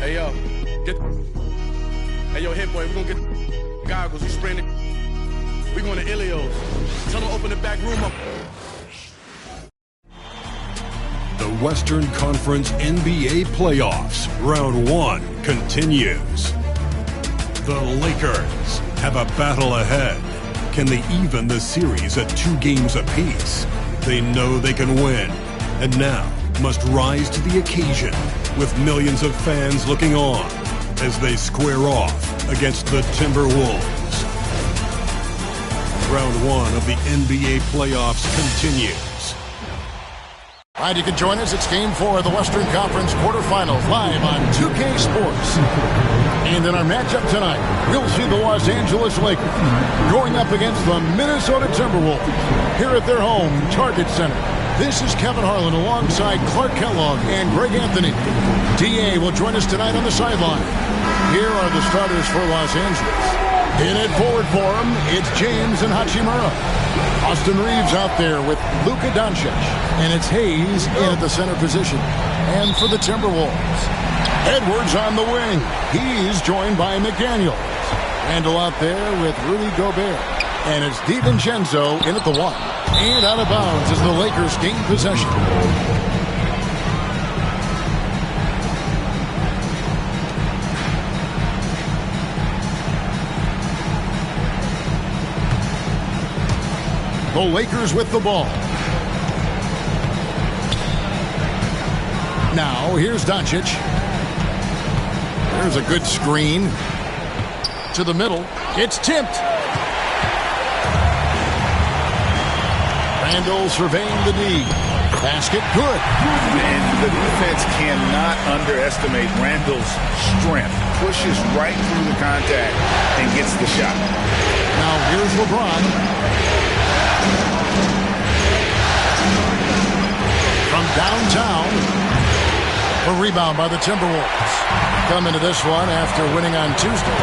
Hey, yo. Hey, yo, hit boy, we're gonna get goggles. You spraying it. We're going to Ilios. Tell them to open the back room up. The Western Conference NBA playoffs, round 1 continues. The Lakers have a battle ahead. Can they even the series at 2 games apiece? They know they can win, and now must rise to the occasion with millions of fans looking on as they square off against the Timberwolves. Round 1 of the NBA playoffs continues. All right, you can join us. It's Game 4 of the Western Conference quarterfinals live on 2K Sports. And in our matchup tonight, we'll see the Los Angeles Lakers going up against the Minnesota Timberwolves here at their home, Target Center. This is Kevin Harlan alongside Clark Kellogg and Greg Anthony. D.A. will join us tonight on the sideline. Here are the starters for Los Angeles. In at forward for him, it's James and Hachimura. Austin Reeves out there with Luka Doncic. And it's Hayes in at the center position. And for the Timberwolves, Edwards on the wing. He's joined by McDaniels. Randall out there with Rudy Gobert. And it's DiVincenzo in at the 1. And out of bounds as the Lakers gain possession. The Lakers with the ball. Now, here's Doncic. There's a good screen. To the middle. It's tipped. Randall surveying the D. Basket, good. And the defense cannot underestimate Randall's strength. Pushes right through the contact and gets the shot. Now, here's LeBron. From downtown, a rebound by the Timberwolves. Come into this one after winning on Tuesday.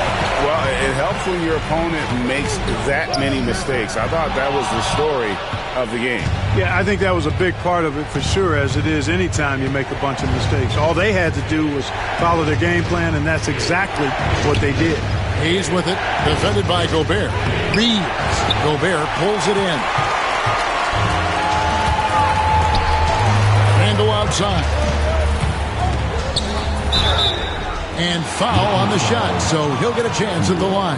Well, it helps when your opponent makes that many mistakes. I thought that was the story of the game. Yeah, I think that was a big part of it for sure, as it is anytime you make a bunch of mistakes. All they had to do was follow their game plan, and that's exactly what they did. He's with it, defended by Gobert. Reeves. Gobert pulls it in. Randall outside. And foul on the shot, so he'll get a chance at the line.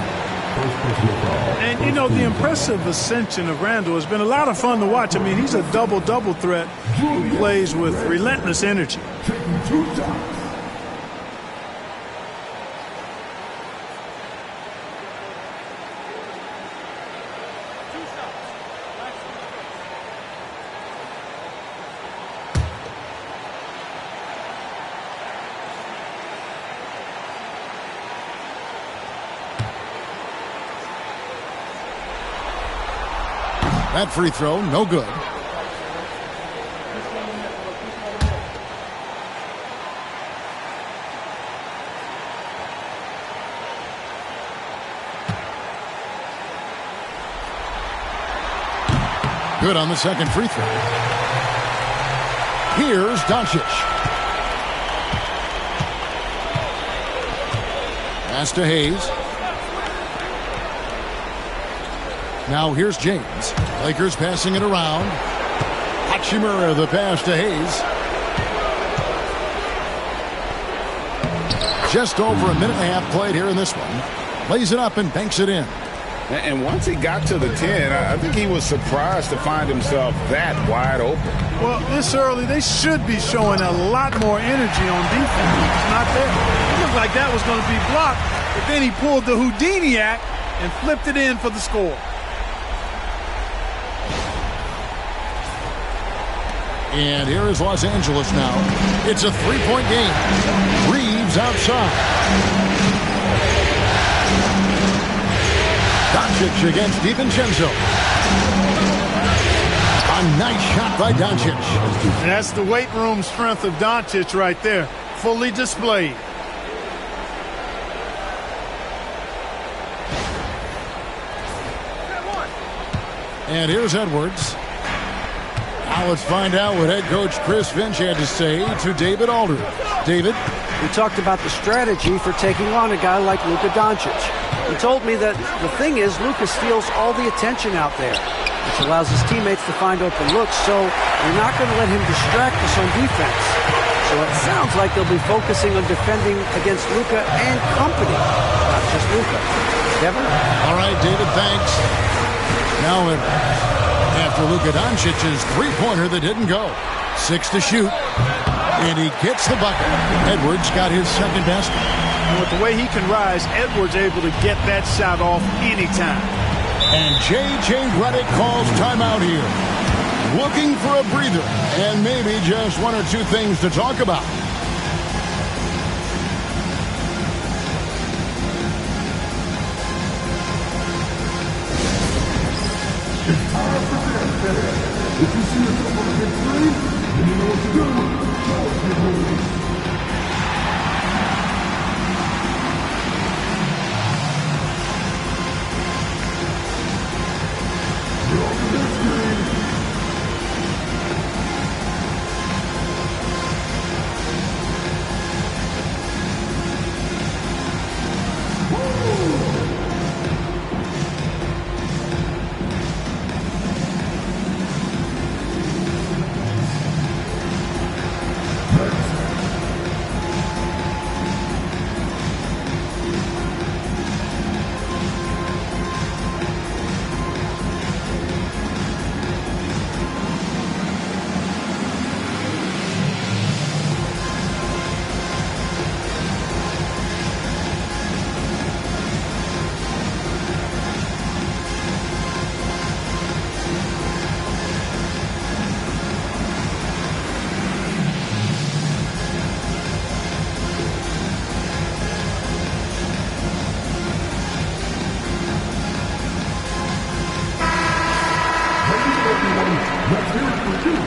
And, you know, the impressive ascension of Randall has been a lot of fun to watch. I mean, he's a double-double threat who plays with relentless energy. That free throw, no good. Good on the second free throw. Here's Doncic. Pass to Hayes. Now here's James. Lakers passing it around. Hachimura the pass to Hayes. Just over a minute and a half played here in this one. Lays it up and banks it in. And once he got to the 10, I think he was surprised to find himself that wide open. Well, this early, they should be showing a lot more energy on defense. It's not there. It looked like that was going to be blocked, but then he pulled the Houdini act and flipped it in for the score. And here is Los Angeles now. It's a three-point game. Reeves outside. Doncic against DiVincenzo. A nice shot by Doncic. That's the weight room strength of Doncic right there. Fully displayed. And here's Edwards. Now let's find out what head coach Chris Finch had to say to David Aldridge. David? We talked about the strategy for taking on a guy like Luka Doncic. He told me that the thing is Luka steals all the attention out there, which allows his teammates to find open looks, so you're not going to let him distract us on defense. So it sounds like they'll be focusing on defending against Luka and company, not just Luka. Kevin? All right, David, thanks. Now after Luka Doncic's three-pointer that didn't go. 6 to shoot. And he gets the bucket. Edwards got his second basket. And with the way he can rise, Edwards able to get that shot off anytime. And J.J. Redick calls timeout here. Looking for a breather and maybe just one or two things to talk about. It's time for that. If you see yourself on the big screen, then you know what to do. You're on the big screen. Let's hear it for you.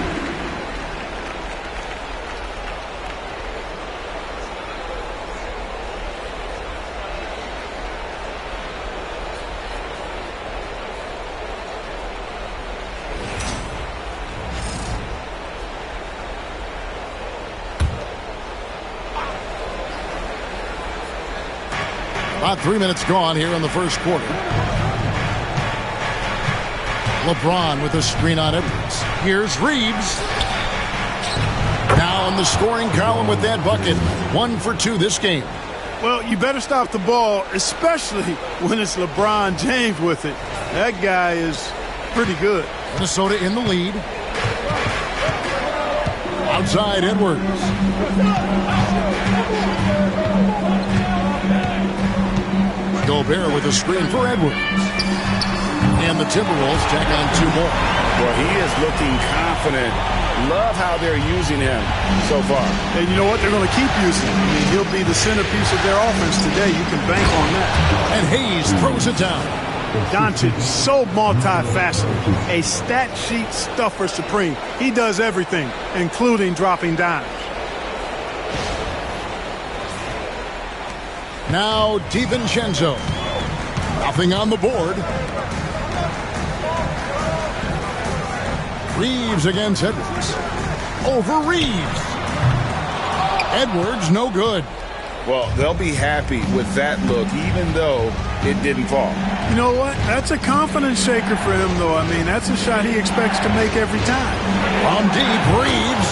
About 3 minutes gone here in the first quarter. LeBron with a screen on Edwards. Here's Reeves. Now in the scoring column with that bucket. 1 for 2 this game. Well, you better stop the ball, especially when it's LeBron James with it. That guy is pretty good. Minnesota in the lead. Outside Edwards. Gobert with a screen for Edwards. And the Timberwolves tack on 2 more. Well, he is looking confident. Love how they're using him so far. And you know what? They're going to keep using him. I mean, he'll be the centerpiece of their offense today. You can bank on that. And Hayes throws it down. Doncic, so multifaceted. A stat sheet stuffer supreme. He does everything, including dropping dimes. Now DiVincenzo. Nothing on the board. Reeves against Edwards. Over Reeves. Edwards, no good. Well, they'll be happy with that look, even though it didn't fall. You know what? That's a confidence shaker for him, though. I mean, that's a shot he expects to make every time. From deep, Reeves.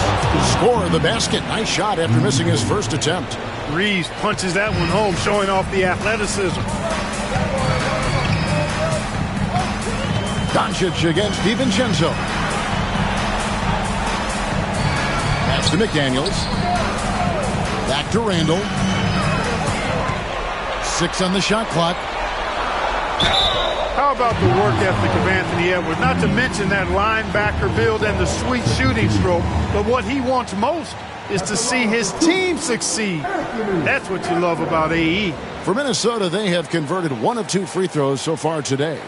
Score the basket. Nice shot after missing his first attempt. Reeves punches that one home, showing off the athleticism. Doncic against DiVincenzo. Pass to McDaniels. Back to Randall. 6 on the shot clock. How about the work ethic of Anthony Edwards? Not to mention that linebacker build and the sweet shooting stroke. But what he wants most is to see his team succeed. That's what you love about AE. For Minnesota, they have converted 1 of 2 free throws so far today.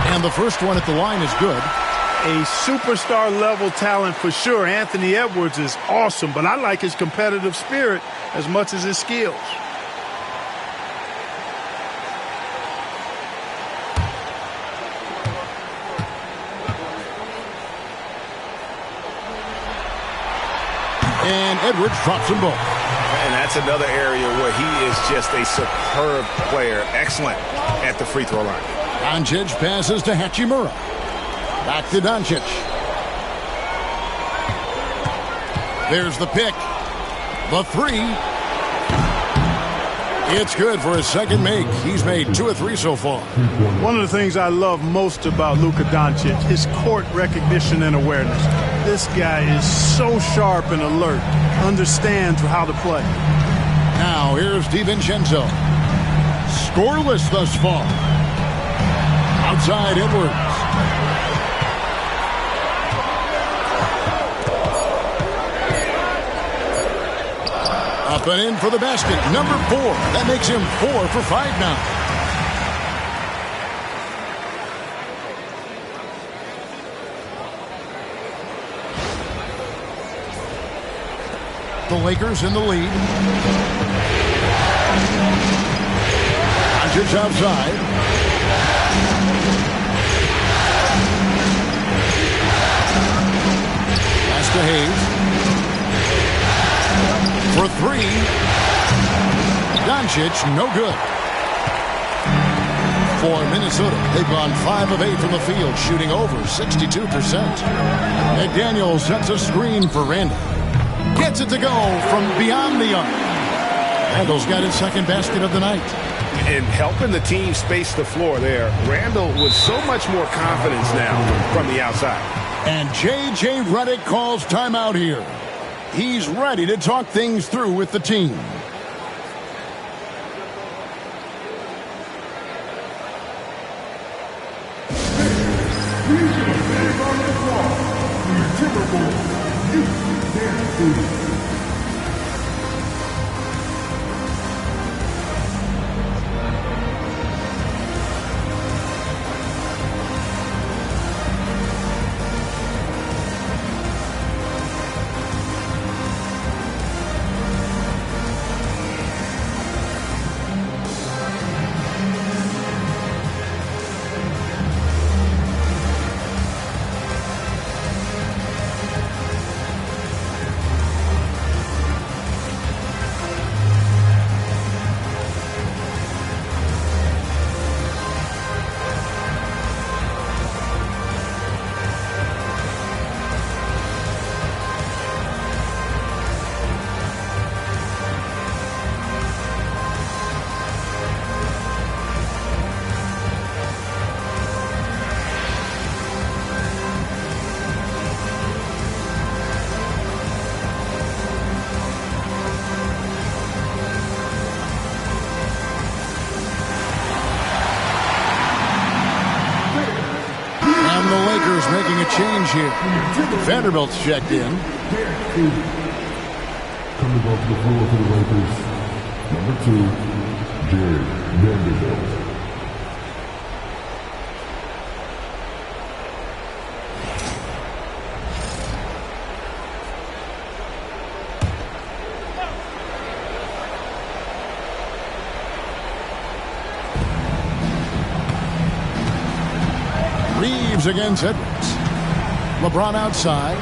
And the first one at the line is good. A superstar level talent for sure. Anthony Edwards is awesome, but I like his competitive spirit as much as his skills. And Edwards drops them both. And that's another area where he is just a superb player. Excellent at the free throw line. Doncic passes to Hachimura. Back to Doncic. There's the pick. The three. It's good for his second make. He's made 2 of 3 so far. One of the things I love most about Luka Doncic is court recognition and awareness. This guy is so sharp and alert, understands how to play. Now here's DiVincenzo. Scoreless thus far. Outside Edwards. Up and in for the basket. Number 4. That makes him 4 for 5 now. The Lakers in the lead. Doncic outside. Pass to Hayes. For 3. Doncic, no good. For Minnesota, they've gone 5 of 8 from the field, shooting over 62%. McDaniel sets a screen for Randall. Gets it to go from beyond the arc. Randall's got his second basket of the night. And helping the team space the floor there. Randall with so much more confidence now from the outside. And J.J. Redick calls timeout here. He's ready to talk things through with the team. Making a change here. Vanderbilt's checked in. Coming off the floor for the Lakers, number 2, Jared Vanderbilt. Against Edwards. LeBron outside.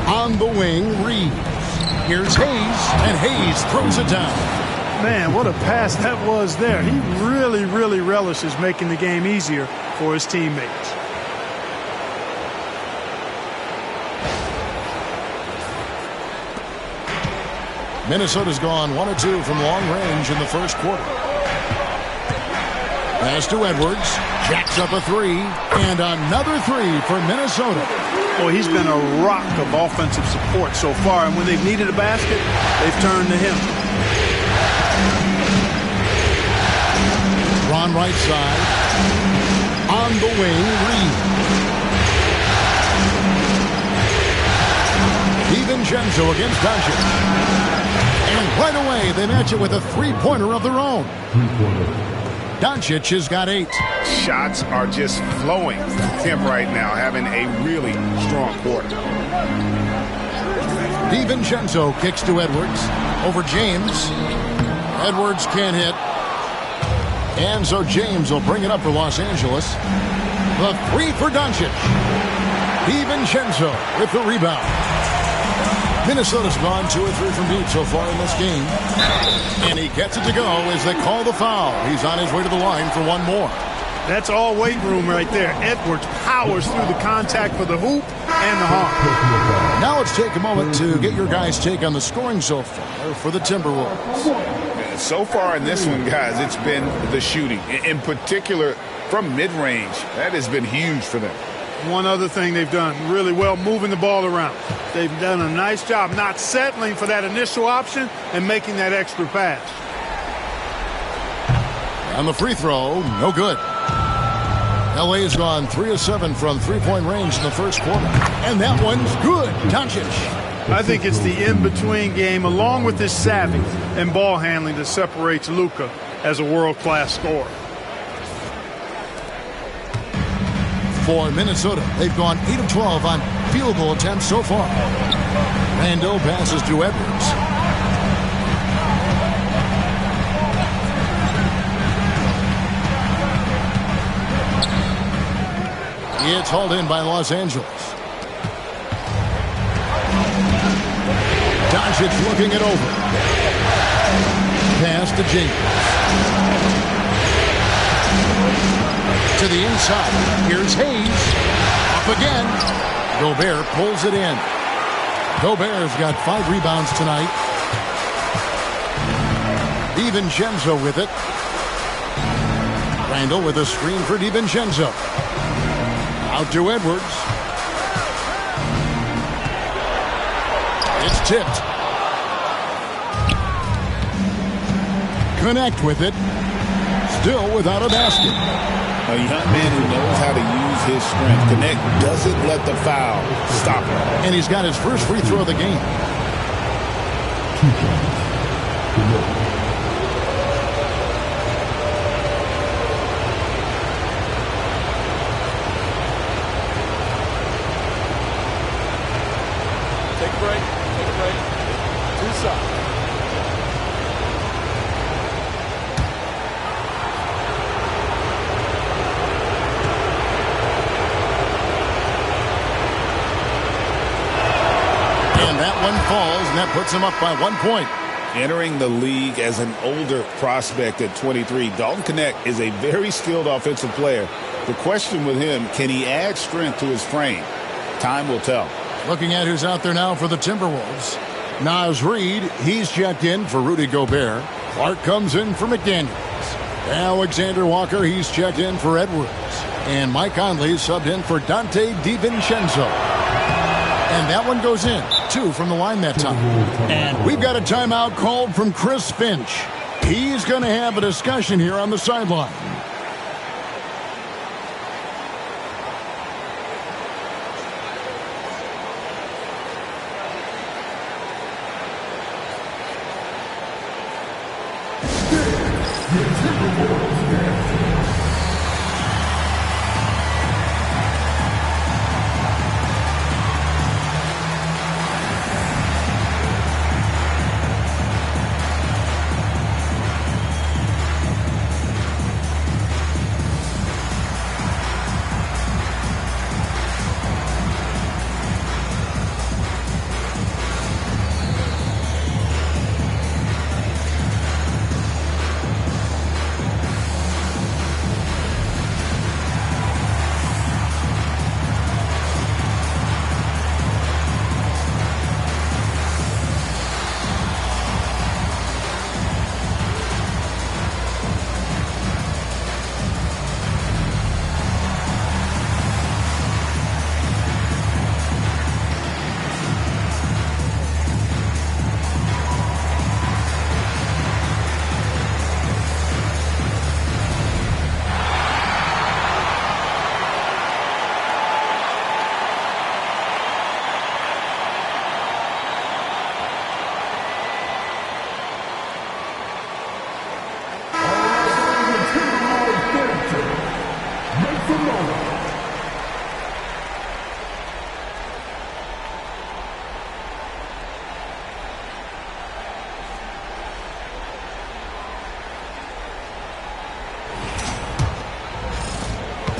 On the wing, Reeves. Here's Hayes, and Hayes throws it down. Man, what a pass that was there. He really relishes making the game easier for his teammates. Minnesota's gone 1 of 2 from long range in the first quarter. Pass to Edwards. Jacks up a 3. And another 3 for Minnesota. Boy, he's been a rock of offensive support so far. And when they've needed a basket, they've turned to him. Ron right side. On the wing, Reed. DiVincenzo against Doncic. And right away, they match it with a three-pointer of their own. Doncic has got 8. Shots are just flowing from him right now, having a really strong quarter. DiVincenzo kicks to Edwards. Over James. Edwards can't hit. And so James will bring it up for Los Angeles. The 3 for Doncic. DiVincenzo with the rebound. Minnesota's gone 2 or 3 from deep so far in this game. And he gets it to go as they call the foul. He's on his way to the line for one more. That's all weight room right there. Edwards powers through the contact for the hoop and the harm. Now let's take a moment to get your guys' take on the scoring so far for the Timberwolves. So far in this one, guys, it's been the shooting. In particular, from mid-range. That has been huge for them. One other thing they've done really well, moving the ball around. They've done a nice job not settling for that initial option and making that extra pass. On the free throw, no good. LA's gone 3 of 7 from three-point range in the first quarter. And that one's good. Doncic. I think it's the in-between game along with his savvy and ball handling that separates Luka as a world-class scorer. For Minnesota, they've gone 8 of 12 on field goal attempts so far. Randle passes to Edwards. It's hauled in by Los Angeles. Doncic looking it over. Pass to James. To the inside. Here's Hayes. Up again. Gobert pulls it in. Gobert's got 5 rebounds tonight. DiVincenzo with it. Randle with a screen for DiVincenzo. Out to Edwards. It's tipped. Connect with it. Still without a basket. A young man who knows how to use his strength. Connect doesn't let the foul stop him. And he's got his first free throw of the game. Take a break. Take a break. Two sides. One falls, and that puts him up by 1 point. Entering the league as an older prospect at 23, Dalton Connect is a very skilled offensive player. The question with him, can he add strength to his frame? Time will tell. Looking at who's out there now for the Timberwolves. Naz Reid, he's checked in for Rudy Gobert. Clark comes in for McDaniels. Alexander Walker, he's checked in for Edwards. And Mike Conley subbed in for Dante DiVincenzo. And that one goes in. 2 from the line that time. And we've got a timeout called from Chris Finch. He's going to have a discussion here on the sideline.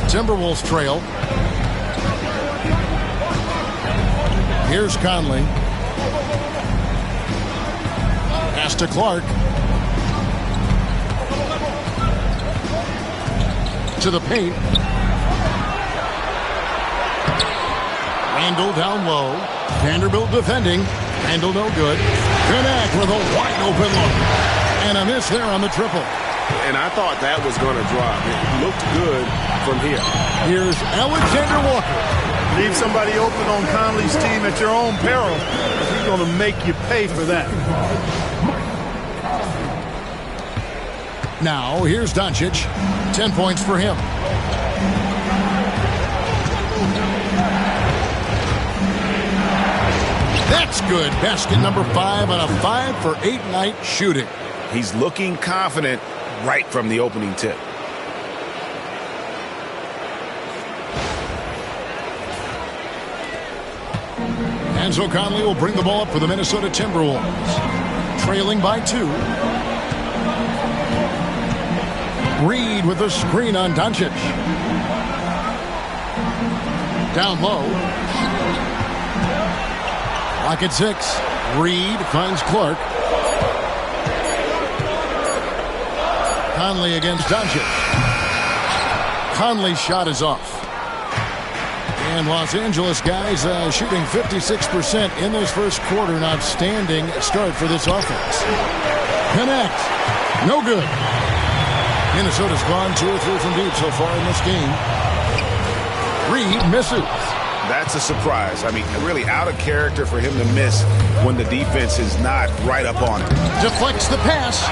Timberwolves trail. Here's Conley. Pass to Clark. To the paint. Randall down low. Vanderbilt defending. Randall no good. Connect with a wide open look. And a miss there on the triple. And I thought that was going to drop. It looked good from here. Here's Alexander Walker. Leave somebody open on Conley's team at your own peril. He's going to make you pay for that. Now, here's Doncic. 10 points for him. That's good. Basket number 5 on a 5-for-8 night shooting. He's looking confident right from the opening tip. And so Conley will bring the ball up for the Minnesota Timberwolves. Trailing by 2. Reed with the screen on Doncic. Down low. Lock at 6. Reed finds Clark. Conley against Doncic. Conley's shot is off. And Los Angeles guys shooting 56% in this first quarter. An outstanding start for this offense. Connect. No good. Minnesota's gone 2 or 3 from deep so far in this game. Reed misses. That's a surprise. I mean, really out of character for him to miss when the defense is not right up on it. Deflects the pass.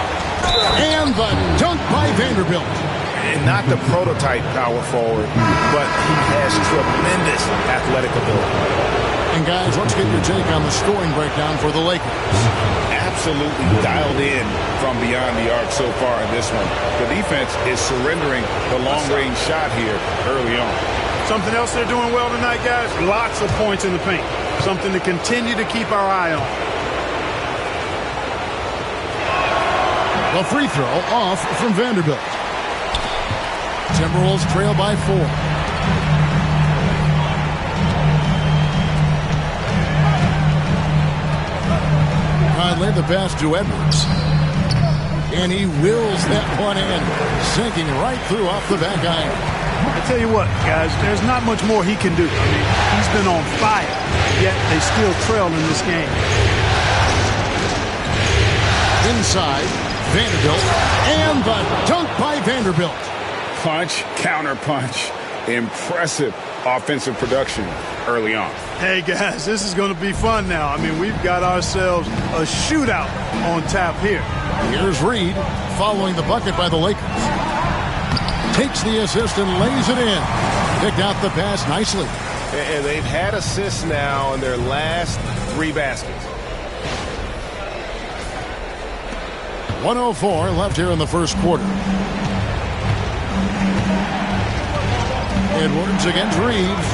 And the dunk by Vanderbilt. And not the prototype power forward, but he has tremendous athletic ability. And guys, let's get your take on the scoring breakdown for the Lakers. Absolutely dialed in from beyond the arc so far in this one. The defense is surrendering the long-range shot here early on. Something else they're doing well tonight, guys, lots of points in the paint. Something to continue to keep our eye on. The free throw off from Vanderbilt. Timberwolves trail by 4. Conley the pass to Edwards. And he wills that one in, sinking right through off the back iron. I tell you what, guys, there's not much more he can do. I mean, he's been on fire, yet they still trail in this game. Inside, Vanderbilt, and the dunk by Vanderbilt. Punch, counter punch. Impressive offensive production early on. Hey, guys, this is going to be fun now. I mean, we've got ourselves a shootout on tap here. Here's Reed following the bucket by the Lakers. Takes the assist and lays it in. Picked out the pass nicely. And they've had assists now in their last 3 baskets. 1:04 left here in the first quarter. Edwards against Reeves.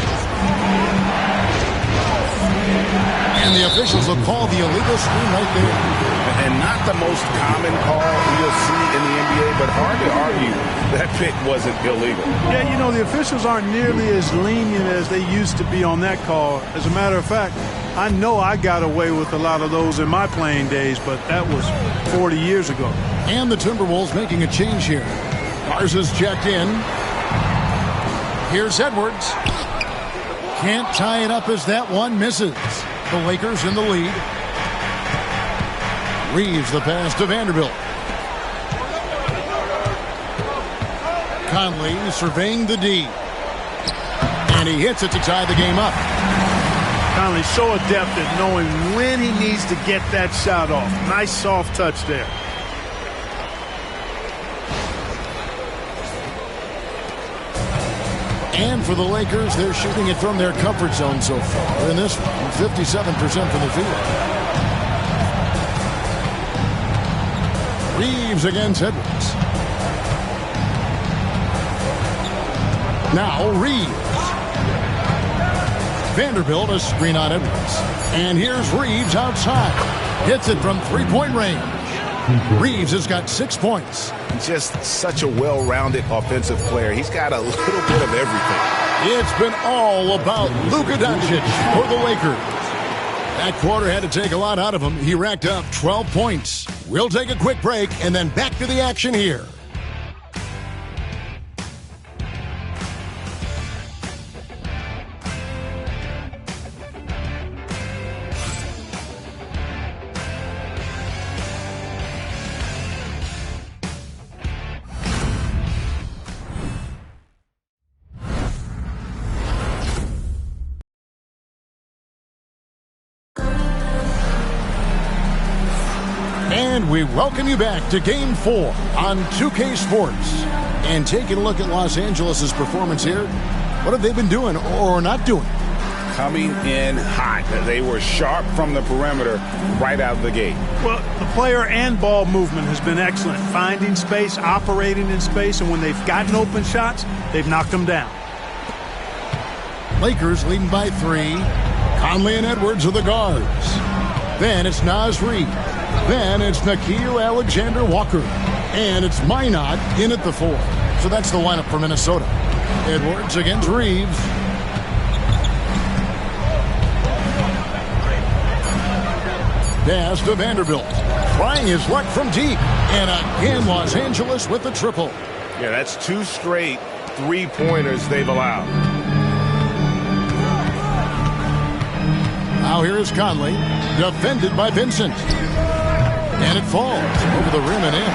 And the officials will call the illegal screen right there. And not the most common call you'll see in the NBA, but hard to argue that pick wasn't illegal. Yeah, you know, the officials aren't nearly as lenient as they used to be on that call. As a matter of fact, I know I got away with a lot of those in my playing days, but that was 40 years ago. And the Timberwolves making a change here. Mars is checked in. Here's Edwards. Can't tie it up as that one misses. The Lakers in the lead. Reeves the pass to Vanderbilt. Conley surveying the D. And he hits it to tie the game up. Conley so adept at knowing when he needs to get that shot off. Nice soft touch there. And for the Lakers, they're shooting it from their comfort zone so far. In this one, 57% from the field. Reeves against Edwards. Now Reeves. Vanderbilt a screen on Edwards. And here's Reeves outside. Hits it from three-point range. Reeves has got 6 points. Just such a well-rounded offensive player. He's got a little bit of everything. It's been all about Luka Doncic for the Lakers. That quarter had to take a lot out of him. He racked up 12 points. We'll take a quick break and then back to the action here. And we welcome you back to Game 4 on 2K Sports. And taking a look at Los Angeles' performance here, what have they been doing or not doing? Coming in hot. They were sharp from the perimeter right out of the gate. Well, the player and ball movement has been excellent. Finding space, operating in space, and when they've gotten open shots, they've knocked them down. Lakers leading by 3. Conley and Edwards are the guards. Then it's Naz Reid. Then it's Nickeil Alexander-Walker. And it's Minot in at the 4. So that's the lineup for Minnesota. Edwards against Reeves. Pass to Vanderbilt. Trying his luck from deep. And again, Los Angeles with the triple. Yeah, that's 2 straight three-pointers they've allowed. Now here is Conley. Defended by Vincent. And it falls over the rim and in.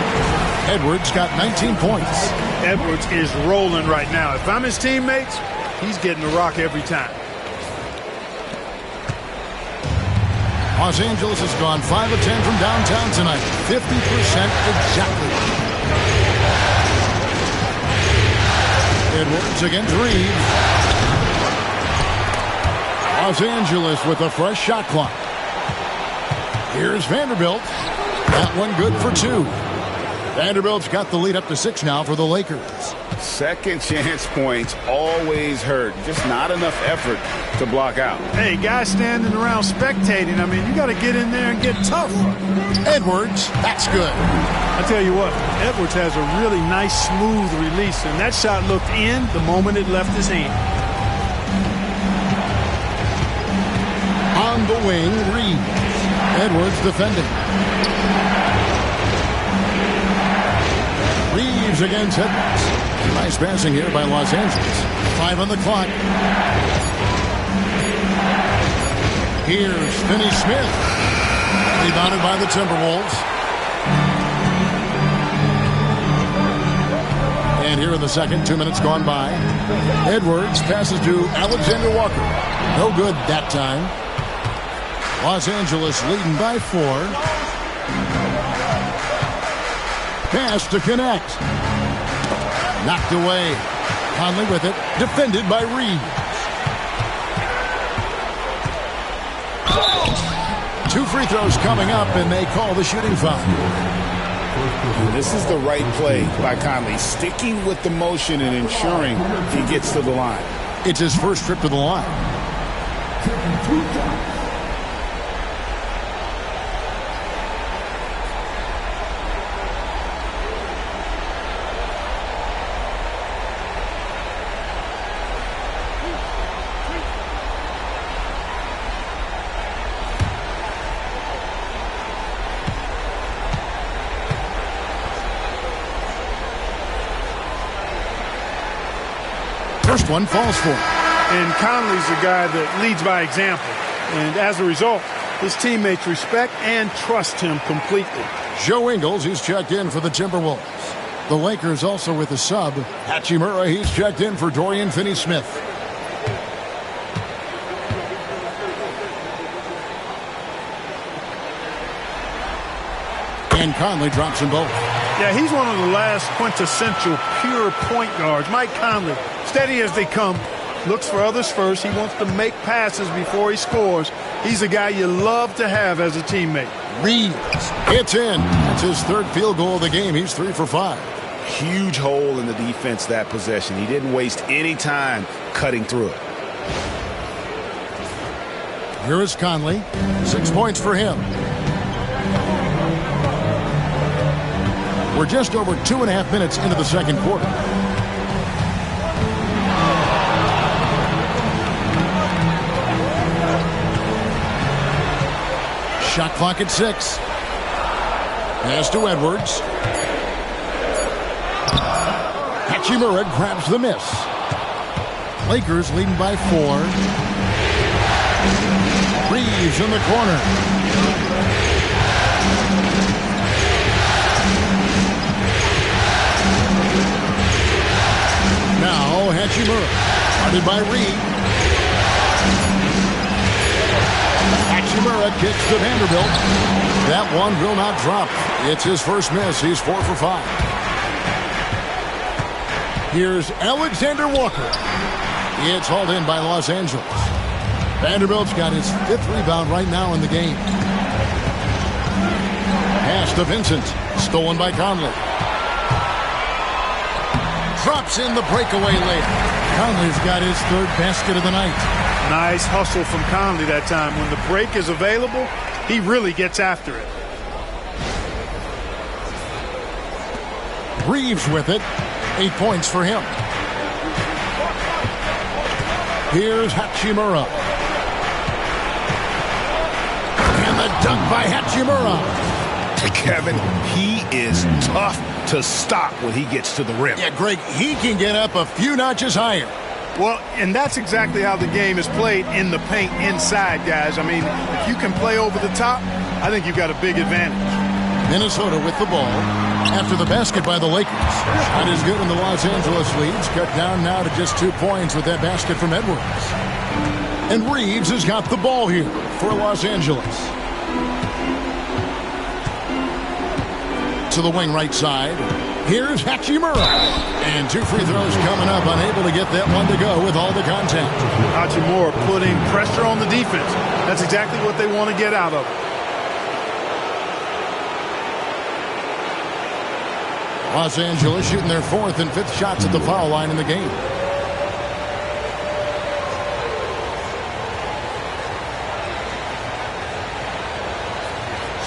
Edwards got 19 points. Edwards is rolling right now. If I'm his teammates, he's getting the rock every time. Los Angeles has gone 5 of 10 from downtown tonight. 50% exactly. Edwards against Reeves. Los Angeles with a fresh shot clock. Here's Vanderbilt. That one good for 2. Vanderbilt's got the lead up to 6 now for the Lakers. Second chance points always hurt. Just not enough effort to block out. Hey, guys standing around spectating, I mean, you got to get in there and get tough. Edwards, that's good. I tell you what, Edwards has a really nice, smooth release, and that shot looked in the moment it left his hand. On the wing, Reeves. Edwards defending. Reeves against Edwards. Nice passing here by Los Angeles. 5 on the clock. Here's Finney Smith. Rebounded by the Timberwolves. And here in the second, 2 minutes gone by. Edwards passes to Alexander Walker. No good that time. Los Angeles leading by 4. Pass to connect. Knocked away. Conley with it. Defended by Reeves. 2 free throws coming up, and they call the shooting foul. This is the right play by Conley. Sticking with the motion and ensuring he gets to the line. It's his first trip to the line. First one falls for him. And Conley's a guy that leads by example. And as a result, his teammates respect and trust him completely. Joe Ingles, he's checked in for the Timberwolves. The Lakers also with a sub. Hachimura, he's checked in for Dorian Finney-Smith. And Conley drops them both. Yeah, he's one of the last quintessential pure point guards. Mike Conley, steady as they come, looks for others first. He wants to make passes before he scores. He's a guy you love to have as a teammate. Reeves, it's in. That's his 3rd field goal of the game. He's 3 for 5. Huge hole in the defense that possession. He didn't waste any time cutting through it. Here is Conley. 6 points for him. We're just over 2.5 minutes into the second quarter. Shot clock at 6. Pass to Edwards. Hachimura grabs the miss. Lakers leading by 4. Reeves in the corner. Now Hachimura, guarded by Reed. Hachimura kicks to Vanderbilt. That one will not drop. It's his first miss. He's 4 for 5. Here's Alexander Walker. It's hauled in by Los Angeles. Vanderbilt's got his 5th rebound right now in the game. Pass to Vincent. Stolen by Conley. Drops in the breakaway layup. Conley's got his 3rd basket of the night. Nice hustle from Conley that time. When the break is available, he really gets after it. Reeves with it. 8 points for him. Here's Hachimura. And the dunk by Hachimura. Kevin, he is tough to stop when he gets to the rim. Yeah, Greg, he can get up a few notches higher. Well, and that's exactly how the game is played in the paint inside, guys. I mean, if you can play over the top, I think you've got a big advantage. Minnesota with the ball after the basket by the Lakers. Shot is good in the Los Angeles leads. Cut down now to just 2 points with that basket from Edwards. And Reeves has got the ball here for Los Angeles. To the wing right side. Here's Hachimura. And 2 free throws coming up. Unable to get that one to go with all the contact. Hachimura putting pressure on the defense. That's exactly what they want to get out of it. Los Angeles shooting their 4th and 5th shots at the foul line in the game.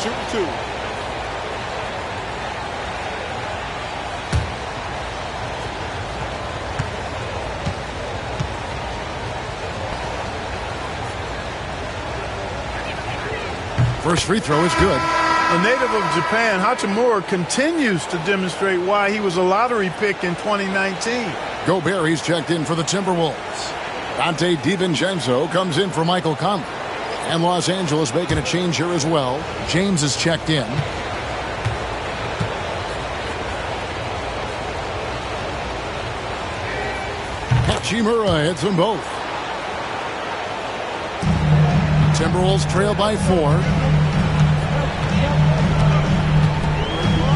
Shoot 2. First free throw is good. A native of Japan, Hachimura continues to demonstrate why he was a lottery pick in 2019. Gobert, he's checked in for the Timberwolves. Dante DiVincenzo comes in for Michael Conley. And Los Angeles making a change here as well. James is checked in. Hachimura hits them both. Timberwolves trail by 4.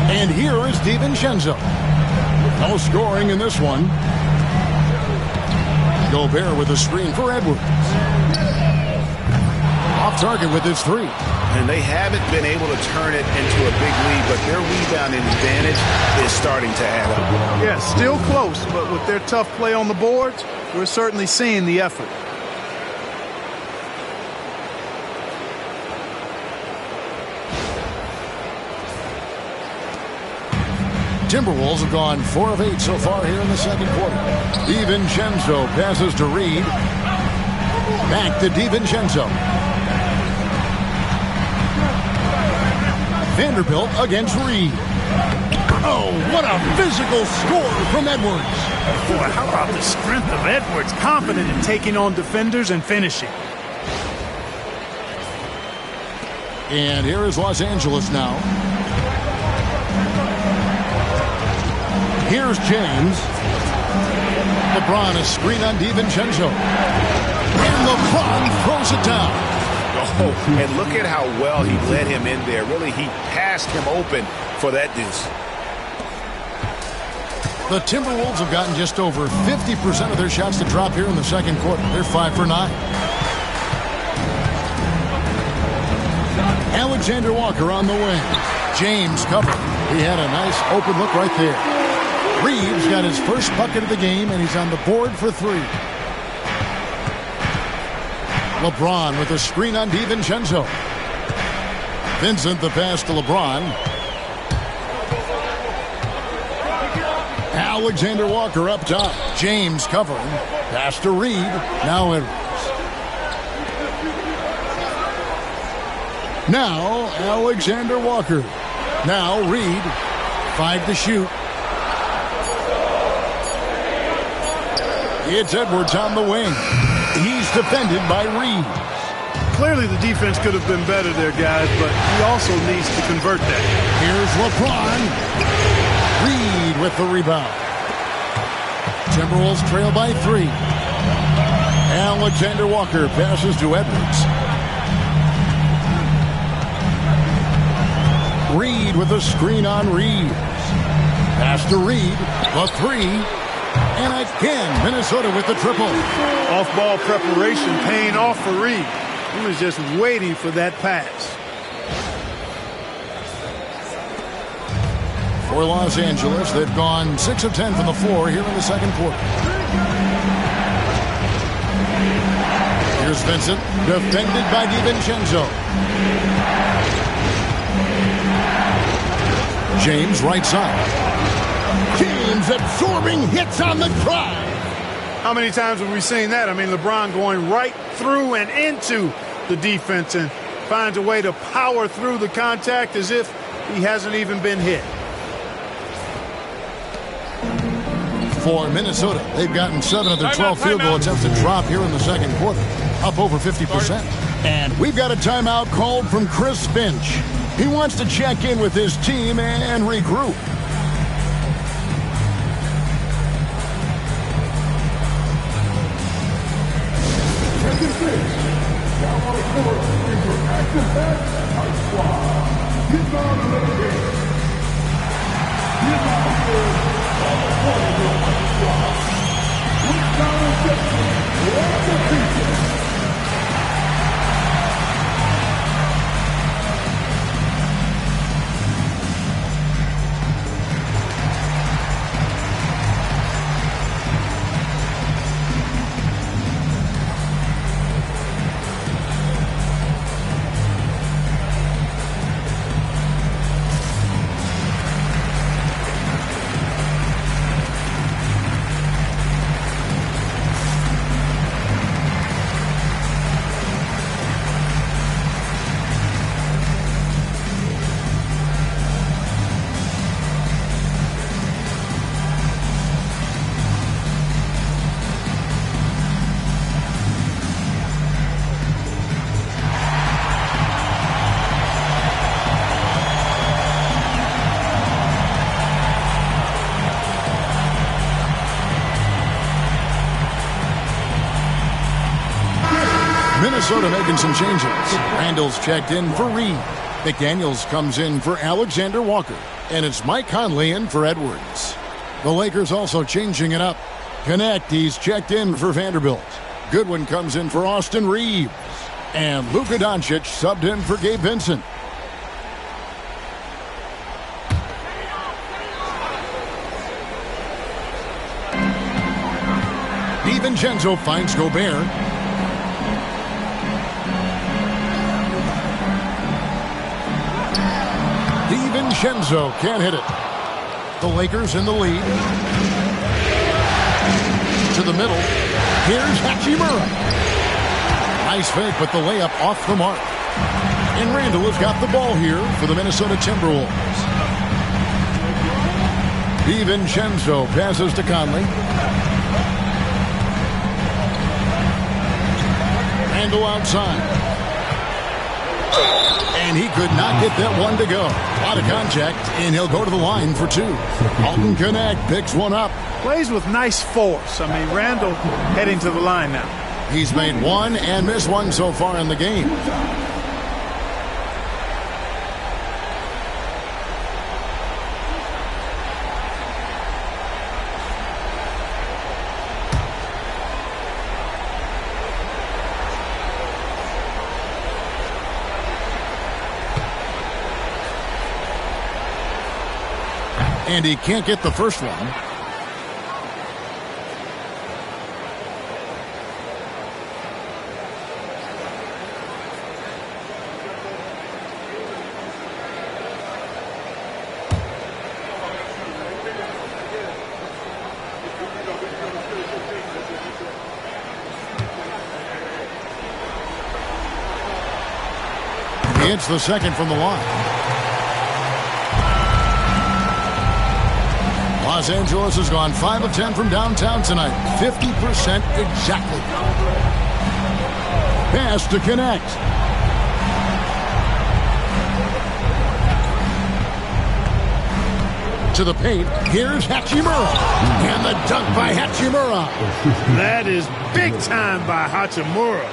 And here is DiVincenzo. No scoring in this one. Gobert with a screen for Edwards. Off target with his 3. And they haven't been able to turn it into a big lead, but their rebounding advantage is starting to add up. Yeah, still close, but with their tough play on the boards, we're certainly seeing the effort. Timberwolves have gone 4 of 8 so far here in the second quarter. DiVincenzo passes to Reed. Back to DiVincenzo. Vanderbilt against Reed. Oh, what a physical score from Edwards. Boy, how about the strength of Edwards? Confident in taking on defenders and finishing. And here is Los Angeles now. Here's James. LeBron, a screen on DiVincenzo. And LeBron throws it down. Oh, and look at how well he led him in there. Really, he passed him open for that deuce. The Timberwolves have gotten just over 50% of their shots to drop here in the second quarter. They're 5 for 9. Alexander Walker on the wing. James covered. He had a nice open look right there. Reeves got his first bucket of the game, and he's on the board for 3. LeBron with a screen on DiVincenzo. Vincent the pass to LeBron. Alexander Walker up top. James covering. Pass to Reed. Now Edwards. Now Alexander Walker. Now Reed. 5 to shoot. It's Edwards on the wing. He's defended by Reed. Clearly the defense could have been better there, guys, but he also needs to convert that. Here's LeBron. Reed with the rebound. Timberwolves trail by 3. Alexander Walker passes to Edwards. Reed with a screen on Reed. Pass to Reed. The 3. And again, Minnesota with the triple. Off-ball preparation paying off for Reed. He was just waiting for that pass. For Los Angeles, they've gone 6 of 10 from the floor here in the second quarter. Here's Vincent, defended by DiVincenzo. James right side. James absorbing hits on the drive. How many times have we seen that? I mean, LeBron going right through and into the defense and finds a way to power through the contact as if he hasn't even been hit. For Minnesota, they've gotten 7 of their 12 field goal attempts to drop here in the second quarter, up over 50%. And we've got a timeout called from Chris Finch. He wants to check in with his team and regroup. Minnesota making some changes. Randall's checked in for Reed. McDaniels comes in for Alexander Walker. And it's Mike Conley in for Edwards. The Lakers also changing it up. Connect, he's checked in for Vanderbilt. Goodwin comes in for Austin Reeves. And Luka Doncic subbed in for Gabe Vincent. DiVincenzo finds Gobert. DiVincenzo can't hit it. The Lakers in the lead. To the middle. Here's Hachimura. Nice fake, but the layup off the mark. And Randall has got the ball here for the Minnesota Timberwolves. DiVincenzo passes to Conley. Randall outside. And he could not get that one to go. A lot of contact, and he'll go to the line for 2. Alton Connect picks one up. Plays with nice force. I mean, Randall heading to the line now. He's made one and missed one so far in the game. And he can't get the first one. hits the second from the line. Los Angeles has gone 5 of 10 from downtown tonight. 50% exactly. Pass to connect. To the paint. Here's Hachimura. And the dunk by Hachimura. That is big time by Hachimura.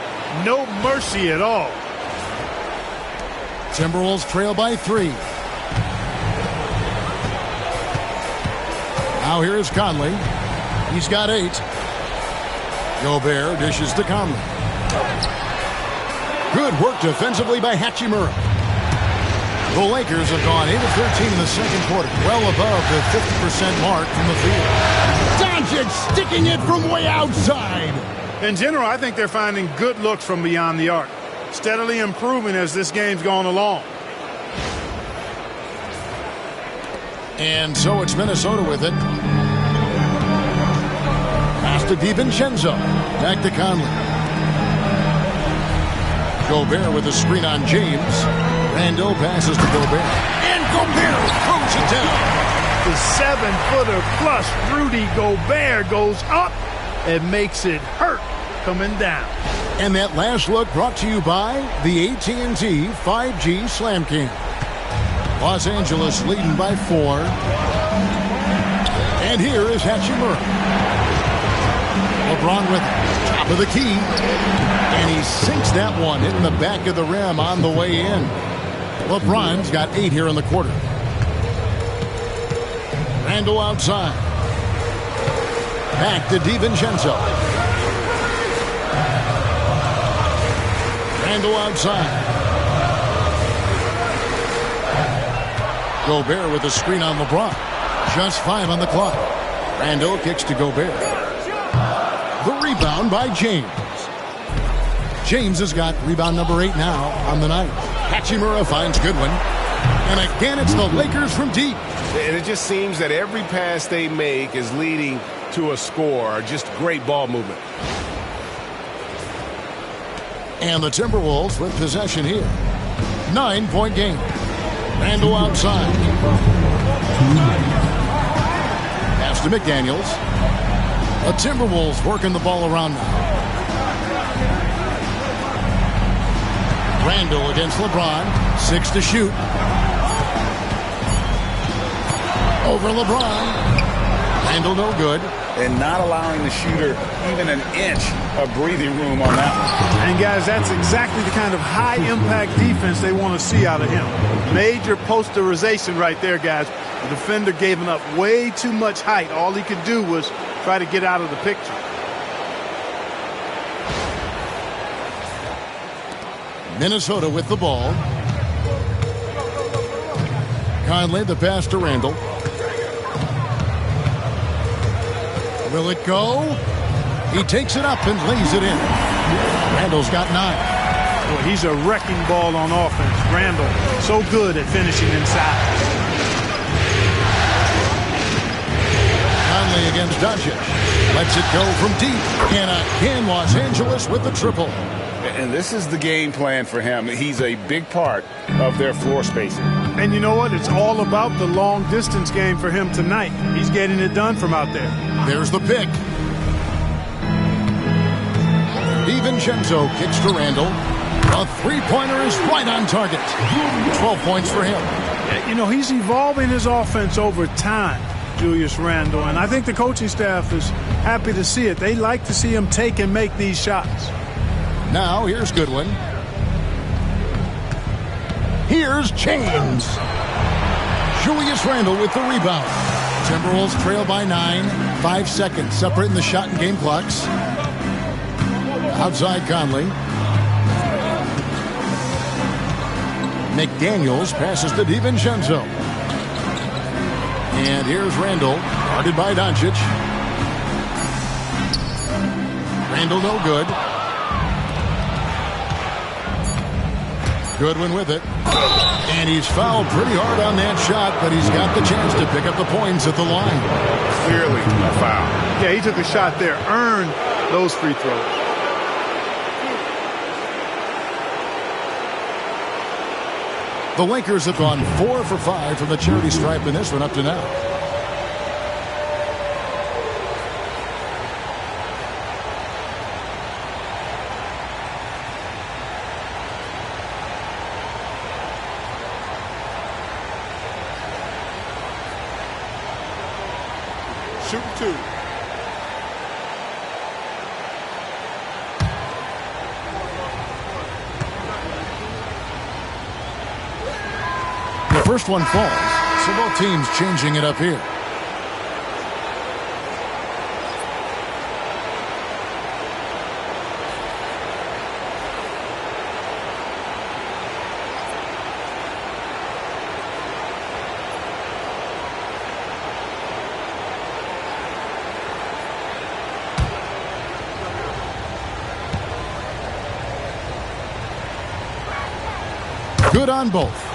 No mercy at all. Timberwolves trail by 3. Now here's Conley. He's got 8. Gobert dishes to Conley. Good work defensively by Hachimura. The Lakers have gone 8 of 13 in the second quarter, well above the 50% mark from the field. Doncic sticking it from way outside. In general, I think they're finding good looks from beyond the arc, steadily improving as this game's gone along. And so it's Minnesota with it. Pass to DiVincenzo. Back to Conley. Gobert with a screen on James. Randle passes to Gobert. And Gobert throws it down. The 7-footer plus Rudy Gobert goes up and makes it hurt coming down. And that last look brought to you by the AT&T 5G Slam Cam. Los Angeles leading by 4. And here is Hachimura. LeBron with it. Top of the key. And he sinks that one, hitting the back of the rim on the way in. LeBron's got 8 here in the quarter. Randle outside. Back to DiVincenzo. Randle outside. Gobert with a screen on LeBron. Just 5 on the clock. Randle kicks to Gobert. The rebound by James. James has got rebound number 8 now on the night. Hachimura finds Goodwin. And again, it's the Lakers from deep. And it just seems that every pass they make is leading to a score. Just great ball movement. And the Timberwolves with possession here. 9-point game. Randle outside. Pass to McDaniels. The Timberwolves working the ball around now. Randle against LeBron. 6 to shoot. Over LeBron. Randle no good. And not allowing the shooter even an inch of breathing room on that one. And guys, that's exactly the kind of high-impact defense they want to see out of him. Major posterization right there, guys. The defender gave him up way too much height. All he could do was try to get out of the picture. Minnesota with the ball. Conley, the pass to Randle. Will it go? He takes it up and lays it in. Randle's got 9. Boy, he's a wrecking ball on offense. Randle, so good at finishing inside. Conley against Doncic. Lets it go from deep. And again, Los Angeles with the triple. And this is the game plan for him. He's a big part of their floor spacing. And you know what? It's all about the long distance game for him tonight. He's getting it done from out there. There's the pick. DiVincenzo kicks to Randle. A three-pointer is right on target. 12 points for him. You know, he's evolving his offense over time, Julius Randle. And I think the coaching staff is happy to see it. They like to see him take and make these shots. Now, here's Goodwin. Here's James. Julius Randle with the rebound. Timberwolves trail by 9. 5 seconds separating the shot and game clocks. Outside Conley. McDaniels passes to DiVincenzo. And here's Randle, guarded by Doncic. Randle no good. Goodwin with it. And he's fouled pretty hard on that shot, but he's got the chance to pick up the points at the line. Clearly a foul. Yeah, he took a shot there, earned those free throws. The Lakers have gone 4 for 5 from the charity stripe in this one up to now. Shoot 2. The first one falls, so both teams changing it up here. Good on both.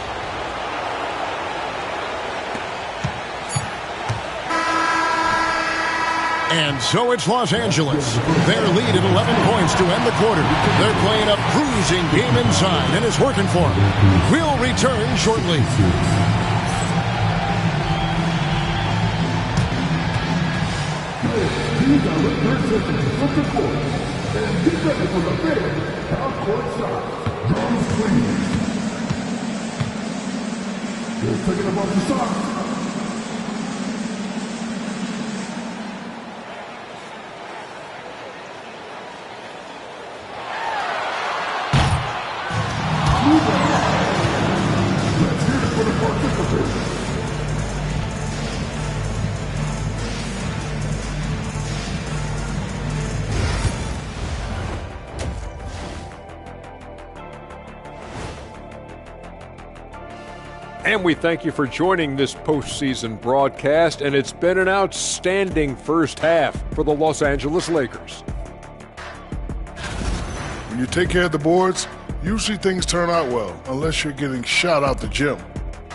And so it's Los Angeles. Their lead at 11 points to end the quarter. They're playing a bruising game inside, and it's working for them. We'll return shortly. These are representatives of the court. And get ready for the big half-court shot. Drums, please. You're taking about the shot. Let's hear it for the participants. And we thank you for joining this postseason broadcast, and it's been an outstanding first half for the Los Angeles Lakers. When you take care of the boards, usually things turn out well, unless you're getting shot out the gym.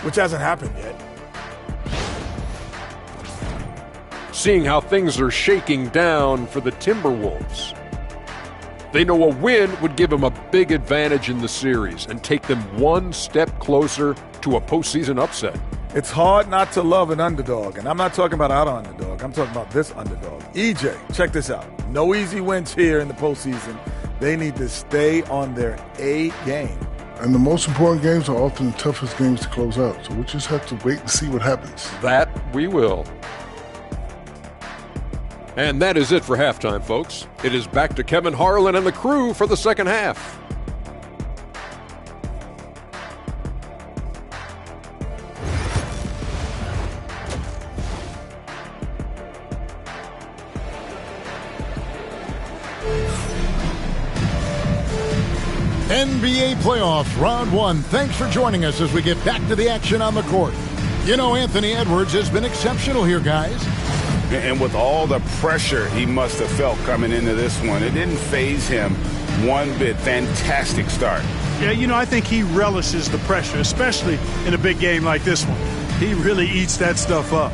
Which hasn't happened yet. Seeing how things are shaking down for the Timberwolves. They know a win would give them a big advantage in the series and take them one step closer to a postseason upset. It's hard not to love an underdog, and I'm not talking about our underdog. I'm talking about this underdog. EJ, check this out. No easy wins here in the postseason. They need to stay on their A game. And the most important games are often the toughest games to close out, so we'll just have to wait and see what happens. That we will. And that is it for halftime, folks. It is back to Kevin Harlan and the crew for the second half. NBA playoffs, round one. Thanks for joining us as we get back to the action on the court. You know, Anthony Edwards has been exceptional here, guys. And with all the pressure he must have felt coming into this one, it didn't faze him one bit. Fantastic start. Yeah, you know, I think he relishes the pressure, especially in a big game like this one. He really eats that stuff up.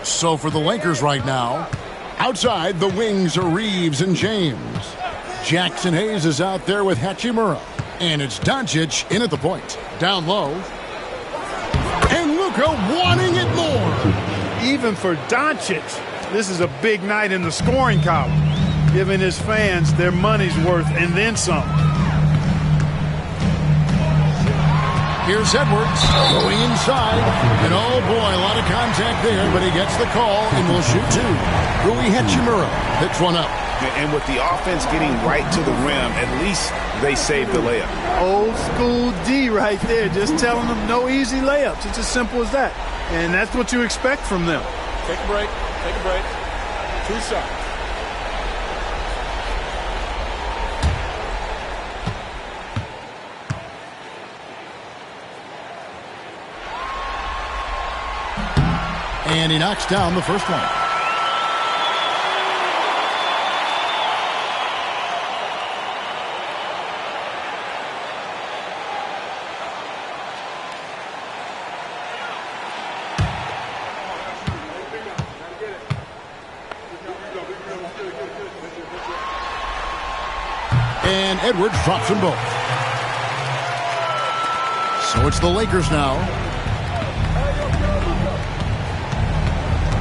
So for the Lakers right now, outside the wings are Reeves and James. Jackson Hayes is out there with Hachimura. And it's Doncic in at the point. Down low. And Luka wanting it more. Even for Doncic, this is a big night in the scoring column, giving his fans their money's worth and then some. Here's Edwards going inside. And oh boy, a lot of contact there, but he gets the call and will shoot two. Rui Hachimura picks one up. And with the offense getting right to the rim, at least they saved the layup. Old school D right there, just telling them no easy layups. It's as simple as that. And that's what you expect from them. Take a break. Take a break. 2 shots. And he knocks down the first one. And Edwards drops them both. So it's the Lakers now.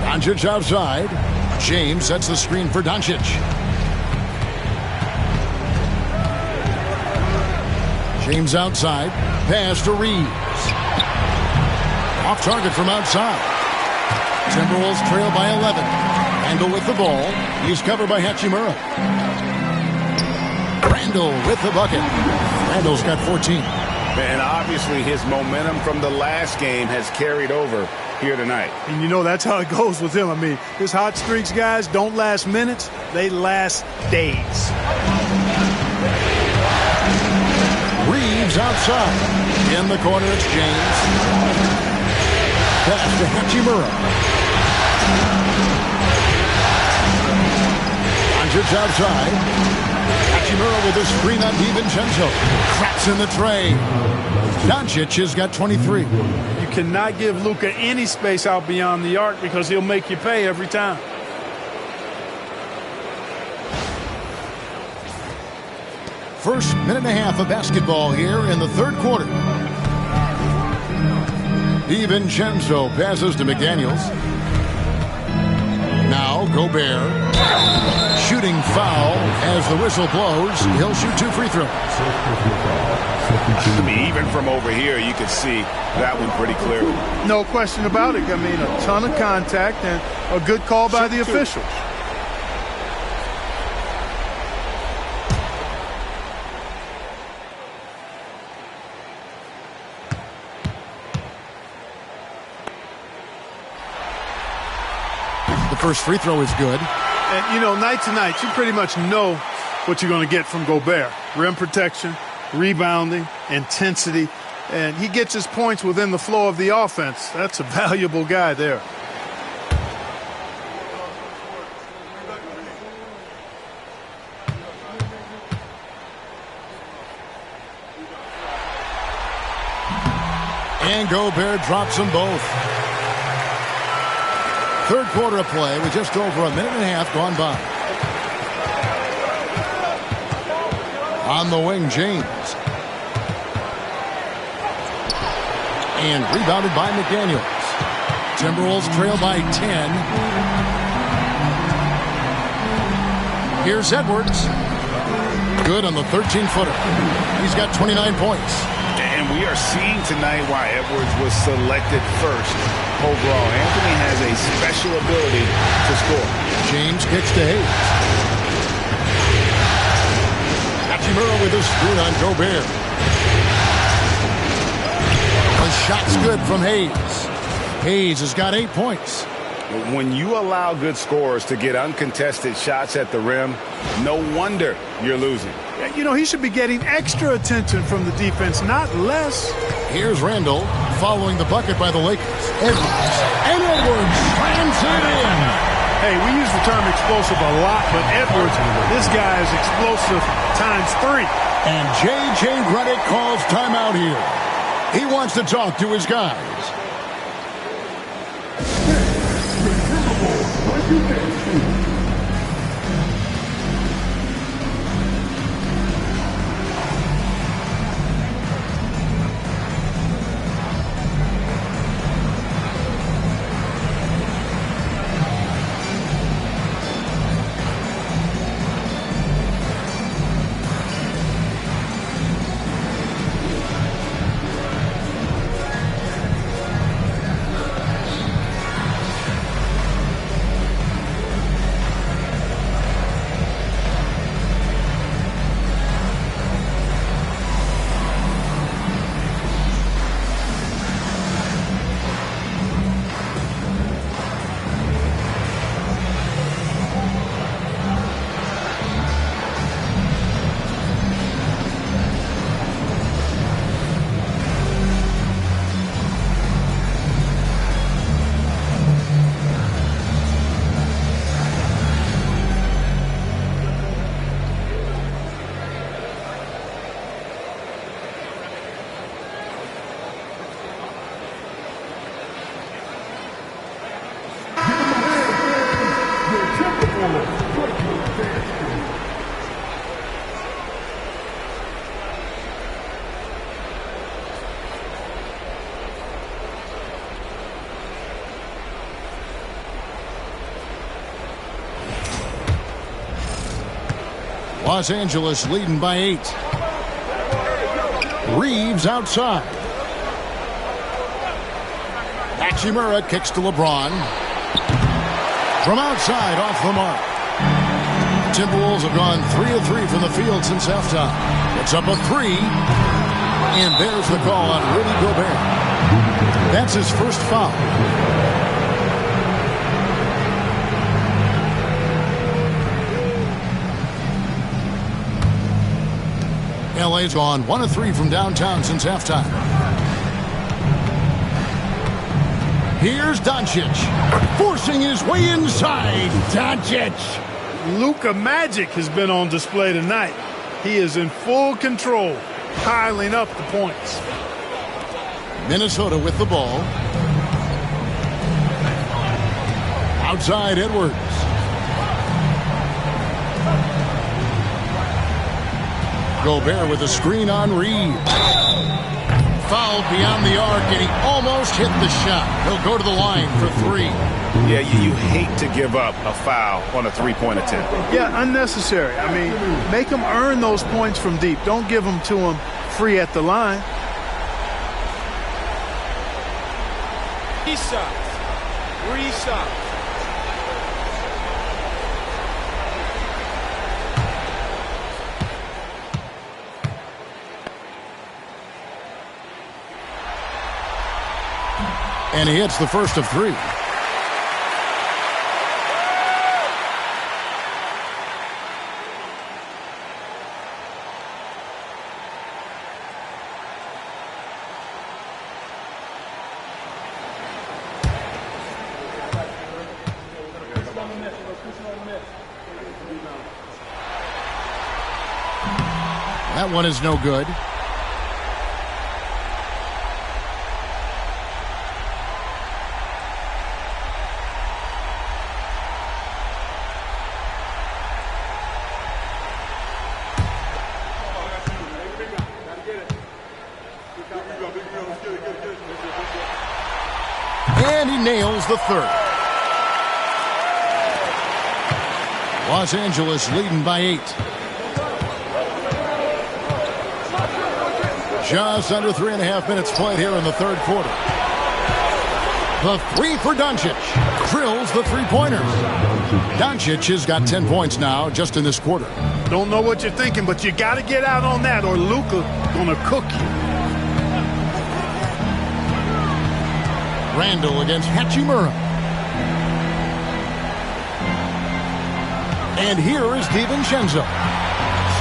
Doncic outside. James sets the screen for Doncic. James outside. Pass to Reeves. Off target from outside. Timberwolves trail by 11. Randall with the ball. He's covered by Hachimura. Randall with the bucket. Randall's got 14. And obviously his momentum from the last game has carried over here tonight. And you know that's how it goes with him. I mean, his hot streaks, guys, don't last minutes. They last days. Reeves outside. In the corner, it's James. Pass to Hachimura. Doncic outside. Hachimura with a screen on DiVincenzo. Cracks in the tray. Doncic has got 23. You cannot give Luka any space out beyond the arc because he'll make you pay every time. First minute and a half of basketball here in the third quarter. DiVincenzo passes to McDaniels. Now Gobert. Shooting foul as the whistle blows. He'll shoot 2 free throws. I mean, even from over here, you could see that one pretty clearly. No question about it. I mean, a ton of contact and a good call by the officials. The first free throw is good. And, you know, night to night, you pretty much know what you're going to get from Gobert. Rim protection, rebounding, intensity, and he gets his points within the flow of the offense. That's a valuable guy there. And Gobert drops them both. Third quarter of play with just over a minute and a half gone by. On the wing, James. And rebounded by McDaniels. Timberwolves trail by 10. Here's Edwards. Good on the 13-footer. He's got 29 points. And we are seeing tonight why Edwards was selected first overall. Anthony has a special ability to score. James kicks to Hayes. Hachimura with a screen on Gobert. The shot's good from Hayes. Hayes has got 8 points. When you allow good scorers to get uncontested shots at the rim, no wonder you're losing. You know, he should be getting extra attention from the defense, not less. Here's Randall following the bucket by the Lakers. Edwards. And Edwards slams it in. Hey, we use the term explosive a lot, but Edwards, this guy is explosive ×3. And J.J. Redick calls timeout here. He wants to talk to his guys. Los Angeles leading by 8. Reeves outside. Hachimura kicks to LeBron. From outside, off the mark. Timberwolves have gone 3 of 3 from the field since halftime. It's up a 3. And there's the call on Rudy Gobert. That's his first foul. LA's gone 1 of 3 from downtown since halftime. Here's Doncic, forcing his way inside. Doncic. Luka Magic has been on display tonight. He is in full control, piling up the points. Minnesota with the ball. Outside Edwards. Gobert with a screen on Reeves. Fouled beyond the arc, and he almost hit the shot. He'll go to the line for 3. Yeah, you hate to give up a foul on a three-point attempt. Yeah, unnecessary. I mean, make him earn those points from deep. Don't give them to him free at the line. Three shots. And he hits the first of 3. That one is no good. And he nails the third. Los Angeles leading by 8. Just under 3.5 minutes played here in the third quarter. The 3 for Doncic. Drills the three-pointer. Doncic has got 10 points now just in this quarter. Don't know what you're thinking, but you got to get out on that or Luka gonna cook you. Randall against Hachimura. And here is DiVincenzo.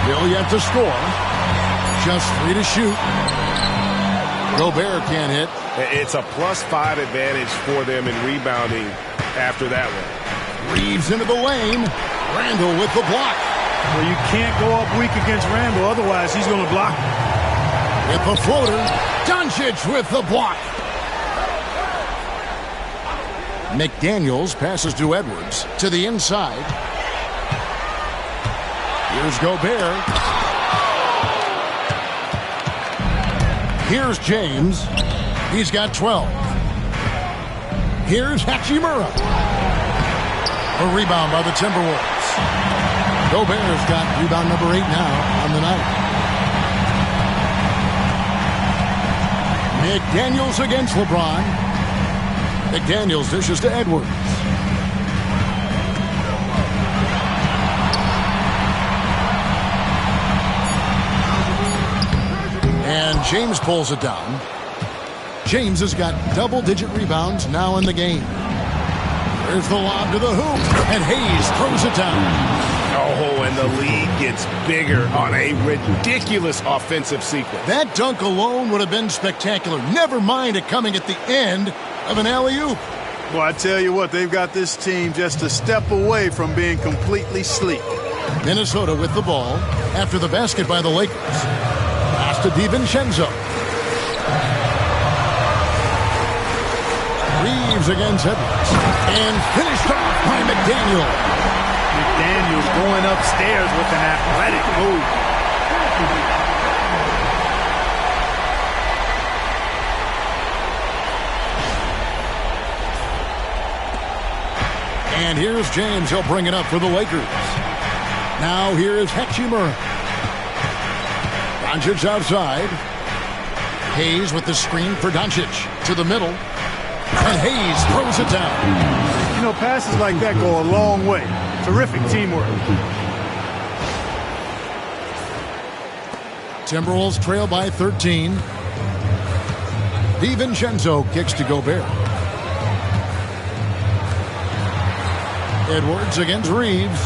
Still yet to score. Just 3 to shoot. Gobert can't hit. It's a +5 advantage for them in rebounding after that one. Reeves into the lane. Randall with the block. Well, you can't go up weak against Randall, otherwise he's going to block. With the floater. Doncic with the block. McDaniels passes to Edwards to the inside. Here's Gobert. Here's James. He's got 12. Here's Hachimura. A rebound by the Timberwolves. Gobert's got rebound number 8 now on the night. McDaniels against LeBron. McDaniels dishes to Edwards. And James pulls it down. James has got double-digit rebounds now in the game. There's the lob to the hoop, and Hayes throws it down. Oh, and the lead gets bigger on a ridiculous offensive sequence. That dunk alone would have been spectacular. Never mind it coming at the end of an alley-oop. Well, I tell you what, they've got this team just a step away from being completely sleek. Minnesota with the ball after the basket by the Lakers. Pass to DiVincenzo. Reeves against Edwards. And finished off by McDaniel. McDaniel's going upstairs with an athletic move. And here's James. He'll bring it up for the Lakers. Now here is Hachimura. Doncic outside. Hayes with the screen for Doncic. To the middle. And Hayes throws it down. You know, passes like that go a long way. Terrific teamwork. Timberwolves trail by 13. DiVincenzo kicks to Gobert. Edwards against Reeves.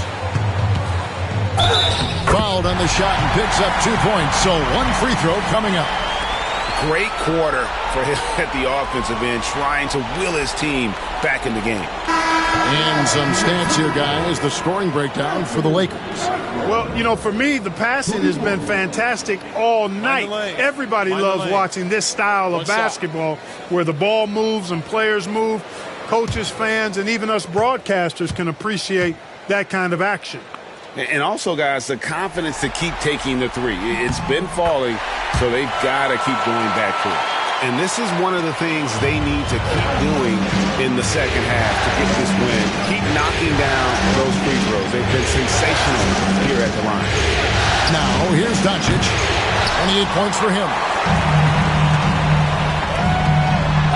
Fouled on the shot and picks up 2 points. So one free throw coming up. Great quarter for him at the offensive end, trying to will his team back in the game. And some stats here, guys. The scoring breakdown for the Lakers. Well, you know, for me, the passing has been fantastic all night. Everybody loves watching this style of basketball where the ball moves and players move. Coaches, fans, and even us broadcasters can appreciate that kind of action. And also, guys, the confidence to keep taking the three. It's been falling, so they've got to keep going back to it. And this is one of the things they need to keep doing in the second half to get this win. Keep knocking down those free throws. They've been sensational here at the line. Now, here's Doncic. 28 points for him.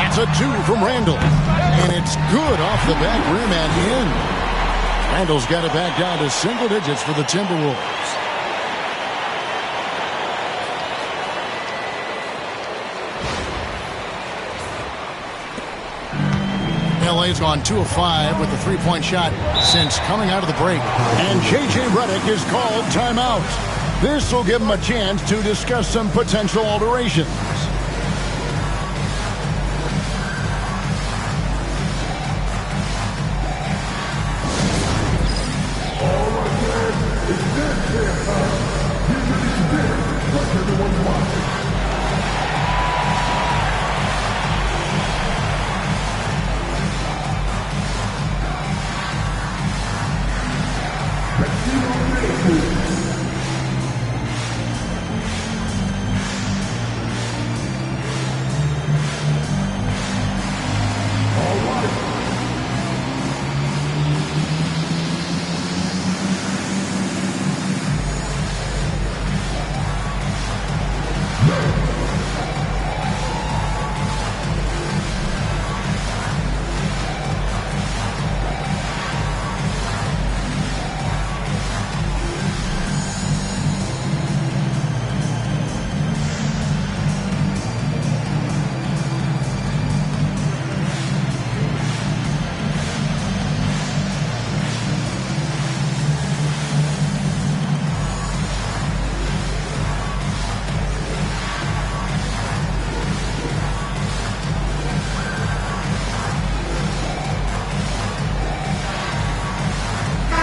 That's a 2 from Randall. And it's good off the back rim and in. Randall's got it back down to single digits for the Timberwolves. LA's gone 2 of 5 with the three-point shot since coming out of the break. And J.J. Redick is called timeout. This will give him a chance to discuss some potential alterations.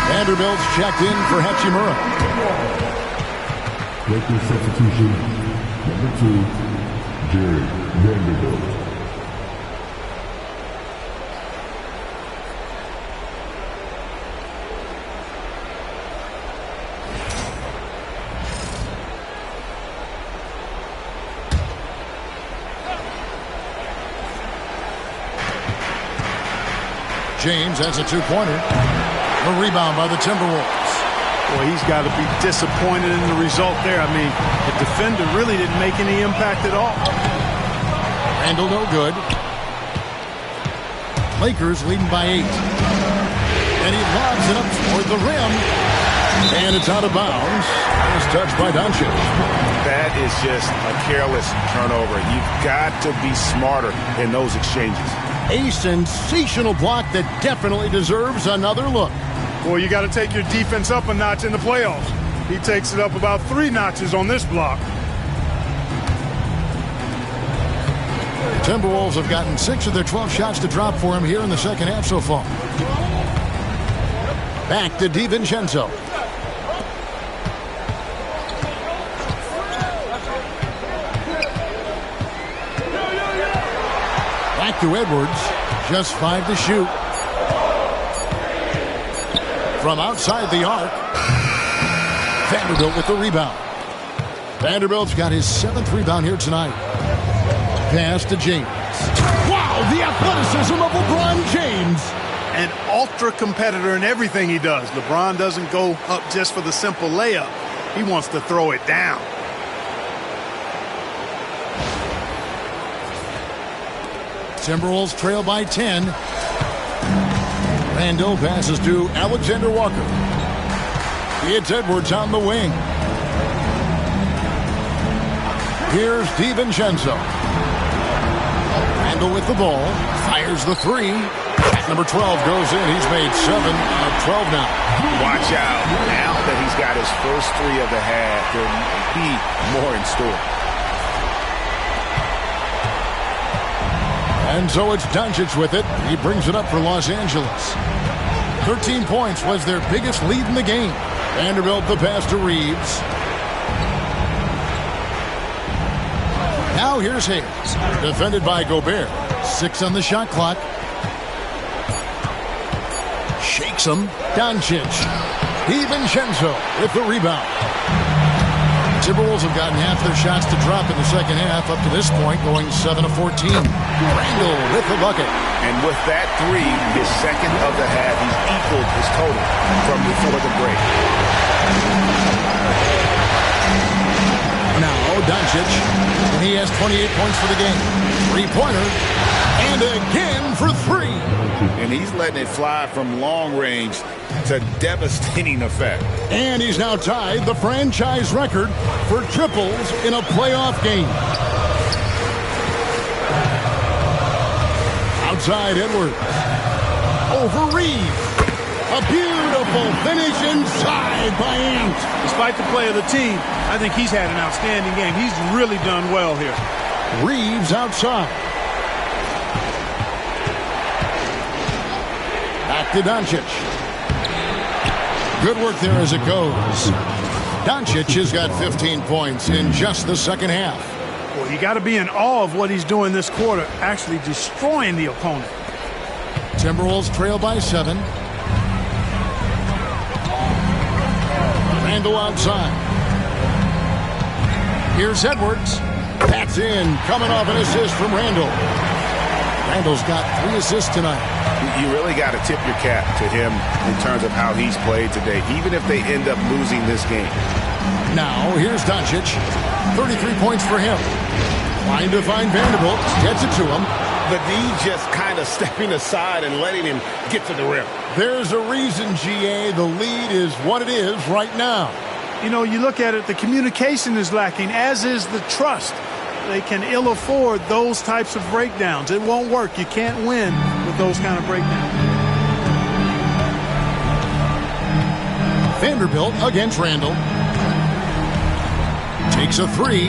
Vanderbilt's checked in for Hachimura. Lakers substitution, number 2, Jared Vanderbilt. James has a two-pointer. A rebound by the Timberwolves. Boy, he's got to be disappointed in the result there. I mean, the defender really didn't make any impact at all. Randall no good. Lakers leading by 8. And he lobs it up toward the rim. And it's out of bounds. It's touched by Doncic. That is just a careless turnover. You've got to be smarter in those exchanges. A sensational block that definitely deserves another look. Well, you got to take your defense up a notch in the playoffs. He takes it up about 3 notches on this block. Timberwolves have gotten 6 of their 12 shots to drop for him here in the second half so far. Back to DiVincenzo. Back to Edwards. Just 5 to shoot. From outside the arc. Vanderbilt with the rebound. Vanderbilt's got his 7th rebound here tonight. Pass to James. Wow, the athleticism of LeBron James. an ultra competitor in everything he does. LeBron doesn't go up just for the simple layup. He wants to throw it down. Timberwolves trail by 10. Randall passes to Alexander Walker. It's Edwards on the wing. Here's DiVincenzo. Randall with the ball. Fires the three. Number 12 goes in. He's made 7 out of 12 now. Watch out. Now that he's got his first 3 of the half, there might be more in store. And so it's Doncic with it. He brings it up for Los Angeles. 13 points was their biggest lead in the game. Vanderbilt the pass to Reeves. Now here's Hayes. Defended by Gobert. 6 on the shot clock. Shakes him. Doncic. DiVincenzo with the rebound. Timberwolves have gotten half their shots to drop in the second half up to this point, going 7 of 14. Randall with the bucket. And with that 3, his second of the half, he's equaled his total from before the break. Now Doncic, and he has 28 points for the game. 3-pointer, and again for 3. And he's letting it fly from long range to devastating effect. And he's now tied the franchise record for triples in a playoff game. Outside Edwards. Over Reeves. A beautiful finish inside by Ant. Despite the play of the team, I think he's had an outstanding game. He's really done well here. Reeves outside. Back to Doncic. Good work there as it goes. Doncic has got 15 points in just the second half. Well, you got to be in awe of what he's doing this quarter, actually destroying the opponent. Timberwolves trail by 7. Randall outside. Here's Edwards. That's in, coming off an assist from Randall. Randall's got 3 assists tonight. You really got to tip your cap to him in terms of how he's played today, even if they end up losing this game. Now, here's Doncic. 33 points for him. Trying to find Vanderbilt. Gets it to him. The D just kind of stepping aside and letting him get to the rim. There's a reason, GA, the lead is what it is right now. You know, you look at it, the communication is lacking, as is the trust. They can ill afford those types of breakdowns. It won't work. You can't win with those kind of breakdowns. Vanderbilt against Randall. Takes a 3,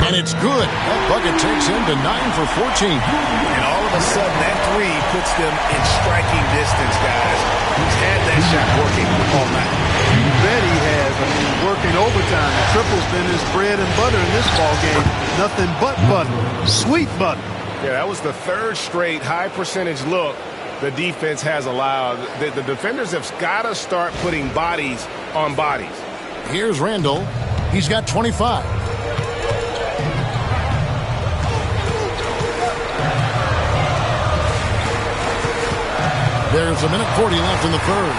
and it's good. That bucket takes him to 9 for 14. And all of a sudden, that 3 puts them in striking distance, guys. He's had that shot working all night. You bet he has. I mean, working overtime. The triple's been his bread and butter in this ball game. Nothing but butter. Sweet butter. Yeah, that was the 3rd straight high percentage look the defense has allowed. The defenders have got to start putting bodies on bodies. Here's Randall. He's got 25. There's a minute 40 left in the third.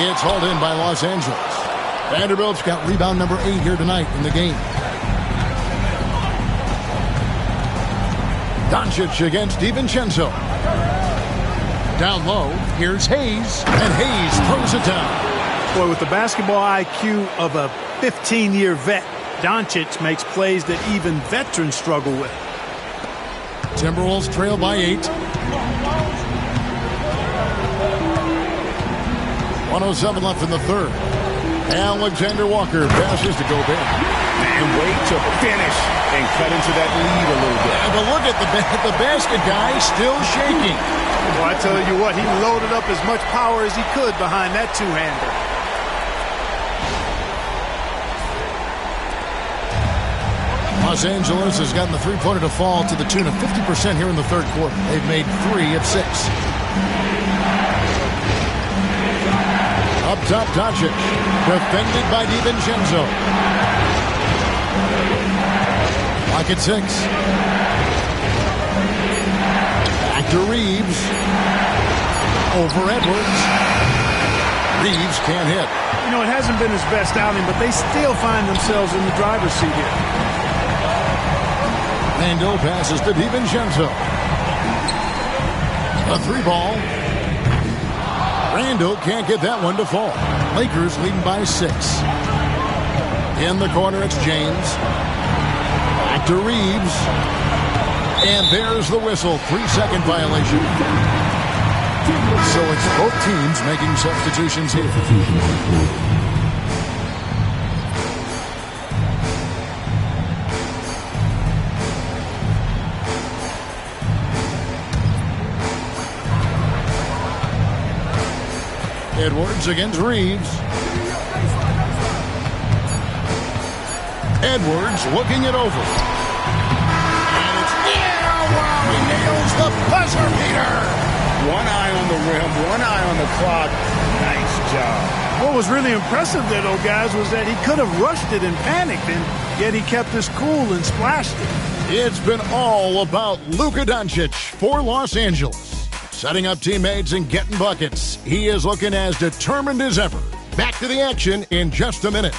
It's hauled in by Los Angeles. Vanderbilt's got rebound number 8 here tonight in the game. Doncic against DiVincenzo. Down low, here's Hayes, and Hayes throws it down. Boy, with the basketball IQ of a 15-year vet, Doncic makes plays that even veterans struggle with. Timberwolves trail by 8. 1:07 left in the third. Alexander Walker passes to Gobert. And wait to finish and cut into that lead a little bit. Yeah, but look at the basket guy still shaking. Well, I tell you what, he loaded up as much power as he could behind that two-hander. Los Angeles has gotten the three-pointer to fall to the tune of 50% here in the third quarter. They've made 3 of 6. Up top, Doncic. Defended by DiVincenzo. Clock at 6. Back to Reeves. Over Edwards. Reeves can't hit. You know, it hasn't been his best outing, but they still find themselves in the driver's seat here. Randall passes to DiVincenzo. A 3-ball. Randall can't get that one to fall. Lakers leading by 6. In the corner, it's James. Back to Reeves. And there's the whistle. 3-second violation. So it's both teams making substitutions here. Edwards against Reeves. Edwards looking it over. And it's wow, he nails the buzzer beater. One eye on the rim, one eye on the clock. Nice job. What was really impressive there, though, guys, was that he could have rushed it and panicked, and yet he kept his cool and splashed it. It's been all about Luka Doncic for Los Angeles. Setting up teammates and getting buckets. He is looking as determined as ever. Back to the action in just a minute.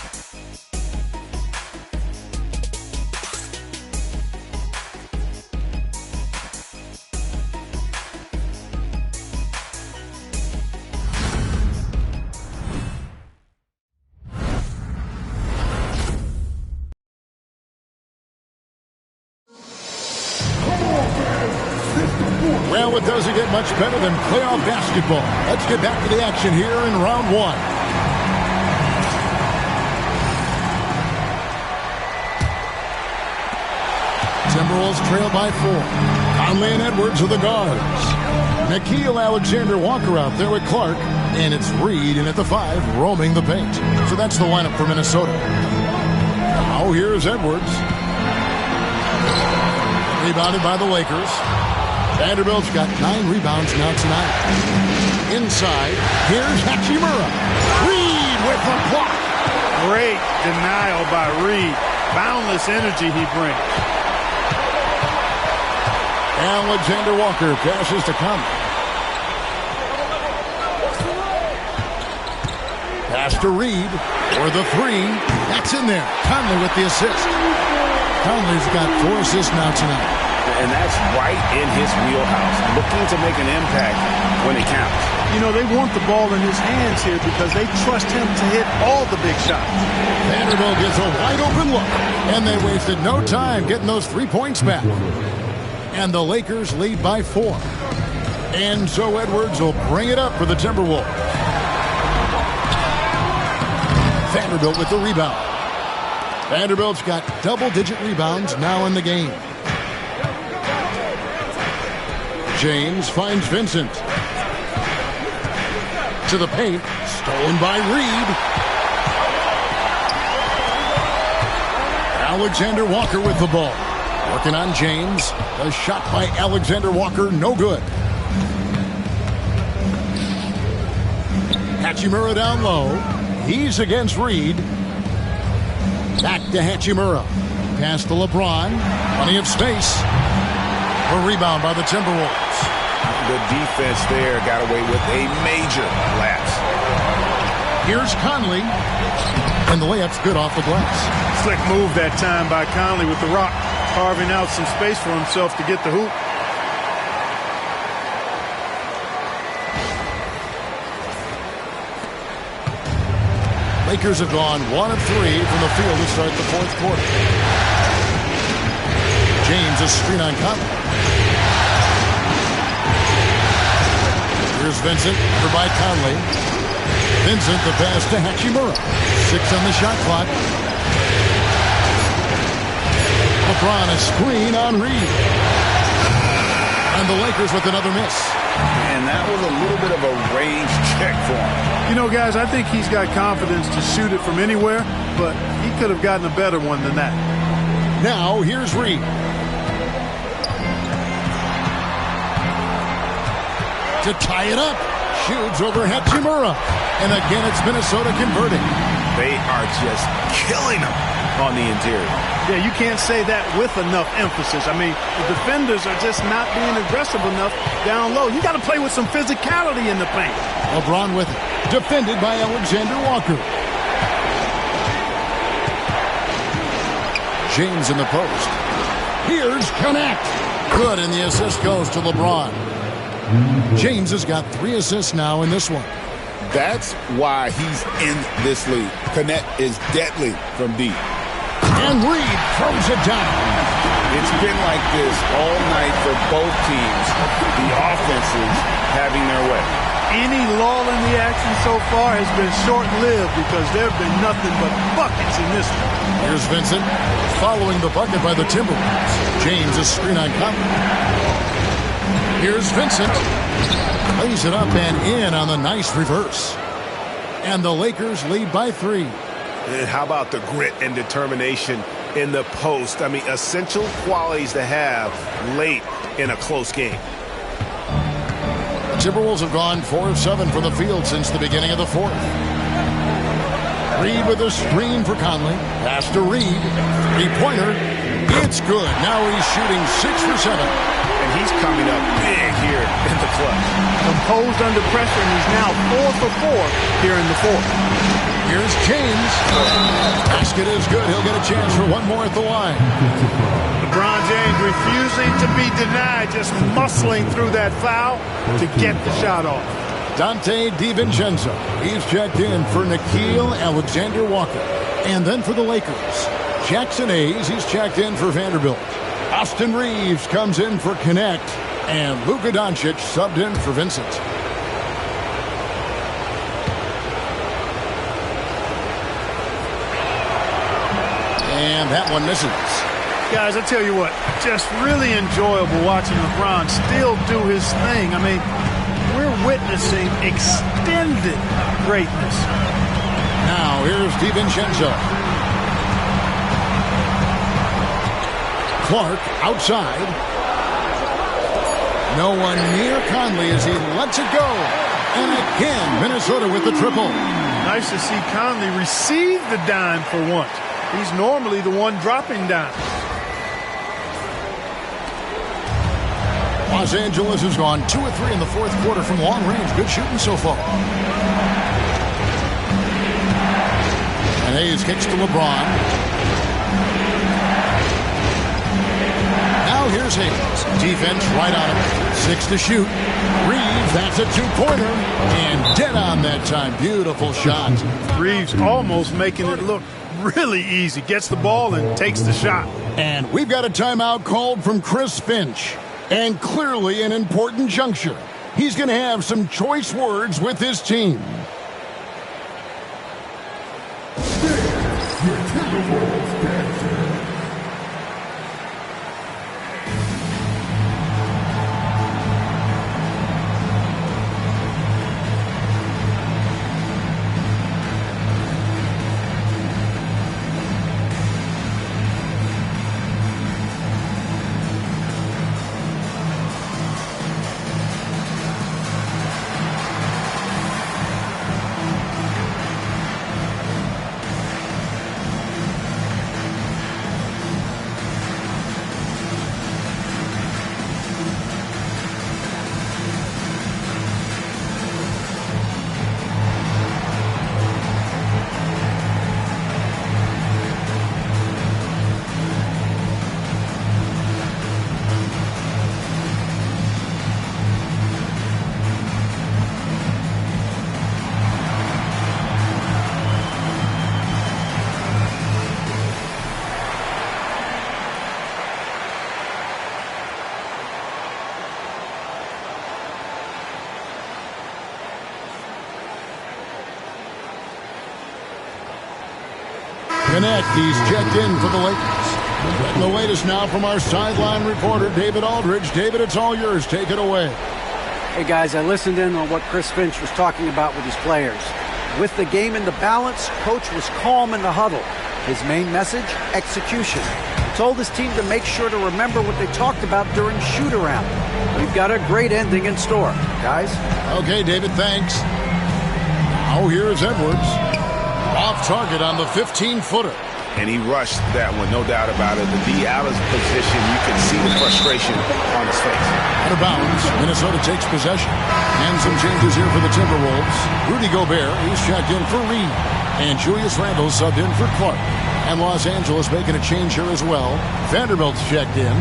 Well, it doesn't get much better than playoff basketball. Let's get back to the action here in round 1. Timberwolves trail by 4. Conley and Edwards are the guards. Nickeil Alexander-Walker out there with Clark. And it's Reed in at the 5, roaming the paint. So that's the lineup for Minnesota. Now here's Edwards. Rebounded by the Lakers. Vanderbilt's got 9 rebounds now tonight. Inside, here's Hachimura. Reed with the block. Great denial by Reed. Boundless energy he brings. Alexander Walker passes to Conley. Pass to Reed for the 3. That's in there. Conley with the assist. Conley's got 4 assists now tonight. And that's right in his wheelhouse. Looking to make an impact when it counts. You know, they want the ball in his hands here because they trust him to hit all the big shots. Vanderbilt gets a wide open look. And they wasted no time getting those 3 points back. And the Lakers lead by 4. And so Edwards will bring it up for the Timberwolves. Vanderbilt with the rebound. Vanderbilt's got double-digit rebounds now in the game. James finds Vincent. To the paint. Stolen by Reed. Alexander Walker with the ball. Working on James. A shot by Alexander Walker, no good. Hachimura down low. He's against Reed. Back to Hachimura. Pass to LeBron. Plenty of space. A rebound by the Timberwolves. The defense there got away with a major lapse. Here's Conley. And the layup's good off the glass. Slick move that time by Conley with the rock. Carving out some space for himself to get the hoop. Lakers have gone 1 of 3 from the field to start the 4th quarter. James is screen on Conley. Here's Vincent, over by Conley. Vincent, the pass to Hachimura. 6 on the shot clock. LeBron, a screen on Reed. And the Lakers with another miss. And that was a little bit of a range check for him. You know, guys, I think he's got confidence to shoot it from anywhere, but he could have gotten a better one than that. Now, here's Reed. To tie it up. Shoots over Hachimura. And again, it's Minnesota converting. They are just killing them. on the interior. Yeah, you can't say that with enough emphasis. I mean, the defenders are just not being aggressive enough down low. You got to play with some physicality in the paint. LeBron with it. Defended by Alexander Walker. James in the post. Here's Connect. Good, and the assist goes to LeBron. James has got 3 assists now in this one. That's why he's in this league. Connect is deadly from deep. And Reed throws it down. It's been like this all night for both teams. The offenses having their way. Any lull in the action so far has been short-lived because there have been nothing but buckets in this one. Here's Vincent following the bucket by the Timberwolves. James is screen on Conley. Here's Vincent. Lays it up and in on the nice reverse. And the Lakers lead by 3. And how about the grit and determination in the post? I mean, essential qualities to have late in a close game. The Timberwolves have gone 4 of 7 from the field since the beginning of the 4th. Reed with a screen for Conley. Pass to Reed. 3-pointer. It's good. Now he's shooting 6 for 7. And he's coming up big here in the clutch. Composed under pressure, and he's now 4 for 4 here in the 4th. Here's James. Basket is good. He'll get a chance for one more at the line. LeBron James refusing to be denied, just muscling through that foul to get the shot off. Dante DiVincenzo. He's checked in for Nickeil Alexander-Walker. And then for the Lakers, Jackson Hayes. He's checked in for Vanderbilt. Austin Reeves comes in for Connect. And Luka Doncic subbed in for Vincent. And that one misses. Guys, I tell you what, just really enjoyable watching LeBron still do his thing. I mean, we're witnessing extended greatness. Now, here's DiVincenzo. Clark outside. No one near Conley as he lets it go. And again, Minnesota with the triple. Nice to see Conley receive the dime for once. He's normally the one dropping dimes. Los Angeles has gone 2 of 3 in the 4th quarter from long range. Good shooting so far. And Hayes kicks to LeBron. Now here's Hayes. Defense right on him. 6 to shoot. Reeves, that's a 2-pointer. And dead on that time. Beautiful shot. Reeves almost making it look really easy. Gets the ball and takes the shot. And we've got a timeout called from Chris Finch. And clearly an important juncture. He's going to have some choice words with his team. Your Timberwolves dancer. Connect, he's checked in for the Lakers. And the latest now from our sideline reporter, David Aldridge. David, it's all yours. Take it away. Hey, guys, I listened in on what Chris Finch was talking about with his players. With the game in the balance, Coach was calm in the huddle. His main message, execution. He told his team to make sure to remember what they talked about during shoot-around. We've got a great ending in store, guys. Okay, David, thanks. Now here's Edwards. Off target on the 15-footer. And he rushed that one, no doubt about it. The D out of position, you can see the frustration on his face. Out of bounds, Minnesota takes possession. And some changes here for the Timberwolves. Rudy Gobert, he's checked in for Reed. And Julius Randle subbed in for Clark. And Los Angeles making a change here as well. Vanderbilt's checked in.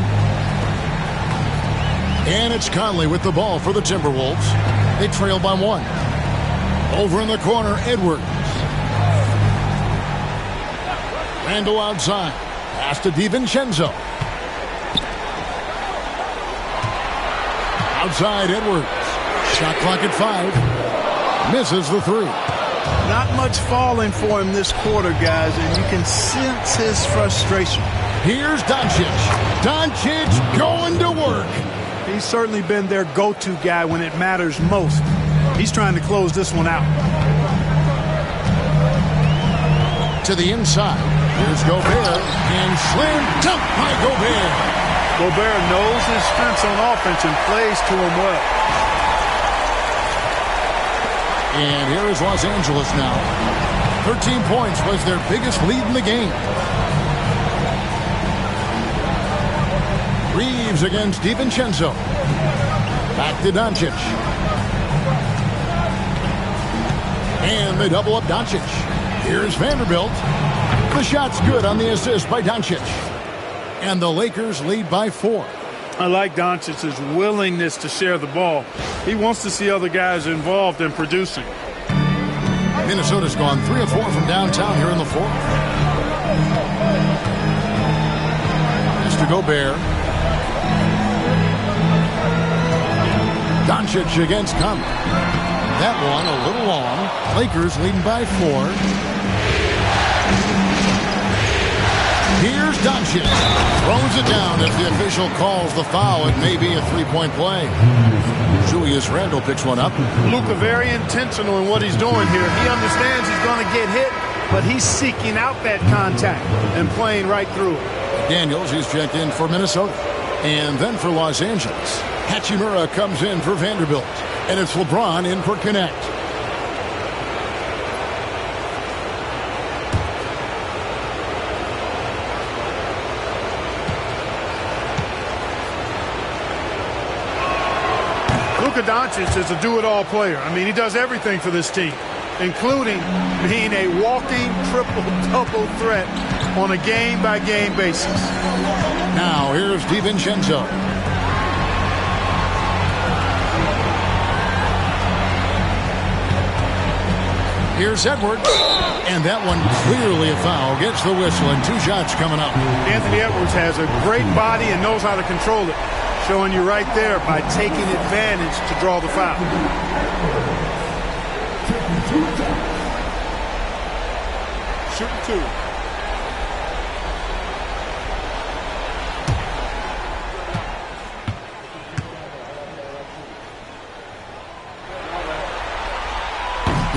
And it's Conley with the ball for the Timberwolves. They trail by 1. Over in the corner, Edwards. Randle outside. Pass to DiVincenzo. Outside, Edwards. Shot clock at 5. Misses the 3. Not much falling for him this quarter, guys, and you can sense his frustration. Here's Doncic. Doncic going to work. He's certainly been their go-to guy when it matters most. He's trying to close this one out. To the inside. Here's Gobert. And slam dunk by Gobert. Gobert knows his strengths on offense and plays to him well. And here is Los Angeles now. 13 points was their biggest lead in the game. Reeves against DiVincenzo. Back to Doncic. And they double up Doncic. Here's Vanderbilt. The shot's good on the assist by Doncic. And the Lakers lead by 4. I like Doncic's willingness to share the ball. He wants to see other guys involved in producing. Minnesota's gone 3 of 4 from downtown here in the 4th. Mr. Gobert. Doncic against Conley. That one a little long. Lakers leading by 4. Here's Doncic. Throws it down. If the official calls the foul, it may be a 3-point play. Julius Randle picks one up. Luka very intentional in what he's doing here. He understands he's going to get hit, but he's seeking out that contact and playing right through it. Daniels, he's checked in for Minnesota. And then for Los Angeles, Hachimura comes in for Vanderbilt. And it's LeBron in for Connect. Luka Doncic is a do-it-all player. I mean, he does everything for this team, including being a walking triple-double threat on a game-by-game basis. Now, here's DiVincenzo. Here's Edwards. And that one clearly a foul. Gets the whistle and 2 shots coming up. Anthony Edwards has a great body and knows how to control it. Showing you right there by taking advantage to draw the foul. Shooting 2.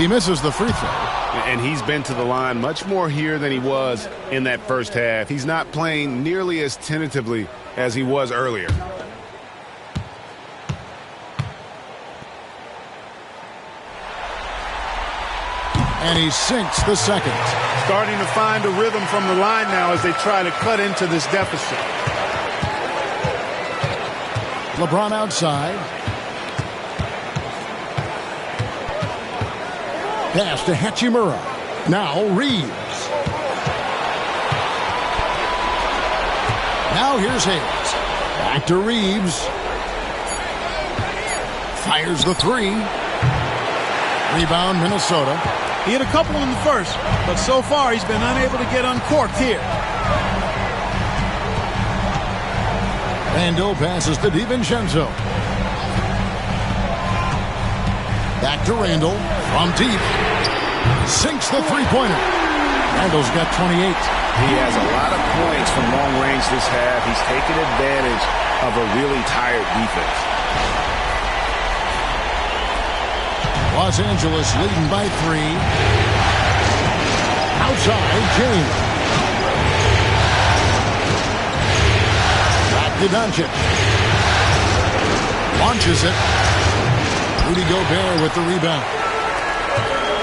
He misses the free throw. And he's been to the line much more here than he was in that first half. He's not playing nearly as tentatively as he was earlier. And he sinks the second. Starting to find a rhythm from the line now as they try to cut into this deficit. LeBron outside. Pass to Hachimura. Now Reeves. Now here's Hayes. Back to Reeves. Fires the 3. Rebound Minnesota. He hit a couple in the first, but so far he's been unable to get uncorked here. Randle passes to DiVincenzo. Back to Randle from deep. Sinks the three-pointer. Randle's got 28. He has a lot of points from long range this half. He's taken advantage of a really tired defense. Los Angeles leading by 3. Outside, James. Back to Doncic. Launches it. Rudy Gobert with the rebound.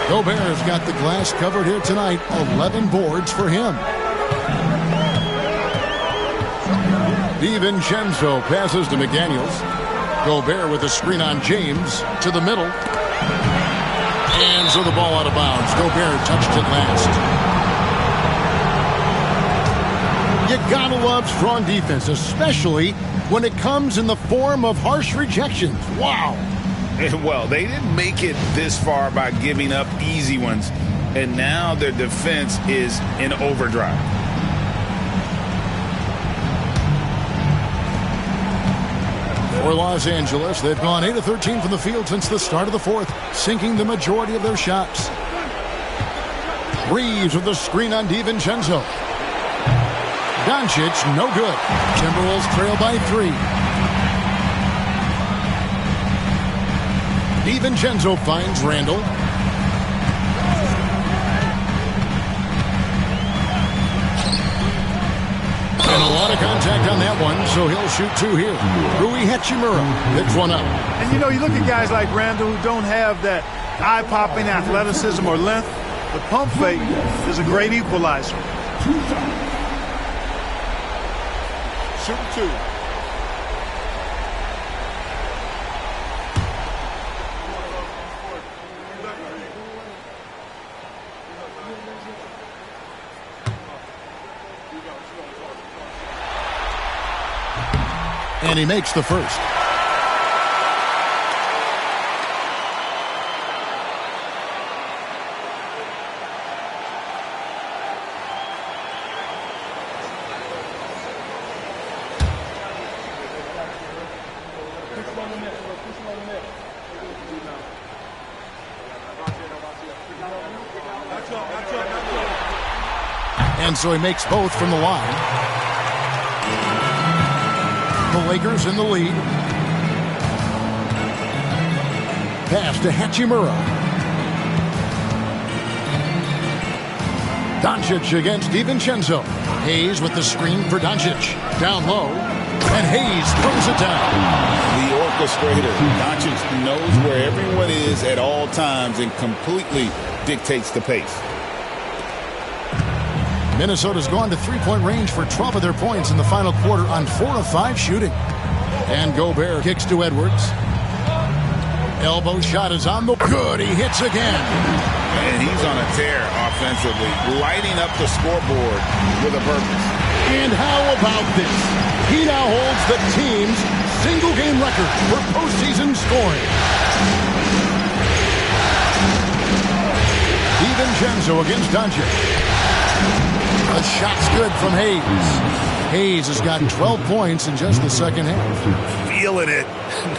Gobert's got the glass covered here tonight. 11 boards for him. DiVincenzo passes to McDaniels. Gobert with a screen on James to the middle. And so the ball out of bounds. Gobert touched it last. You gotta love strong defense, especially when it comes in the form of harsh rejections. Wow. Well, they didn't make it this far by giving up easy ones, and now their defense is in overdrive. For Los Angeles, they've gone 8 of 13 from the field since the start of the fourth, sinking the majority of their shots. Reeves with the screen on DiVincenzo. Doncic, no good. Timberwolves trail by 3. DiVincenzo finds Randall. And a lot of contact on that one, so he'll shoot 2 here. Rui Hachimura picks one up. And you know, you look at guys like Randall who don't have that eye-popping athleticism or length. The pump fake is a great equalizer. Shoot 2. And he makes the first. And so he makes both from the line. The Lakers in the lead. Pass to Hachimura. Doncic against DiVincenzo. Hayes with the screen for Doncic. Down low. And Hayes throws it down. The orchestrator. Doncic knows where everyone is at all times and completely dictates the pace. Minnesota's gone to three-point range for 12 of their points in the final quarter on 4 of 5 shooting. And Gobert kicks to Edwards. Elbow shot is on the good. He hits again. And he's on a tear offensively, lighting up the scoreboard with a purpose. And how about this? He now holds the team's single-game record for postseason scoring. DiVincenzo against Doncic. The shot's good from Hayes. Hayes has gotten 12 points in just the second half. Feeling it.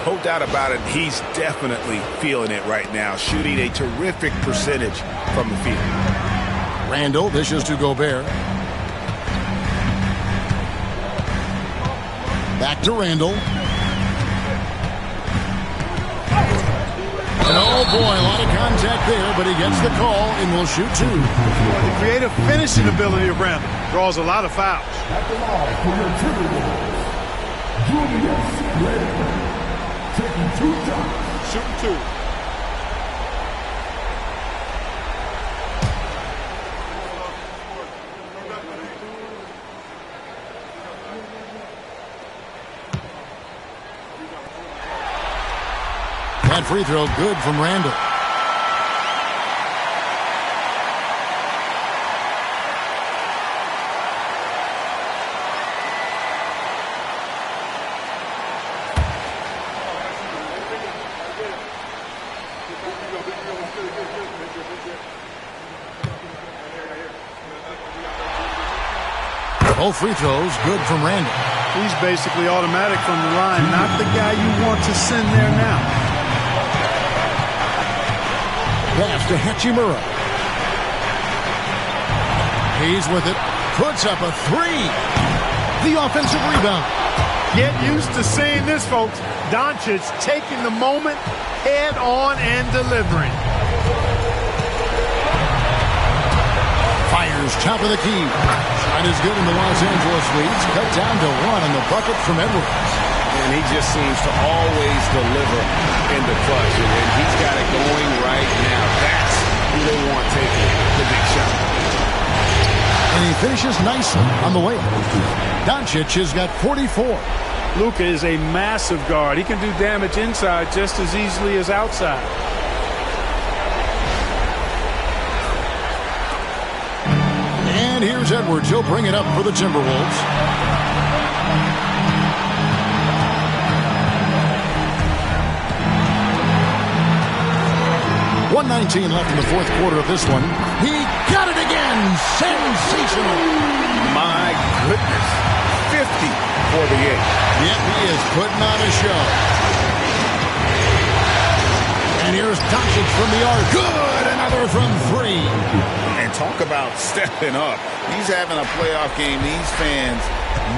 No doubt about it. He's definitely feeling it right now. Shooting a terrific percentage from the field. Randall dishes to Gobert. Back to Randall. And oh boy, a lot of contact there, but he gets the call and will shoot 2. The creative finishing ability of Randall draws a lot of fouls. At the line for your Timberwolves, Julius Randle, taking 2 shots. Shooting 2. That free throw good from Randall. Both free throws good from Randall. He's basically automatic from the line, not the guy you want to send there now. Pass to Hachimura. Hayes with it. Puts up a 3. The offensive rebound. Get used to seeing this, folks. Doncic taking the moment head on and delivering. Fires top of the key. Shot is good in the Los Angeles leads. Cut down to 1 on the bucket from Edwards. And he just seems to always deliver in the clutch. And he's got it going right now. That's who they want taking the big shot. And he finishes nicely on the layup. Doncic has got 44. Luka is a massive guard. He can do damage inside just as easily as outside. And here's Edwards. He'll bring it up for the Timberwolves. .119 left in the fourth quarter of this one. He got it again. Sensational. My goodness. 50 for the 8. Yep, he is putting on a show. And here's Doncic from the arc. Good. Another from 3. And talk about stepping up. He's having a playoff game these fans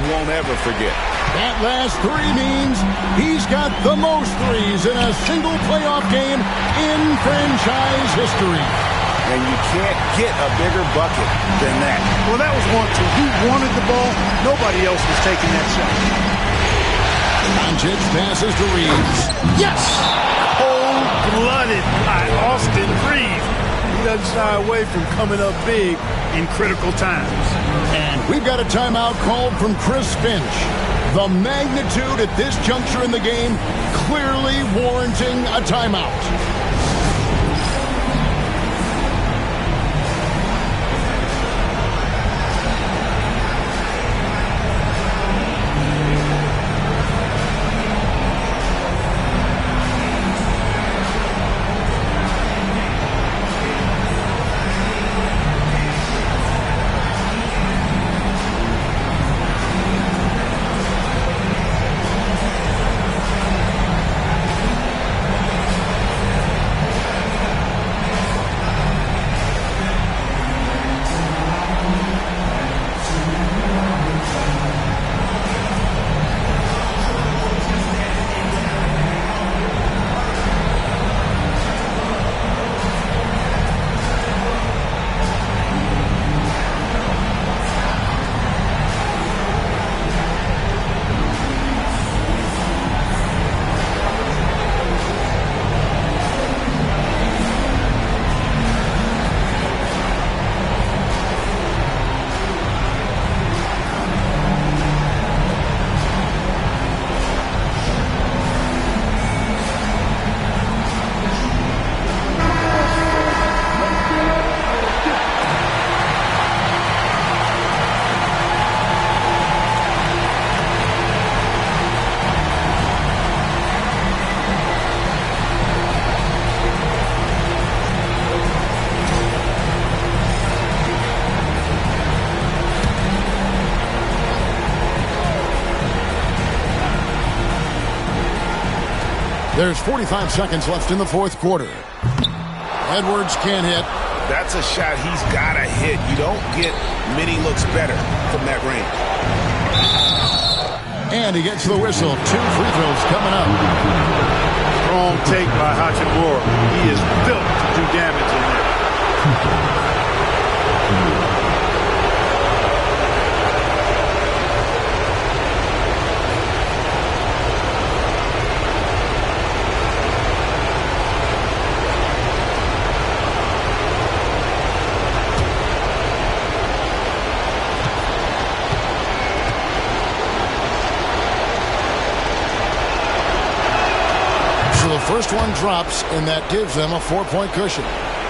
won't ever forget. That last 3 means he's got the most threes in a single playoff game in franchise history. And you can't get a bigger bucket than that. Well, that was 1-2. He wanted the ball. Nobody else was taking that shot. Doncic passes to Reeves. Yes! Cold-blooded by Austin Reeves. He doesn't shy away from coming up big in critical times. And we've got a timeout called from Chris Finch. The magnitude at this juncture in the game clearly warranting a timeout. There's 45 seconds left in the fourth quarter. Edwards can't hit. That's a shot he's got to hit. You don't get many looks better from that range. And he gets the whistle. 2 free throws coming up. Strong take by Hachimura. He is built to do damage in there. First one drops, and that gives them a 4-point cushion. And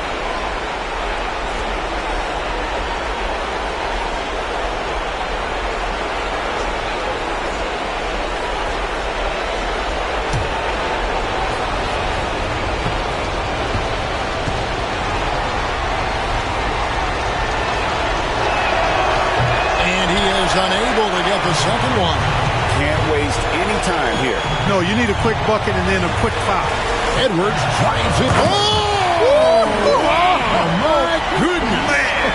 he is unable to get the second one. Can't waste any time here. No, you need a quick bucket and then a quick foul. Edwards drives it. Oh, my goodness. Man.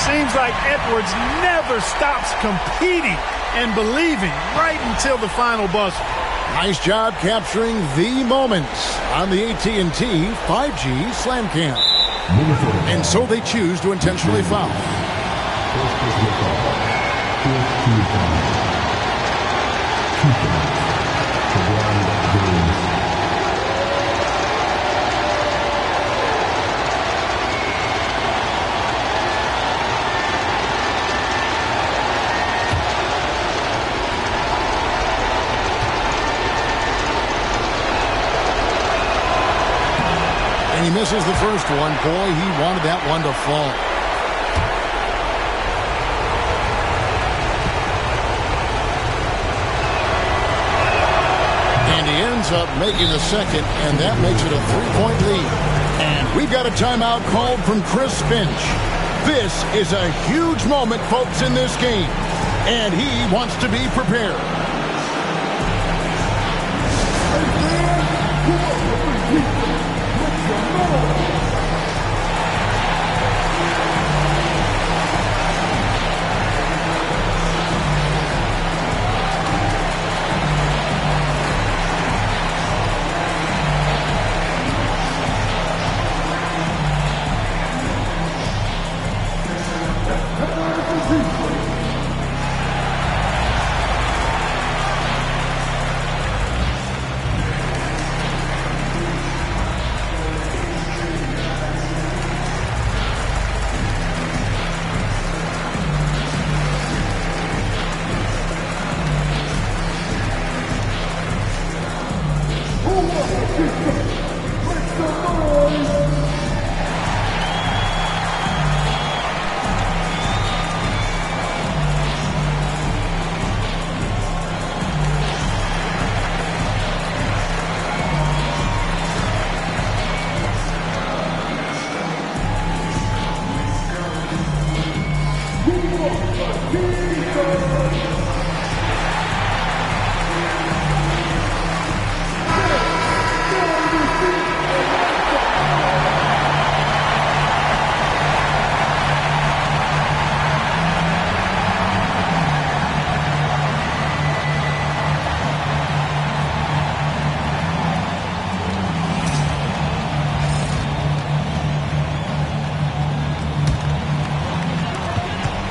Seems like Edwards never stops competing and believing right until the final buzzer. Nice job capturing the moments on the AT&T 5G Slam Cam. And so they choose to intentionally foul. And he misses the first one. Boy, he wanted that one to fall. And he ends up making the second, and that makes it a 3-point lead. And we've got a timeout called from Chris Finch. This is a huge moment, folks, in this game. And he wants to be prepared.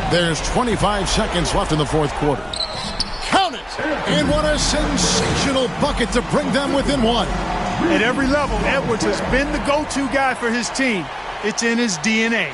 There's 25 seconds left in the fourth quarter. Count it! And what a sensational bucket to bring them within one. At every level, Edwards has been the go-to guy for his team. It's in his DNA.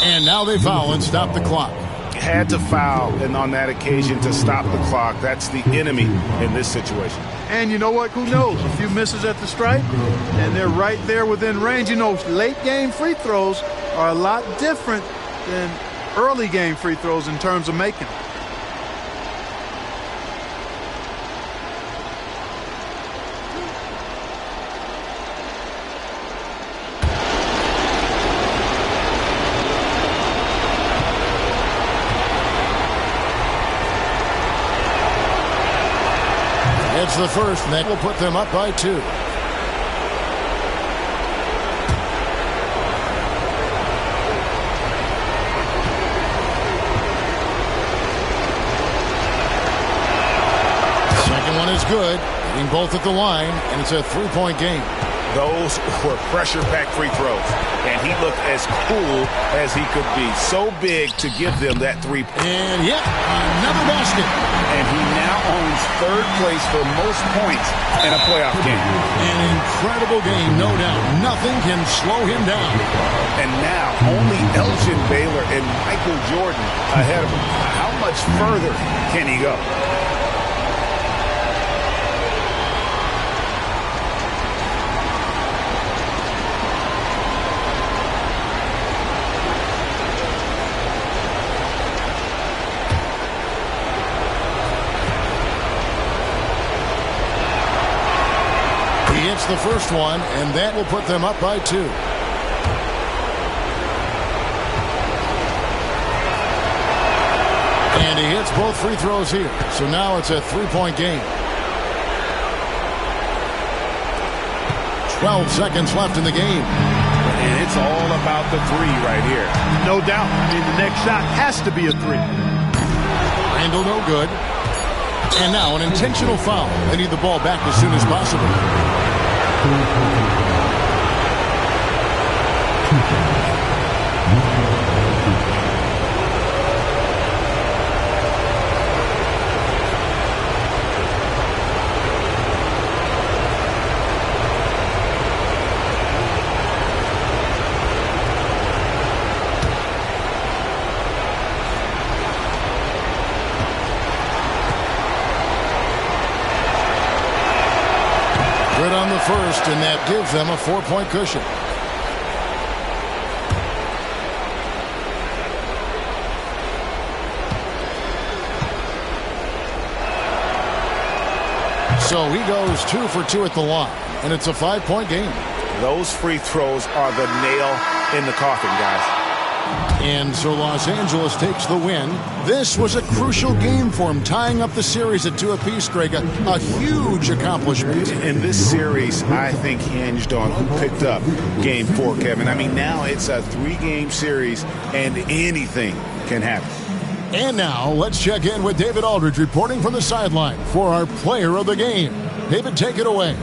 And now they foul and stop the clock. Had to foul, and on that occasion to stop the clock. That's the enemy in this situation. And you know what? Who knows? A few misses at the stripe, and they're right there within range. You know, late-game free throws are a lot different than early-game free throws in terms of making them. It's the first, and that will put them up by 2. Second one is good. Hitting both at the line, and it's a 3-point game. Those were pressure-packed free throws, and he looked as cool as he could be. So big to give them that 3. And yep, another basket. And he now owns third place for most points in a playoff game. An incredible game, no doubt. Nothing can slow him down. And now only Elgin Baylor and Michael Jordan ahead of him. How much further can he go? The first one, and that will put them up by 2. And he hits both free throws here. So now it's a 3-point game. 12 seconds left in the game. And it's all about the 3 right here. No doubt. I mean, the next shot has to be a 3. Handle no good. And now an intentional foul. They need the ball back as soon as possible. first, and that gives them a 4-point cushion. So he goes 2 for 2 at the line, and it's a 5-point game. Those free throws are the nail in the coffin, guys. And so Los Angeles takes the win. This was a crucial game for him, tying up the series at 2 apiece, Greg. A huge accomplishment. And this series, I think, hinged on who picked up Game 4, Kevin. I mean, now it's a 3-game series, and anything can happen. And now, let's check in with David Aldridge reporting from the sideline for our player of the game. David, take it away.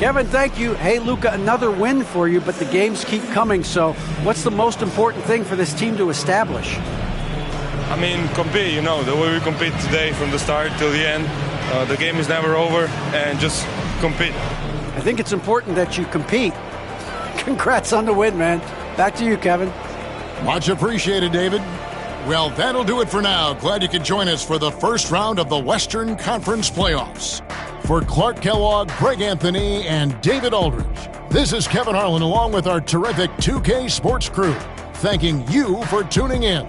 Kevin, thank you. Hey, Luka, another win for you, but the games keep coming. So what's the most important thing for this team to establish? I mean, compete, the way we compete today from the start till the end. The game is never over, and just compete. I think it's important that you compete. Congrats on the win, man. Back to you, Kevin. Much appreciated, David. Well, that'll do it for now. Glad you could join us for the first round of the Western Conference Playoffs. For Clark Kellogg, Greg Anthony, and David Aldridge, this is Kevin Harlan along with our terrific 2K Sports crew, thanking you for tuning in.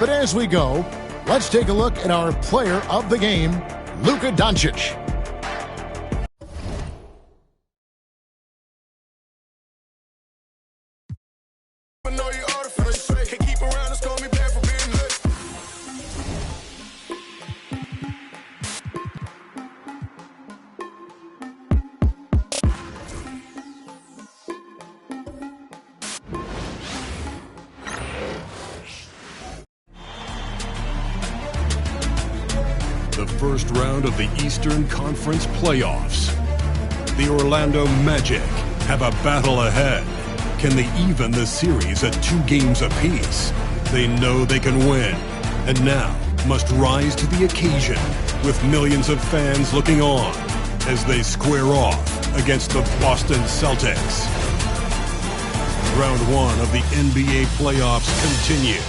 But as we go, let's take a look at our player of the game, Luka Doncic. The first round of the Eastern Conference Playoffs. The Orlando Magic have a battle ahead. Can they even the series at 2 games apiece? They know they can win, and now must rise to the occasion with millions of fans looking on as they square off against the Boston Celtics. Round 1 of the NBA playoffs continues.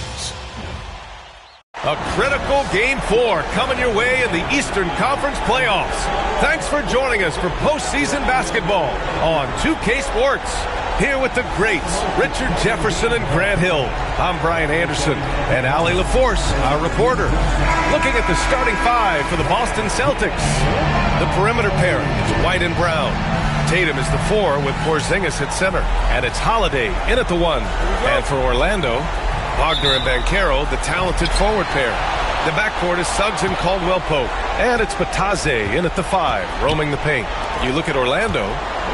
A critical Game 4 coming your way in the Eastern Conference Playoffs. Thanks for joining us for postseason basketball on 2K Sports. Here with the greats, Richard Jefferson and Grant Hill. I'm Brian Anderson, and Allie LaForce, our reporter. Looking at the starting 5 for the Boston Celtics. The perimeter pairing is White and Brown. Tatum is the 4 with Porzingis at center. And it's Holiday in at the 1. And for Orlando, Wagner and Banchero, the talented forward pair. The backcourt is Suggs and Caldwell-Pope. And it's Batadze in at the 5, roaming the paint. You look at Orlando,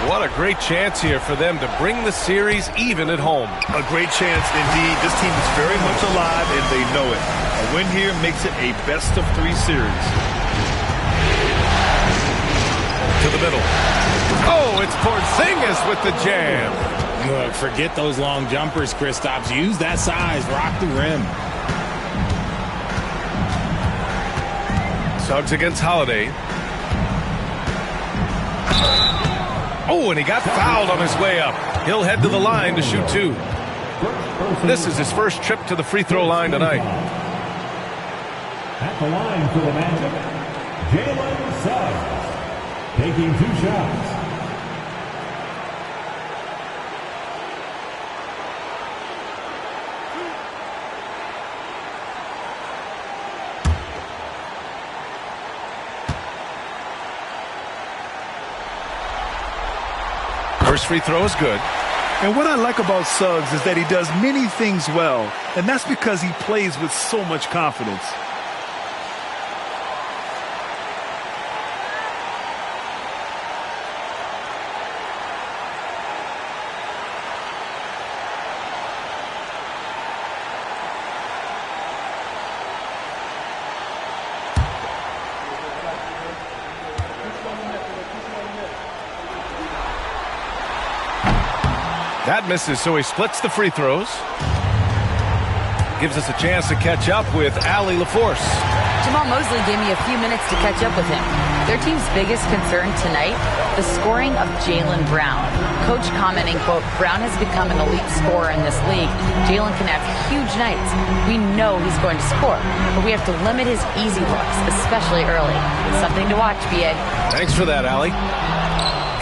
what a great chance here for them to bring the series even at home. A great chance indeed. This team is very much alive, and they know it. A win here makes it a best-of-3 series. To the middle. Oh, it's Porzingis with the jam. Look, forget those long jumpers, Kristaps. Use that size. Rock the rim. Suggs against Holiday. Oh, and he got fouled on his way up. He'll head to the line to shoot 2. This is his first trip to the free throw line tonight. At the line for the Magic, Jalen Suggs, taking 2 shots. First free throw is good. And what I like about Suggs is that he does many things well, and that's because he plays with so much confidence. That misses, so he splits the free throws. Gives us a chance to catch up with Allie LaForce. Jamal Mosley gave me a few minutes to catch up with him. Their team's biggest concern tonight, the scoring of Jaylen Brown. Coach commenting, quote, Brown has become an elite scorer in this league. Jaylen can have huge nights. We know he's going to score, but we have to limit his easy looks, especially early. Something to watch, BA. Thanks for that, Allie.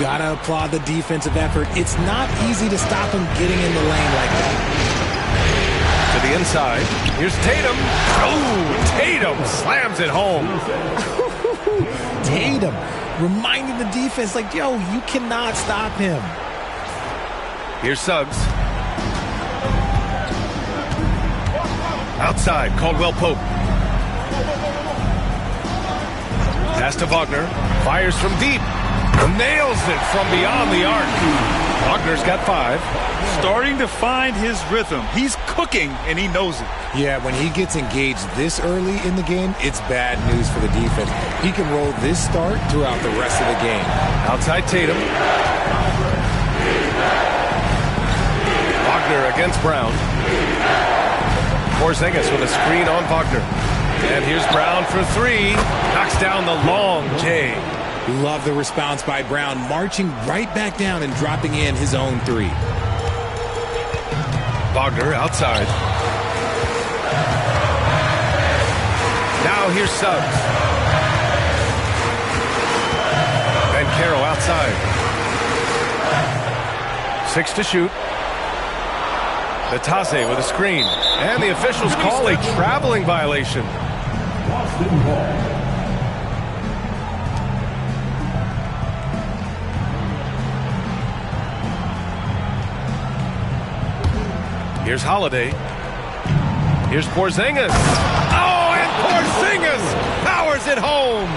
Gotta applaud the defensive effort. It's not easy to stop him getting in the lane like that. To the inside. Here's Tatum. Oh, Tatum slams it home. Tatum reminding the defense, like, yo, you cannot stop him. Here's Suggs. Outside, Caldwell Pope. Pass to Wagner. Fires from deep. Nails it from beyond the arc. Wagner's got 5. Starting to find his rhythm. He's cooking, and he knows it. Yeah, when he gets engaged this early in the game, it's bad news for the defense. He can roll this start throughout the rest of the game. Outside Tatum. Wagner against Brown. Porzingis with a screen on Wagner. And here's Brown for 3. Knocks down the long J. Love the response by Brown, marching right back down and dropping in his own 3. Wagner outside. Now here's Suggs. And Carroll outside. 6 to shoot. Natase with a screen. And the officials call a traveling violation. Here's Holiday. Here's Porzingis. Oh, and Porzingis powers it home.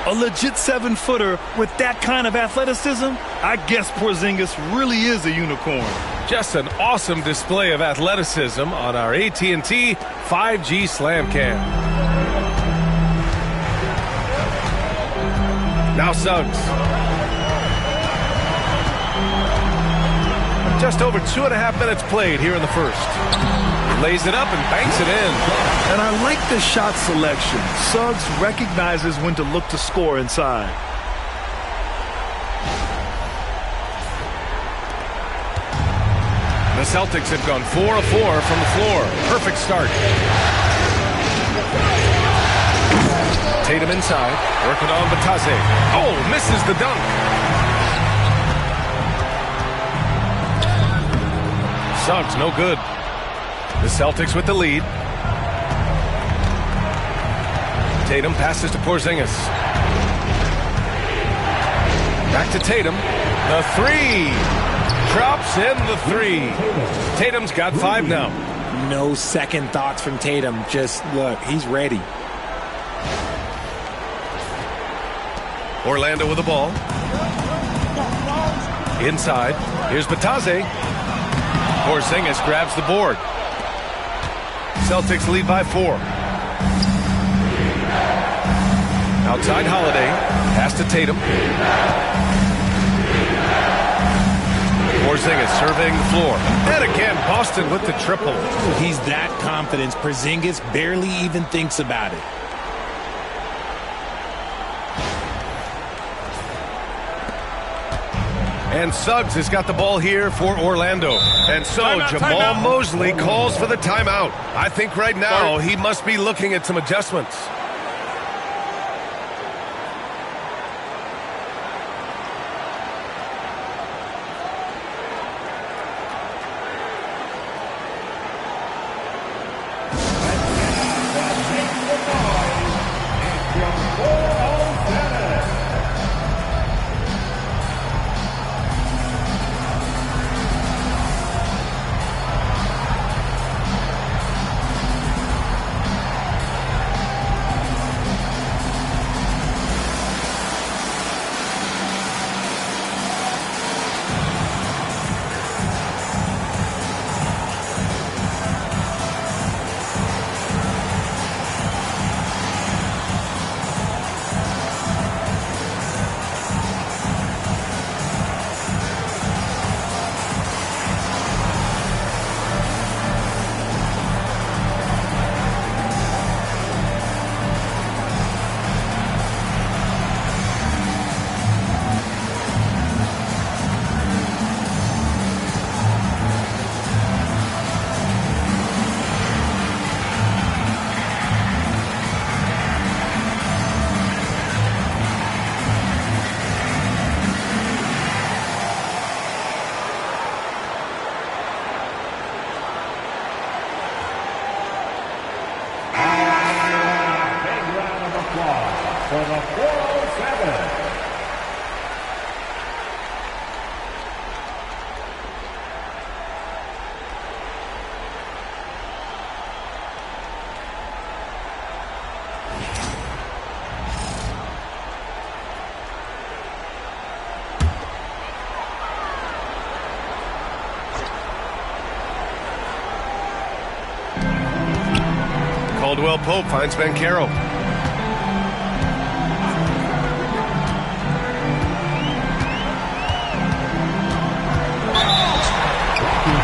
A legit 7-footer with that kind of athleticism, I guess Porzingis really is a unicorn. Just an awesome display of athleticism on our AT&T 5G Slam Cam. Now Suggs. Just over 2.5 minutes played here in the first. Lays it up and banks it in. And I like the shot selection. Suggs recognizes when to look to score inside. The Celtics have gone 4 of 4 from the floor. Perfect start. Tatum inside. Working on Batase. Oh, misses the dunk. Suggs, no good. The Celtics with the lead. Tatum passes to Porzingis. Back to Tatum. The 3. Drops in the 3. Tatum's got 5 now. No second thoughts from Tatum. Just look, he's ready. Orlando with the ball. Inside. Here's Batase. Porzingis grabs the board. Celtics lead by 4. Outside Holiday. Pass to Tatum. Porzingis surveying the floor. And again, Boston with the triple. He's that confident. Porzingis barely even thinks about it. And Suggs has got the ball here for Orlando. And so Jamal Mosley calls for the timeout. I think right now he must be looking at some adjustments. for the 407. Caldwell Pope finds Banchero.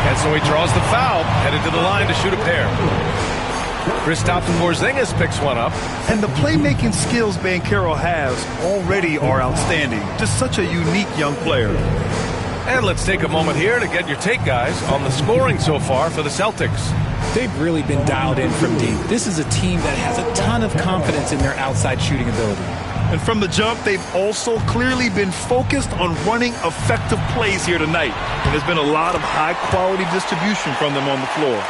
And so he draws the foul, headed to the line to shoot a pair. Kristaps Porzingis picks one up. And the playmaking skills Banchero has already are outstanding. Just such a unique young player. And let's take a moment here to get your take, guys, on the scoring so far for the Celtics. They've really been dialed in from deep. This is a team that has a ton of confidence in their outside shooting ability. And from the jump, they've also clearly been focused on running effective plays here tonight. And there's been a lot of high-quality distribution from them on the floor.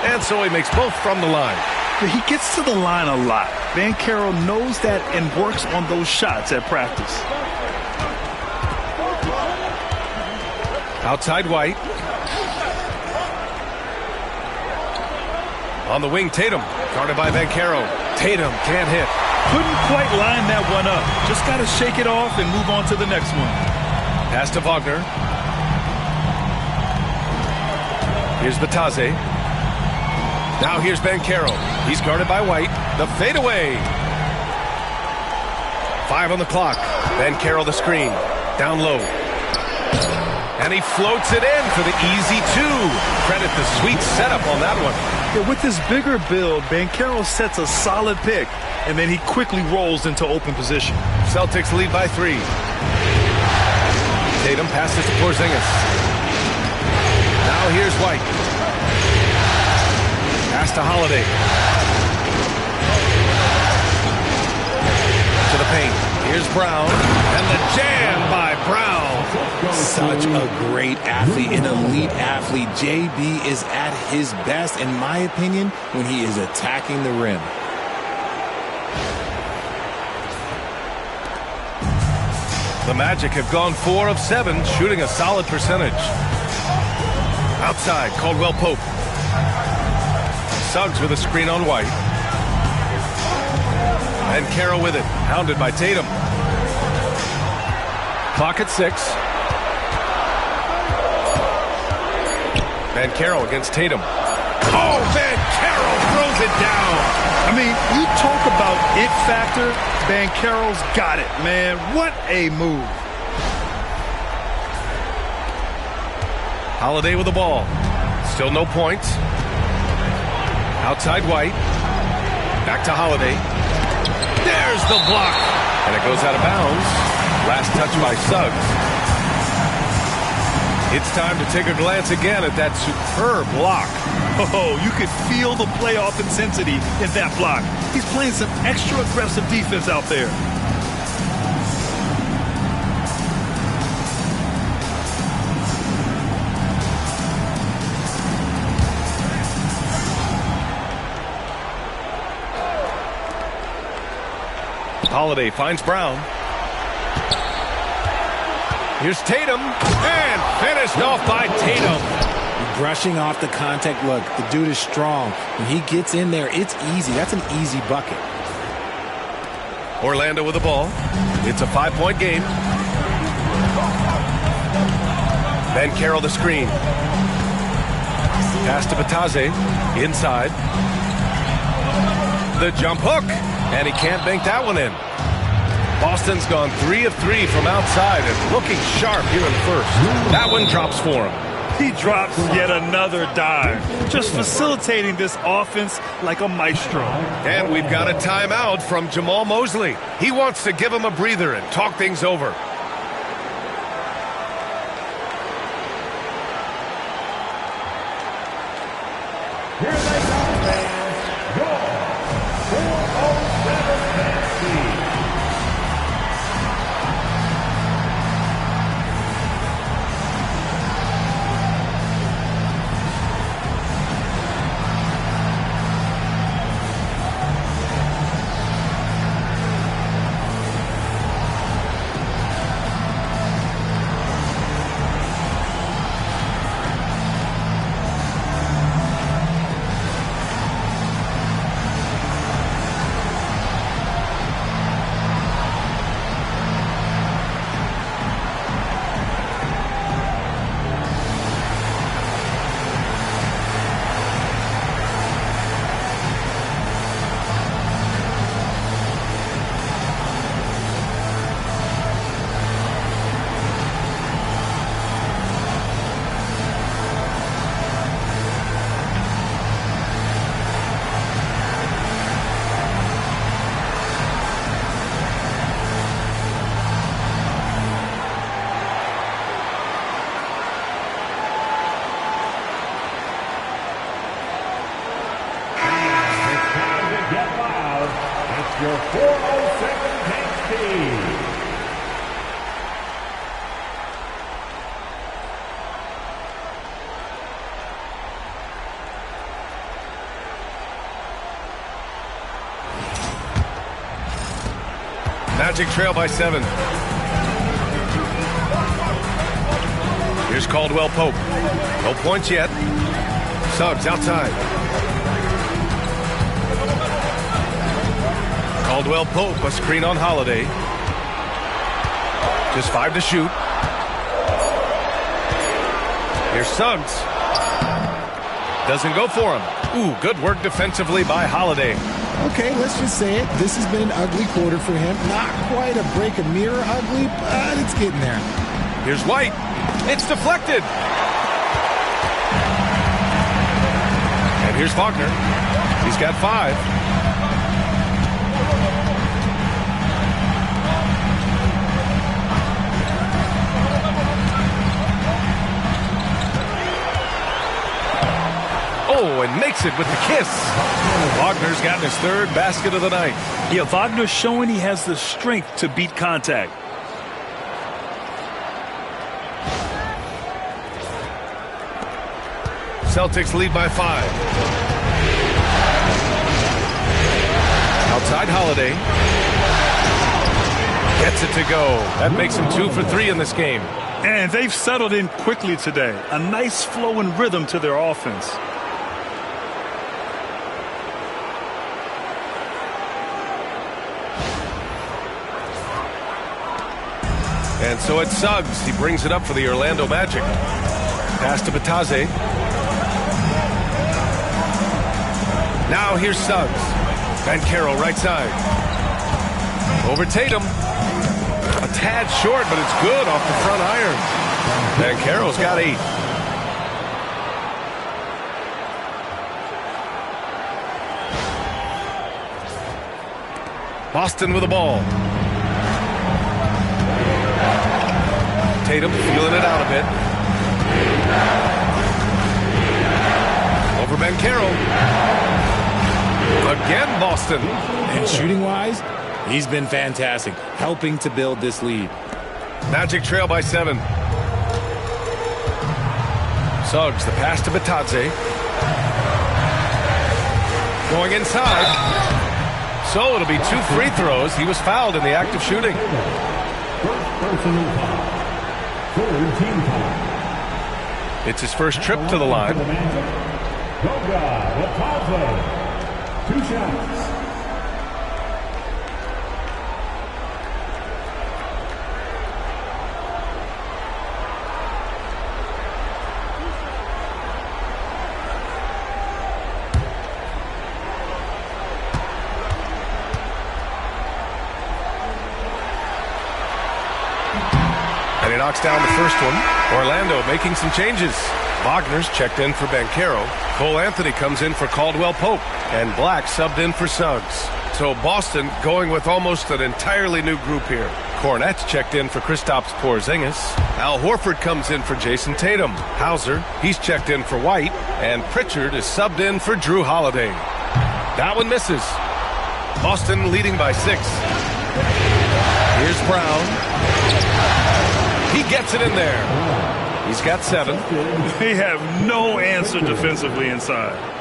And so he makes both from the line. He gets to the line a lot. Banchero knows that and works on those shots at practice. Outside White. On the wing, Tatum. Guarded by Banchero. Tatum can't hit. Couldn't quite line that one up. Just got to shake it off and move on to the next one. Pass to Wagner. Here's Batase. Now here's Banchero. He's guarded by White. The fadeaway. 5 on the clock. Banchero the screen. Down low. And he floats it in for the easy 2. Credit the sweet setup on that one. Yeah, with this bigger build, Banchero sets a solid pick, and then he quickly rolls into open position. Celtics lead by 3. Tatum passes to Porzingis. Now here's White. Pass to Holiday. To the paint. Here's Brown. And the jam by Brown. Such a great athlete, an elite athlete. JB is at his best, in my opinion, when he is attacking the rim. The Magic have gone 4 of 7, shooting a solid percentage. Outside, Caldwell Pope. Suggs with a screen on White. And Banchero with it, hounded by Tatum. Clock at 6. Banchero against Tatum. Oh, Banchero throws it down. I mean, you talk about it factor. Banchero's got it, man. What a move. Holiday with the ball. Still no points. Outside White. Back to Holiday. There's the block. And it goes out of bounds. Last touch by Suggs. It's time to take a glance again at that superb block. Oh, you could feel the playoff intensity in that block. He's playing some extra aggressive defense out there. Holiday finds Brown. Here's Tatum, and finished off by Tatum. Brushing off the contact. Look, the dude is strong. When he gets in there, it's easy. That's an easy bucket. Orlando with the ball. It's a 5-point game. Banchero the screen. Pass to Batase. Inside. The jump hook. And he can't bank that one in. Boston's gone 3 of 3 from outside and looking sharp here in the first. That one drops for him. He drops yet another dive. Just facilitating this offense like a maestro. And we've got a timeout from Jamal Mosley. He wants to give him a breather and talk things over. Here they come fans, your 407 fantasy. Your 407 tank speed. Magic trail by 7. Here's Caldwell Pope. No points yet. Suggs outside. Caldwell Pope, a screen on Holiday. Just 5 to shoot. Here's Suggs. Doesn't go for him. Ooh, good work defensively by Holiday. Okay, let's just say it. This has been an ugly quarter for him. Not quite a break a mirror ugly, but it's getting there. Here's White. It's deflected. And here's Wagner. He's got 5. Oh, and makes it with the kiss. Wagner's gotten his 3rd basket of the night. Yeah, Wagner's showing he has the strength to beat contact. Celtics lead by 5. Outside Holiday. Gets it to go. That makes him 2 for 3 in this game. And they've settled in quickly today. A nice flow and rhythm to their offense. And so it's Suggs. He brings it up for the Orlando Magic. Pass to Batadze. Now here's Suggs. Banchero right side. Over Tatum. A tad short, but it's good off the front iron. Banchero's got 8. Boston with the ball. Tatum feeling it out a bit. Over Banchero. Again, Boston. And shooting-wise, he's been fantastic, helping to build this lead. Magic trail by 7. Suggs, the pass to Batadze. Going inside. So it'll be 2 free throws. He was fouled in the act of shooting. It's his first trip to the line. 2 shots. And he knocks down the first one. Orlando making some changes. Wagner's checked in for Banchero. Cole Anthony comes in for Caldwell Pope. And Black subbed in for Suggs. So Boston going with almost an entirely new group here. Cornette's checked in for Kristaps Porzingis. Al Horford comes in for Jason Tatum. Hauser, he's checked in for White. And Pritchard is subbed in for Drew Holiday. That one misses. Boston leading by 6. Here's Brown. He gets it in there. He's got 7. They have no answer defensively inside.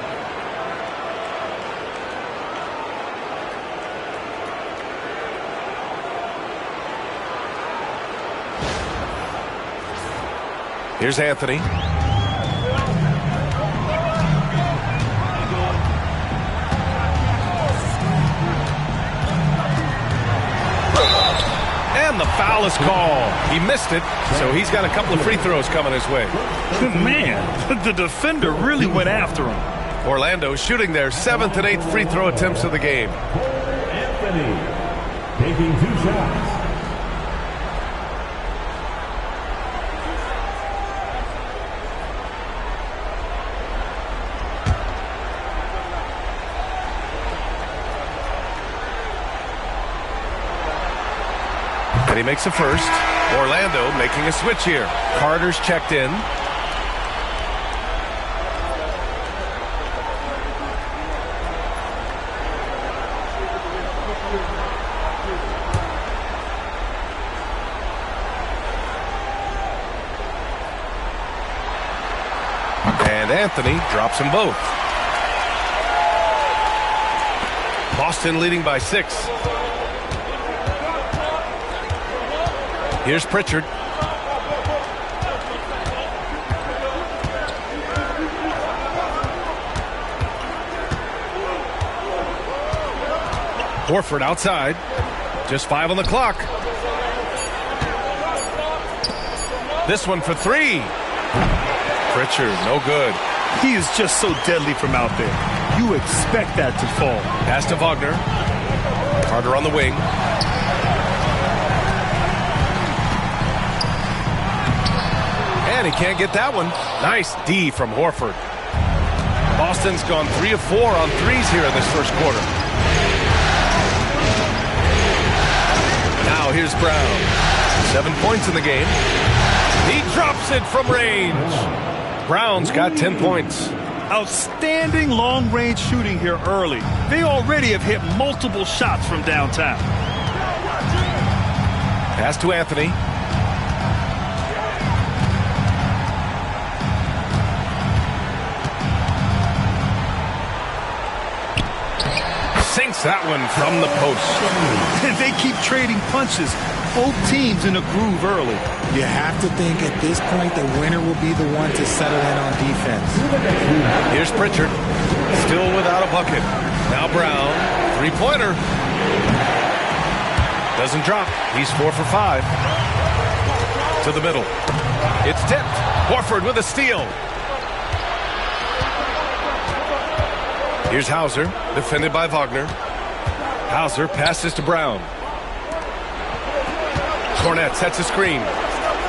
Here's Anthony. And the foul is called. He missed it, so he's got a couple of free throws coming his way. Man, the defender really went after him. Orlando shooting their 7th and 8th free throw attempts of the game. Anthony taking 2 shots. And he makes a first. Orlando making a switch here. Carter's checked in. And Anthony drops them both. Boston leading by 6. Here's Pritchard. Horford outside. Just 5 on the clock. This one for 3. Pritchard, no good. He is just so deadly from out there. You expect that to fall. Pass to Wagner. Carter on the wing. And he can't get that one. Nice D from Horford. Boston's gone 3 of 4 on threes here in this first quarter. Now here's Brown. 7 points in the game. He drops it from range. Brown's got 10 points. Outstanding long-range shooting here early. They already have hit multiple shots from downtown. Pass to Anthony. Sinks that one from the post. They keep trading punches. Both teams in a groove early. You have to think at this point the winner will be the one to settle in on defense. Here's Pritchard. Still without a bucket. Now Brown. 3-pointer. Doesn't drop. He's 4 for 5. To the middle. It's tipped. Horford with a steal. Here's Hauser, defended by Wagner. Hauser passes to Brown. Cornette sets a screen.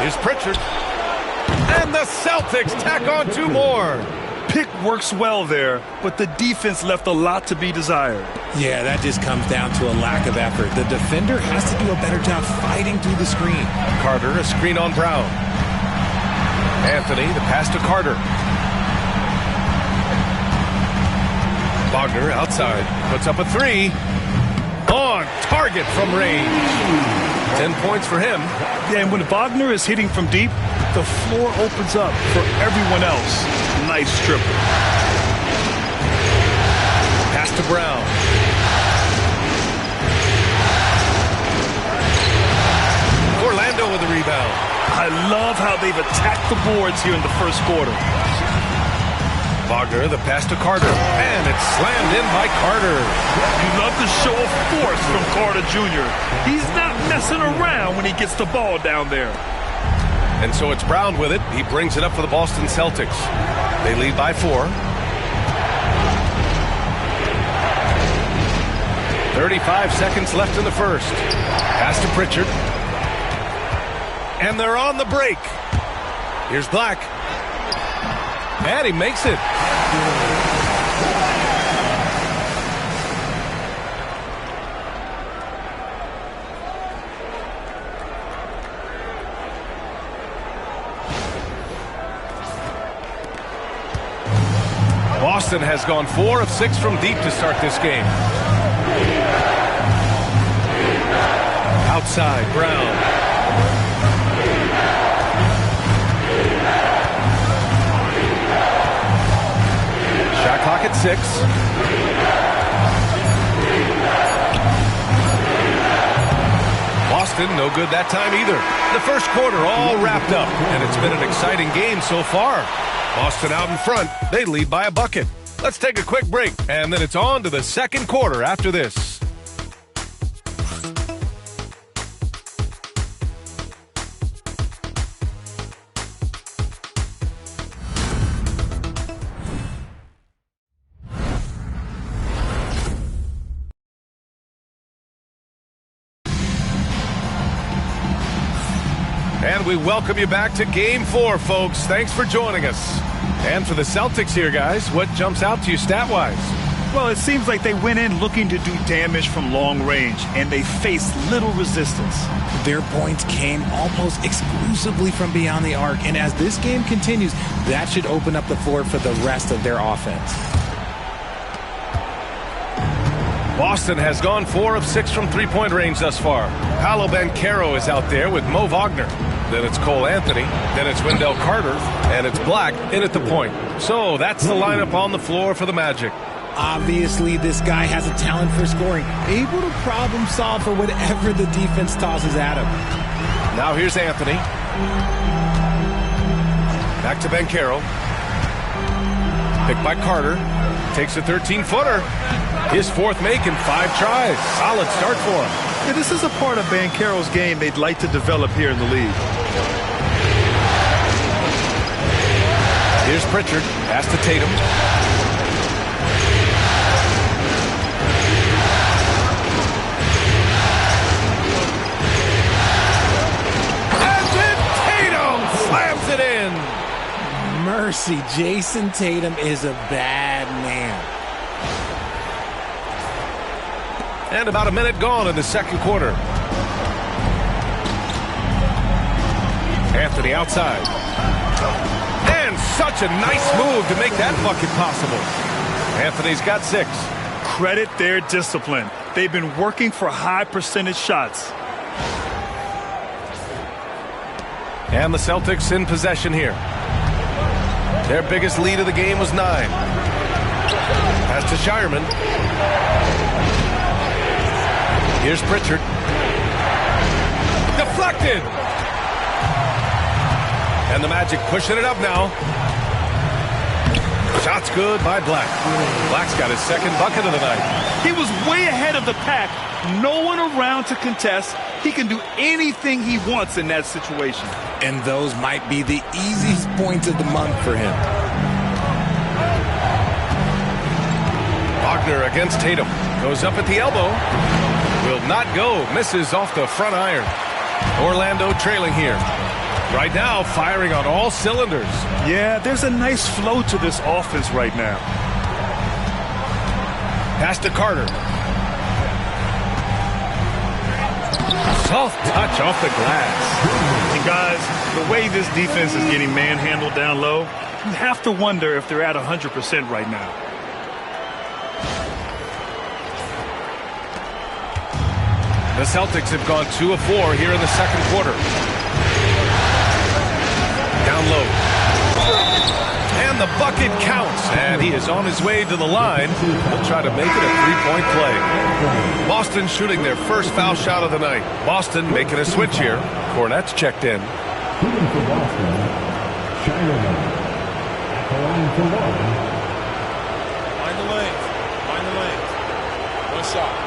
Here's Pritchard. And the Celtics tack on 2 more. Pick works well there, but the defense left a lot to be desired. Yeah, that just comes down to a lack of effort. The defender has to do a better job fighting through the screen. Carter, a screen on Brown. Anthony, the pass to Carter. Wagner outside, puts up a 3. On target from range. 10 points for him. Yeah, and when Wagner is hitting from deep, the floor opens up for everyone else. Nice triple. Pass to Brown. Orlando with the rebound. I love how they've attacked the boards here in the first quarter. Wagner, the pass to Carter. And it's slammed in by Carter. You love the show of force from Carter Jr. He's not messing around when he gets the ball down there. And so it's Brown with it. He brings it up for the Boston Celtics. They lead by 4. 35 seconds left in the first. Pass to Pritchard. And they're on the break. Here's Black. And he makes it. Boston has gone 4 of 6 from deep to start this game. Outside, Brown. Shot clock at 6. Boston, no good that time either. The first quarter all wrapped up, and it's been an exciting game so far. Boston out in front. They lead by a bucket. Let's take a quick break, and then it's on to the second quarter after this. And we welcome you back to Game 4, folks. Thanks for joining us. And for the Celtics here, guys, what jumps out to you stat-wise? Well, it seems like they went in looking to do damage from long range, and they faced little resistance. Their points came almost exclusively from beyond the arc, and as this game continues, that should open up the floor for the rest of their offense. Boston has gone 4 of 6 from three-point range thus far. Paolo Banchero is out there with Mo Wagner. Then it's Cole Anthony. Then it's Wendell Carter. And it's Black in at the point. So that's the lineup on the floor for the Magic. Obviously, this guy has a talent for scoring, able to problem solve for whatever the defense tosses at him. Now here's Anthony. Back to Banchero. Picked by Carter. Takes a 13-footer. His fourth make in 5 tries. Solid start for him. Yeah, this is a part of Banchero's game they'd like to develop here in the league. Here's Pritchard. Pass to Tatum. And then Tatum slams it in. Mercy, Jason Tatum is a bad man. And about a minute gone in the second quarter. Anthony outside. And such a nice move to make that bucket possible. Anthony's got 6. Credit their discipline. They've been working for high percentage shots. And the Celtics in possession here. Their biggest lead of the game was 9. Pass to Shireman. Here's Pritchard. Deflected. And the Magic pushing it up now. Shot's good by Black. Black's got his second bucket of the night. He was way ahead of the pack. No one around to contest. He can do anything he wants in that situation. And those might be the easiest points of the month for him. Wagner against Tatum. Goes up at the elbow. Will not go. Misses off the front iron. Orlando trailing here. Right now, firing on all cylinders. Yeah, there's a nice flow to this offense right now. Pass to Carter. Soft touch off the glass. And guys, the way this defense is getting manhandled down low, you have to wonder if they're at 100% right now. The Celtics have gone 2 of 4 here in the second quarter. Down low. And the bucket counts. And he is on his way to the line. He'll try to make it a 3-point play. Boston shooting their first foul shot of the night. Boston making a switch here. Cornette's checked in. Shooting for Boston, Shireman. At the line for one. Find the lanes. Find the lanes. One shot.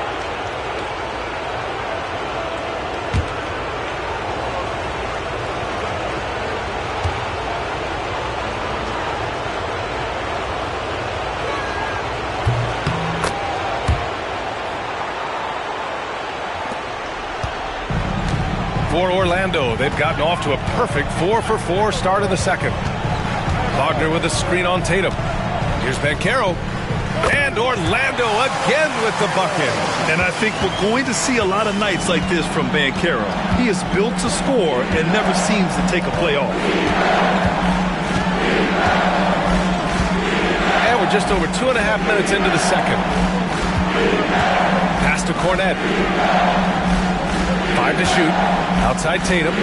4 Orlando. They've gotten off to a perfect 4-for-4 start of the second. Wagner with a screen on Tatum. Here's Banchero. And Orlando again with the bucket. And I think we're going to see a lot of nights like this from Banchero. He is built to score and never seems to take a play off. And we're just over 2.5 minutes into the second. Pass to Cornette. 5 to shoot. Outside Tatum.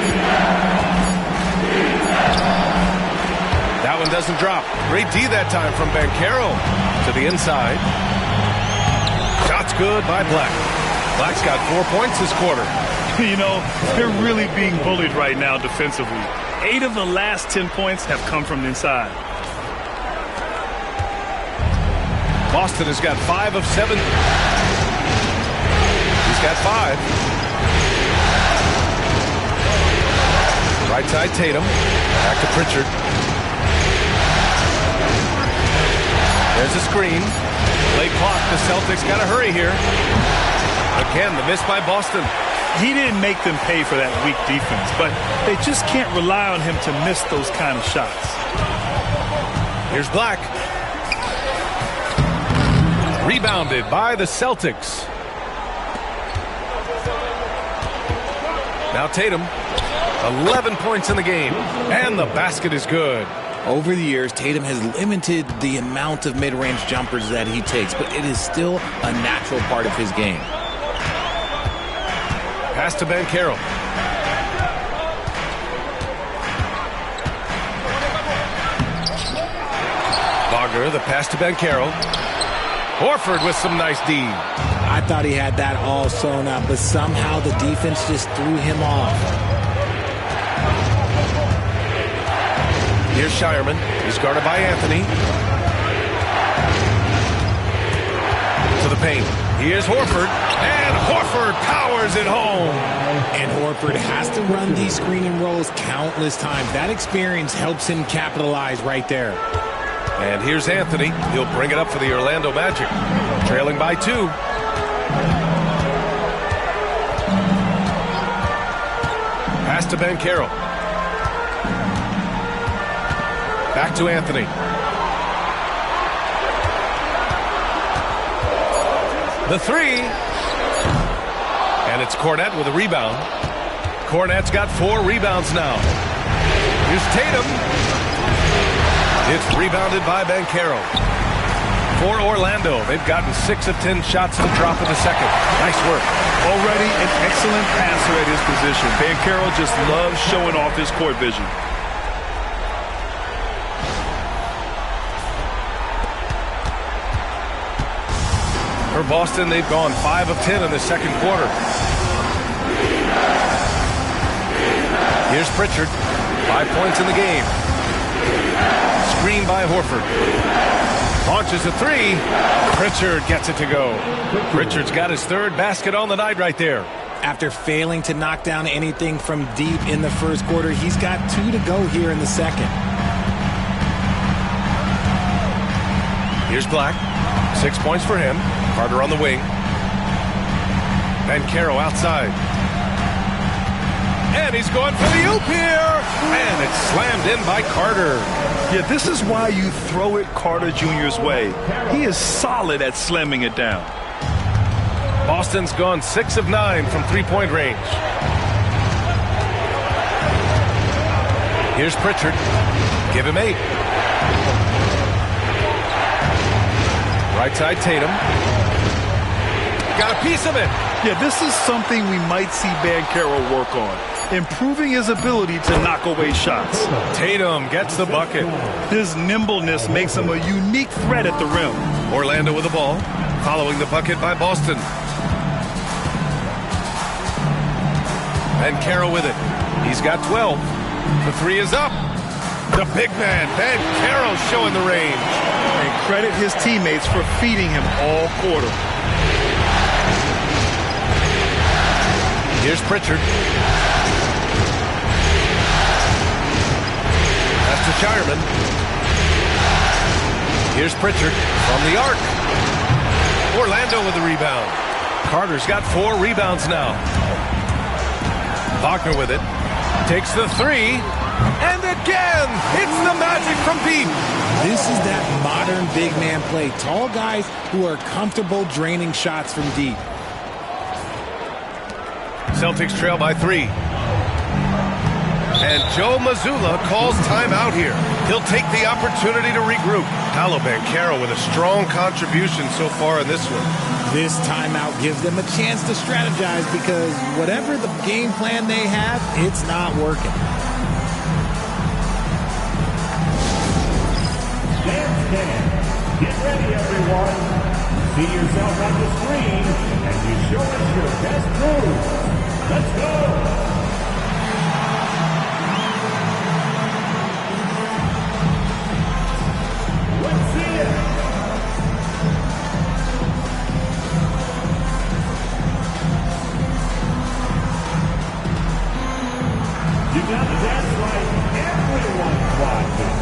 That one doesn't drop. Great D that time from Banchero to the inside. Shot's good by Black. Black's got 4 points this quarter. You know, they're really being bullied right now defensively. 8 of the last 10 points have come from the inside. Boston has got 5 of 7. He's got 5. Right side Tatum. Back to Pritchard. There's a screen. Late clock. The Celtics got to hurry here. Again, the miss by Boston. He didn't make them pay for that weak defense, but they just can't rely on him to miss those kind of shots. Here's Black. Rebounded by the Celtics. Now Tatum. 11 points in the game. And the basket is good. Over the years, Tatum has limited the amount of mid-range jumpers that he takes, but it is still a natural part of his game. Pass to Banchero. Wagner, the pass to Banchero. Horford with some nice D. I thought he had that all sewn up, but somehow the defense just threw him off. Here's Shireman. He's guarded by Anthony. To the paint. Here's Horford. And Horford powers it home. And Horford has to run these screen and rolls countless times. That experience helps him capitalize right there. And here's Anthony. He'll bring it up for the Orlando Magic. Trailing by 2. Pass to Banchero. Back to Anthony. The 3. And it's Cornette with a rebound. Cornette's got 4 rebounds now. Here's Tatum. It's rebounded by Banchero. For Orlando, they've gotten 6 of 10 shots to drop in the second. Nice work. Already an excellent passer at his position. Banchero just loves showing off his court vision. For Boston, they've gone 5 of 10 in the second quarter. Here's Pritchard. 5 points in the game. Screen by Horford. Launches a 3. Pritchard gets it to go. Pritchard's got his 3rd basket on the night right there. After failing to knock down anything from deep in the first quarter, he's got 2 to go here in the second. Here's Black. 6 points for him. Carter on the wing. Banchero outside. And he's going for the oop here. And it's slammed in by Carter. Yeah, this is why you throw it Carter Jr.'s way. He is solid at slamming it down. Boston's gone 6 of 9 from three-point range. Here's Pritchard. Give him 8. Right side Tatum. Got a piece of it. Yeah, this is something we might see Banchero work on. Improving his ability to knock away shots. Tatum gets the bucket. His nimbleness makes him a unique threat at the rim. Orlando with the ball. Following the bucket by Boston. Banchero with it. He's got 12. The 3 is up. The big man, Banchero, showing the range. And credit his teammates for feeding him all quarter. Here's Pritchard. That's to Shireman. Here's Pritchard from the arc. Orlando with the rebound. Carter's got 4 rebounds now. Wagner with it. Takes the 3. And again, it's the Magic from deep. This is that modern big man play. Tall guys who are comfortable draining shots from deep. Celtics trail by 3. And Joe Mazzulla calls timeout here. He'll take the opportunity to regroup. Paolo Banchero with a strong contribution so far in this one. This timeout gives them a chance to strategize because whatever the game plan they have, it's not working. Get ready, everyone. See yourself on the screen and you show us your best move. Let's go. Let's see it. You got the dance right. Everyone's watching.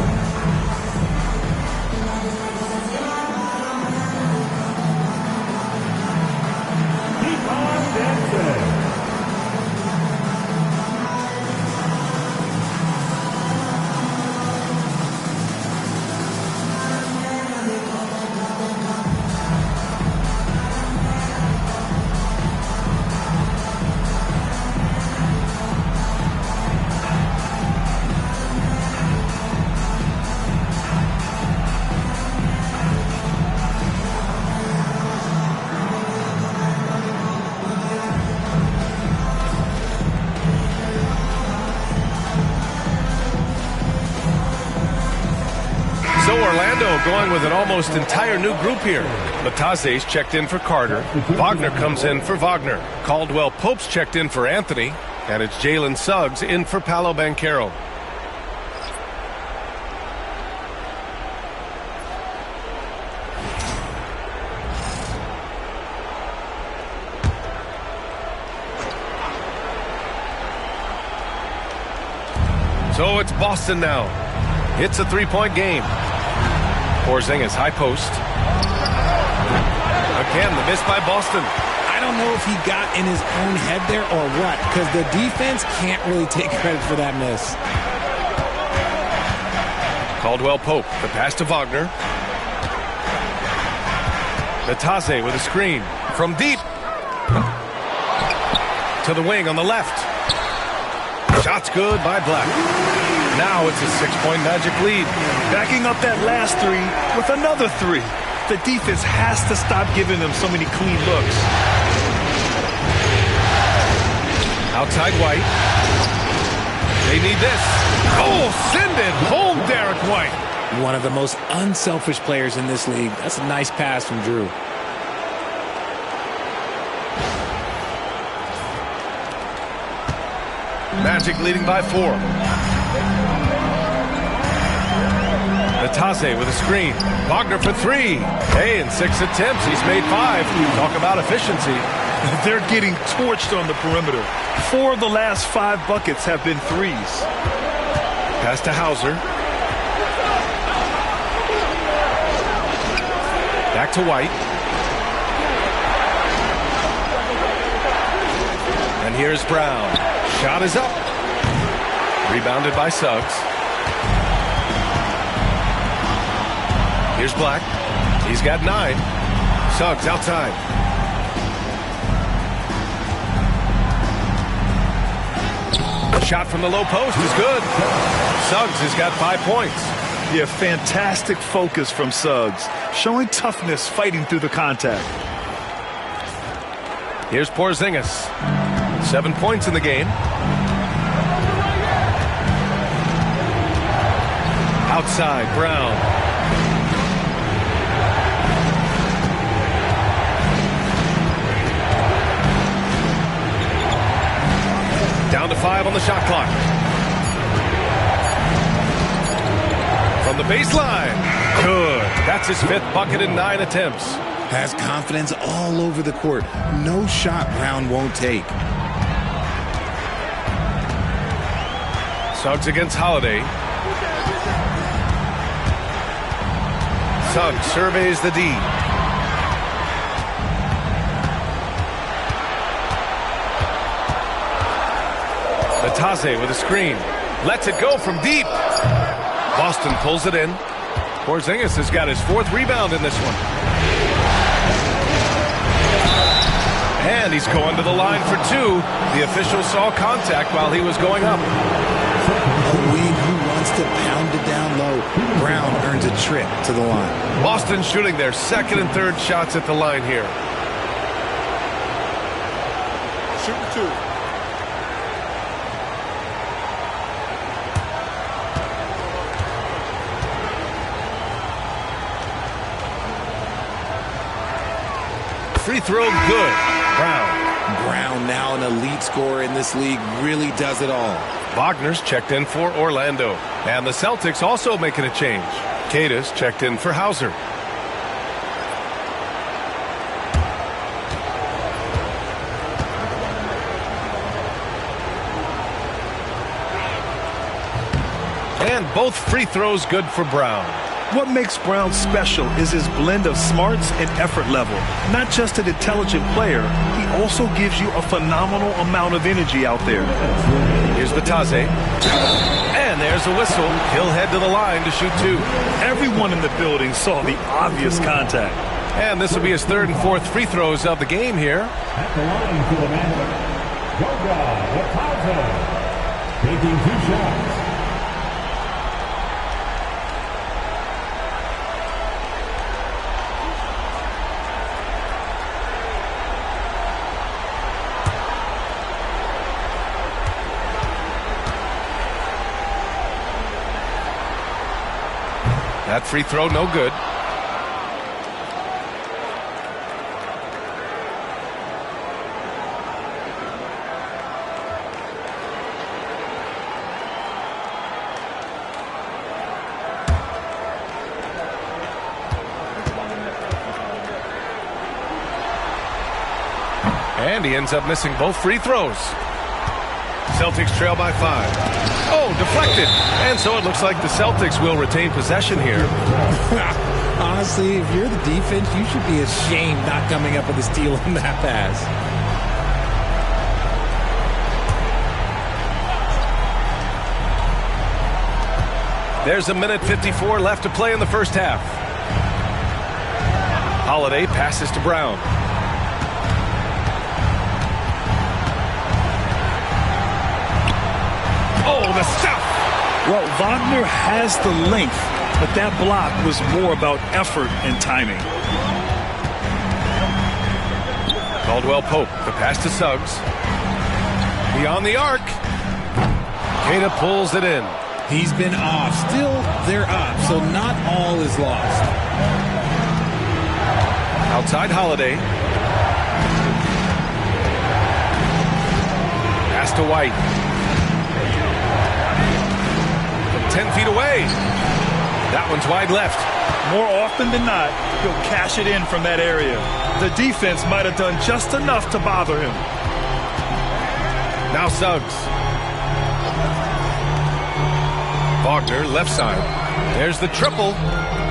Orlando going with an almost entire new group here. Lataze's checked in for Carter. Wagner comes in for Wagner. Caldwell Pope's checked in for Anthony. And it's Jalen Suggs in for Paolo Banchero. So it's Boston now. It's a three-point game. Porzingis, high post. Again, the miss by Boston. I don't know if he got in his own head there or what, because the defense can't really take credit for that miss. Caldwell Pope, the pass to Wagner. Nataze with a screen from deep. To the wing on the left. Shot's good by Black. Now it's a 6-point Magic lead. Backing up that last three with another three. The defense has to stop giving them so many clean looks. Outside White. They need this. Oh, send it home, Derek White. One of the most unselfish players in this league. That's a nice pass from Drew. Magic leading by 4. Nataze with a screen. Wagner for 3. Hey, in 6 attempts, he's made 5. Talk about efficiency. They're getting torched on the perimeter. 4 of the last 5 buckets have been threes. Pass to Hauser. Back to White. And here's Brown. Shot is up. Rebounded by Suggs. Here's Black. He's got 9. Suggs outside. Shot from the low post is good. Suggs has got 5 points. Yeah, fantastic focus from Suggs. Showing toughness, fighting through the contact. Here's Porzingis. 7 points in the game. Outside, Brown. Down to 5 on the shot clock. From the baseline. Good. That's his 5th bucket in 9 attempts. Has confidence all over the court. No shot Brown won't take. Suggs against Holiday. Suggs surveys the D. Nataze with a screen. Lets it go from deep. Boston pulls it in. Porzingis has got his 4th rebound in this one. And he's going to the line for 2. The official saw contact while he was going up. A wing who wants to pound it down low, Brown earns a trip to the line. Boston shooting their second and third shots at the line here. Shooting 2. Free throw good. Brown, now an elite scorer in this league, really does it all. Wagner's checked in for Orlando. And the Celtics also making a change. Cada's checked in for Hauser. And both free throws good for Brown. What makes Brown special is his blend of smarts and effort level. Not just an intelligent player, he also gives you a phenomenal amount of energy out there. Here's Batase. And there's a whistle. He'll head to the line to shoot 2. Everyone in the building saw the obvious contact. And this will be his third and fourth free throws of the game here. At the line for the man, Goga Batase, taking 2 shots. That free throw no good. And he ends up missing both free throws. Celtics trail by 5. Oh, deflected. And so it looks like the Celtics will retain possession here. Honestly, if you're the defense, you should be ashamed not coming up with a steal on that pass. There's a minute 54 left to play in the first half. Holiday passes to Brown. Oh, the stuff! Well, Wagner has the length, but that block was more about effort and timing. Caldwell Pope, the pass to Suggs. Beyond the arc. Cada pulls it in. He's been off. Still, they're up, so not all is lost. Outside Holiday. Pass to White. 10 feet away. That one's wide left. More often than not, he'll cash it in from that area. The defense might have done just enough to bother him. Now Suggs. Wagner, left side. There's the triple.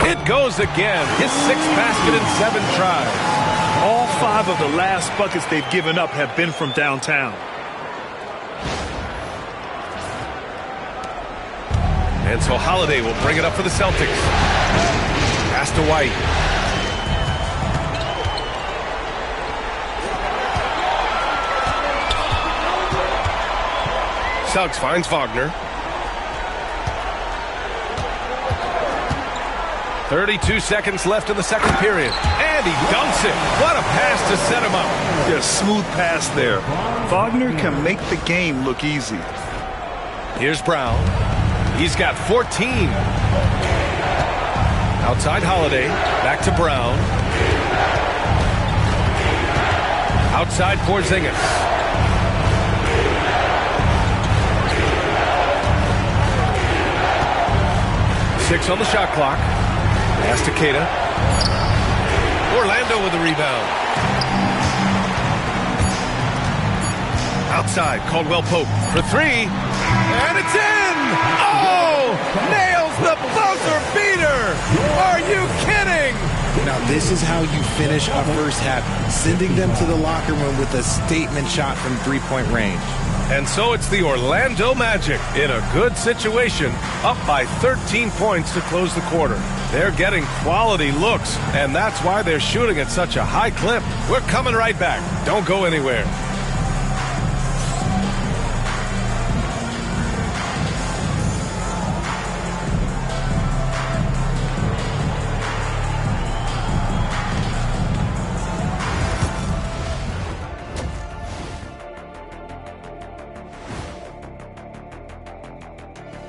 It goes again. His 6th basket in 7 tries. All 5 of the last buckets they've given up have been from downtown. And so Holiday will bring it up for the Celtics. Pass to White. Suggs finds Wagner. 32 seconds left in the second period. And he dunks it. What a pass to set him up. Yeah, smooth pass there. Wagner can make the game look easy. Here's Brown. He's got 14. Outside Holiday. Back to Brown. Outside Porzingis. Six on the shot clock. Pass to Cada. Orlando with the rebound. Outside, Caldwell Pope for 3. And it's in! Oh! Nails the buzzer beater! Are you kidding? Now, this is how you finish a first half, sending them to the locker room with a statement shot from three-point range. And so it's the Orlando Magic in a good situation, up by 13 points to close the quarter. They're getting quality looks, and that's why they're shooting at such a high clip. We're coming right back. Don't go anywhere.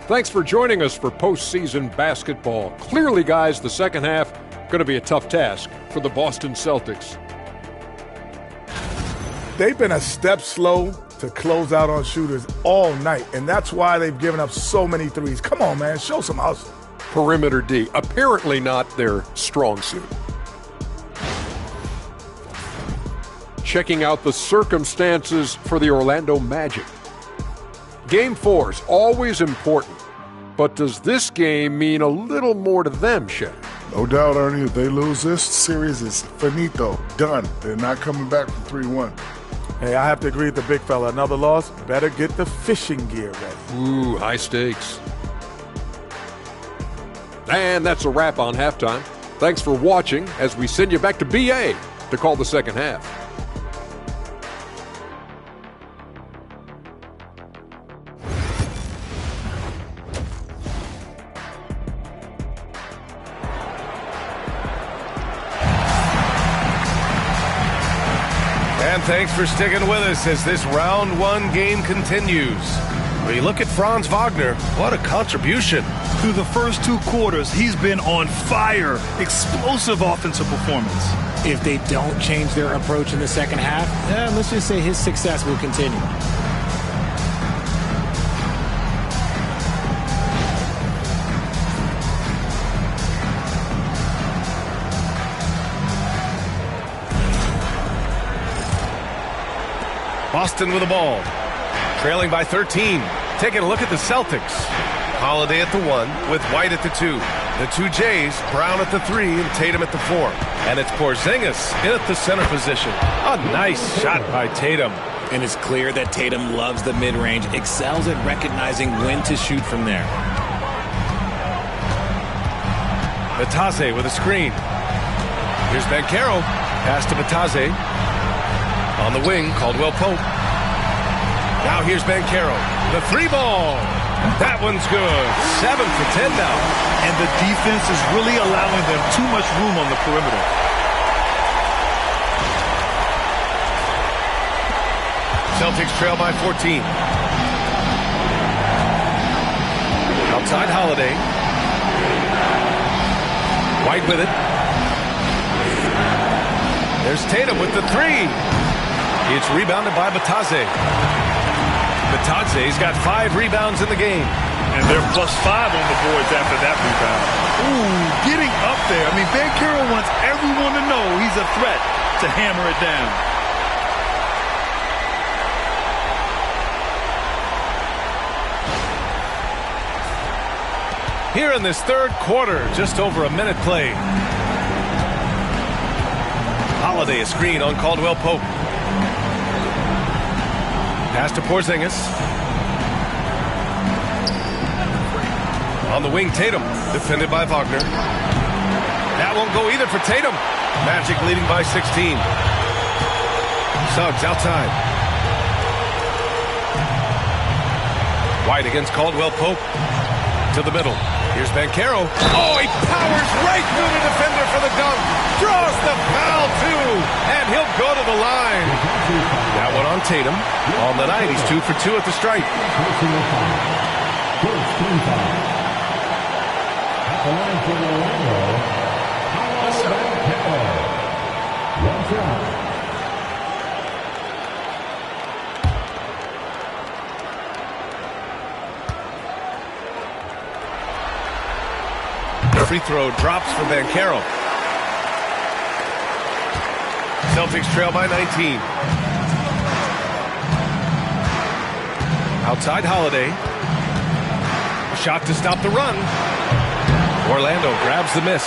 Thanks for joining us for postseason basketball. Clearly, guys, the second half going to be a tough task for the Boston Celtics. They've been a step slow to close out on shooters all night, and that's why they've given up so many threes. Come on, man, show some hustle. Perimeter D, apparently not their strong suit. Checking out the circumstances for the Orlando Magic. Game 4 is always important, but does this game mean a little more to them, Shaq? No doubt, Ernie, if they lose this series, it's finito, done. They're not coming back from 3-1. Hey, I have to agree with the big fella. Another loss, better get the fishing gear ready. Ooh, high stakes. And that's a wrap on halftime. Thanks for watching as we send you back to BA to call the second half. And thanks for sticking with us as this round one game continues. When you look at Franz Wagner, what a contribution. Through the first 2 quarters, he's been on fire. Explosive offensive performance. If they don't change their approach in the second half, let's just say his success will continue. Boston with the ball, trailing by 13. Taking a look at the Celtics. Holiday at the 1 with White at the 2. The 2 Jays, Brown at the 3 and Tatum at the 4. And it's Porzingis in at the center position. A nice shot by Tatum. And it's clear that Tatum loves the mid-range, excels at recognizing when to shoot from there. Batase with a screen. Here's Banchero. Pass to Batase. On the wing, Caldwell Pope. Now here's Banchero. The 3-ball. That one's good. 7 for 10 now. And the defense is really allowing them too much room on the perimeter. Celtics trail by 14. Outside Holiday. White with it. There's Tatum with the 3. It's rebounded by Batase. Batase's got 5 rebounds in the game. And they're +5 on the boards after that rebound. Ooh, getting up there. I mean, Banchero wants everyone to know he's a threat to hammer it down. Here in this third quarter, just over a minute played. Holiday a screen on Caldwell Pope. Pass to Porzingis. On the wing, Tatum, defended by Wagner. That won't go either for Tatum. Magic leading by 16. Suggs outside. White against Caldwell Pope. To the middle. Here's Banchero. Oh, he powers right through the defender for the dunk. Draws the foul, too. And he'll go to the line. That one on Tatum. On the night, he's 2 for 2 at the stripe. At the line for Orlando, one shot. Free throw drops for Banchero. Celtics trail by 19. Outside Holiday. Shot to stop the run. Orlando grabs the miss.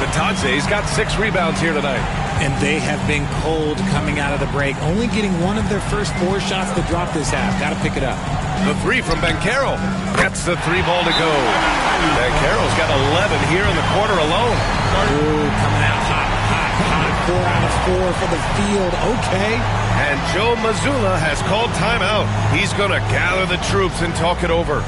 Batase's got 6 rebounds here tonight. And they have been cold coming out of the break, only getting one of their first 4 shots to drop this half. Got to pick it up. The 3 from Banchero. That's the 3-ball to go. Banchero's got 11 here in the quarter alone. Ooh, coming out hot. 4 out of 4 for the field. Okay. And Joe Mazzulla has called timeout. He's going to gather the troops and talk it over.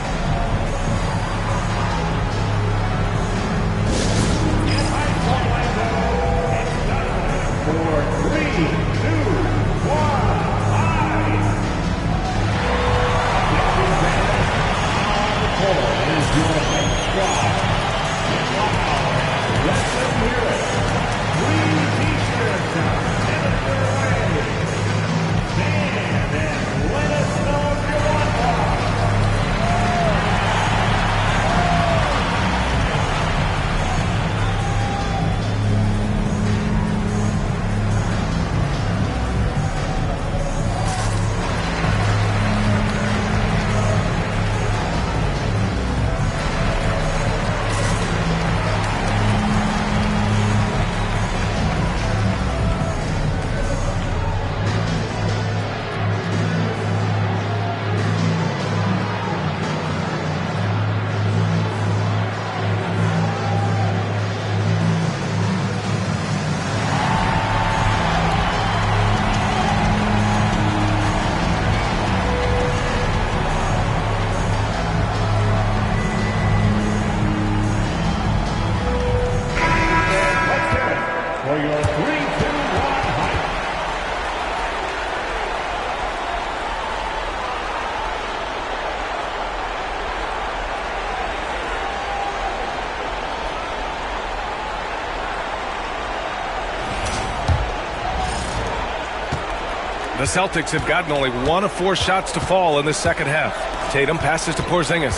The Celtics have gotten only 1 of 4 shots to fall in this second half. Tatum passes to Porzingis.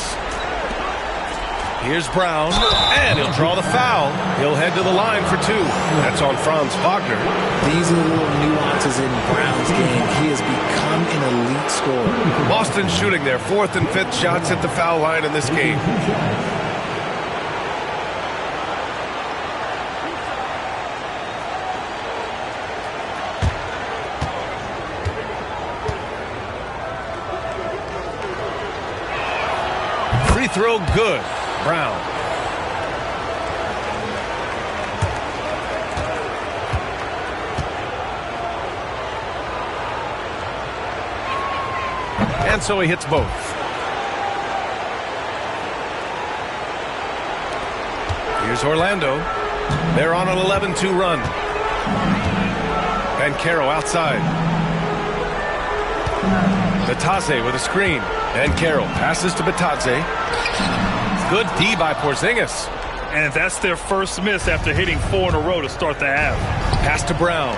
Here's Brown, and he'll draw the foul. He'll head to the line for 2. That's on Franz Wagner. These are the little nuances in Brown's game. He has become an elite scorer. Boston shooting their 4th and 5th shots at the foul line in this game. Free throw good. Brown. And so he hits both. Here's Orlando. They're on an 11-2 run. Banchero outside. Bitadze with a screen. Banchero passes to Bitadze. Good D by Porzingis. And that's their first miss after hitting 4 in a row to start the half. Pass to Brown.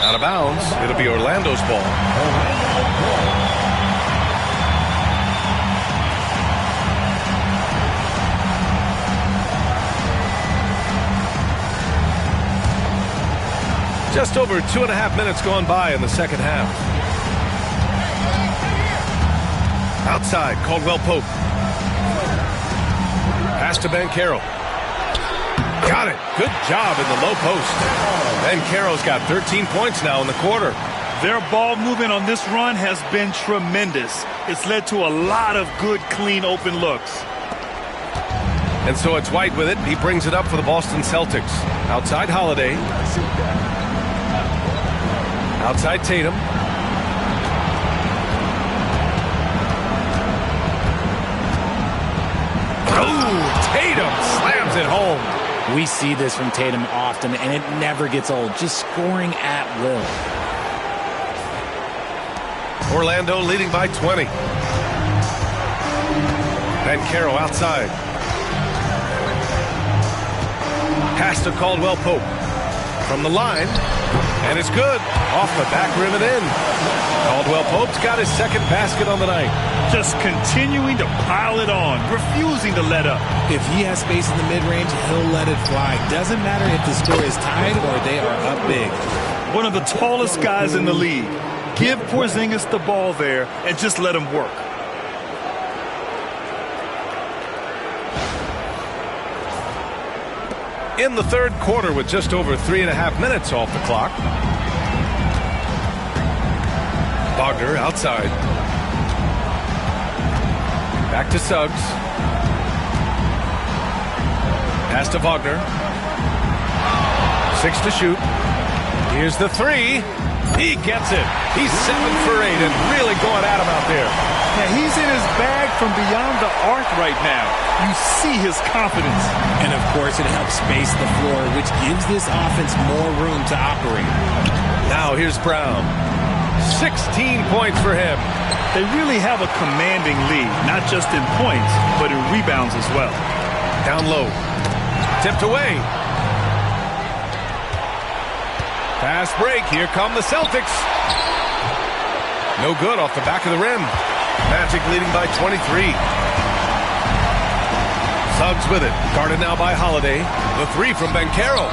Out of bounds. It'll be Orlando's ball. Just over 2.5 minutes gone by in the second half. Outside, Caldwell-Pope. Pass to Banchero. Got it. Good job in the low post. Banchero's got 13 points now in the quarter. Their ball movement on this run has been tremendous. It's led to a lot of good, clean, open looks. And so it's White with it. He brings it up for the Boston Celtics. Outside Holiday. Outside Tatum. Oh, Tatum slams it home. We see this from Tatum often, and it never gets old. Just scoring at will. Orlando leading by 20. Banchero outside. Pass to Caldwell-Pope. From the line. And it's good. Off the back rim and in. Caldwell-Pope's got his second basket on the night. Just continuing to pile it on, refusing to let up. If he has space in the mid-range, he'll let it fly. Doesn't matter if the score is tied or they are up big. One of the tallest guys in the league. Give Porzingis the ball there and just let him work. In the third quarter with just over 3.5 minutes off the clock. Wagner outside. Back to Suggs. Pass to Wagner. 6 to shoot. Here's the 3. He gets it. He's 7 for 8 and really going at him out there. Yeah, he's in his bag from beyond the arc right now. You see his confidence. And, of course, it helps space the floor, which gives this offense more room to operate. Now here's Brown. 16 points for him. They really have a commanding lead, not just in points, but in rebounds as well. Down low. Tipped away. Fast break. Here come the Celtics. No good off the back of the rim. Magic leading by 23. Suggs with it. Guarded now by Holiday. The 3 from Banchero.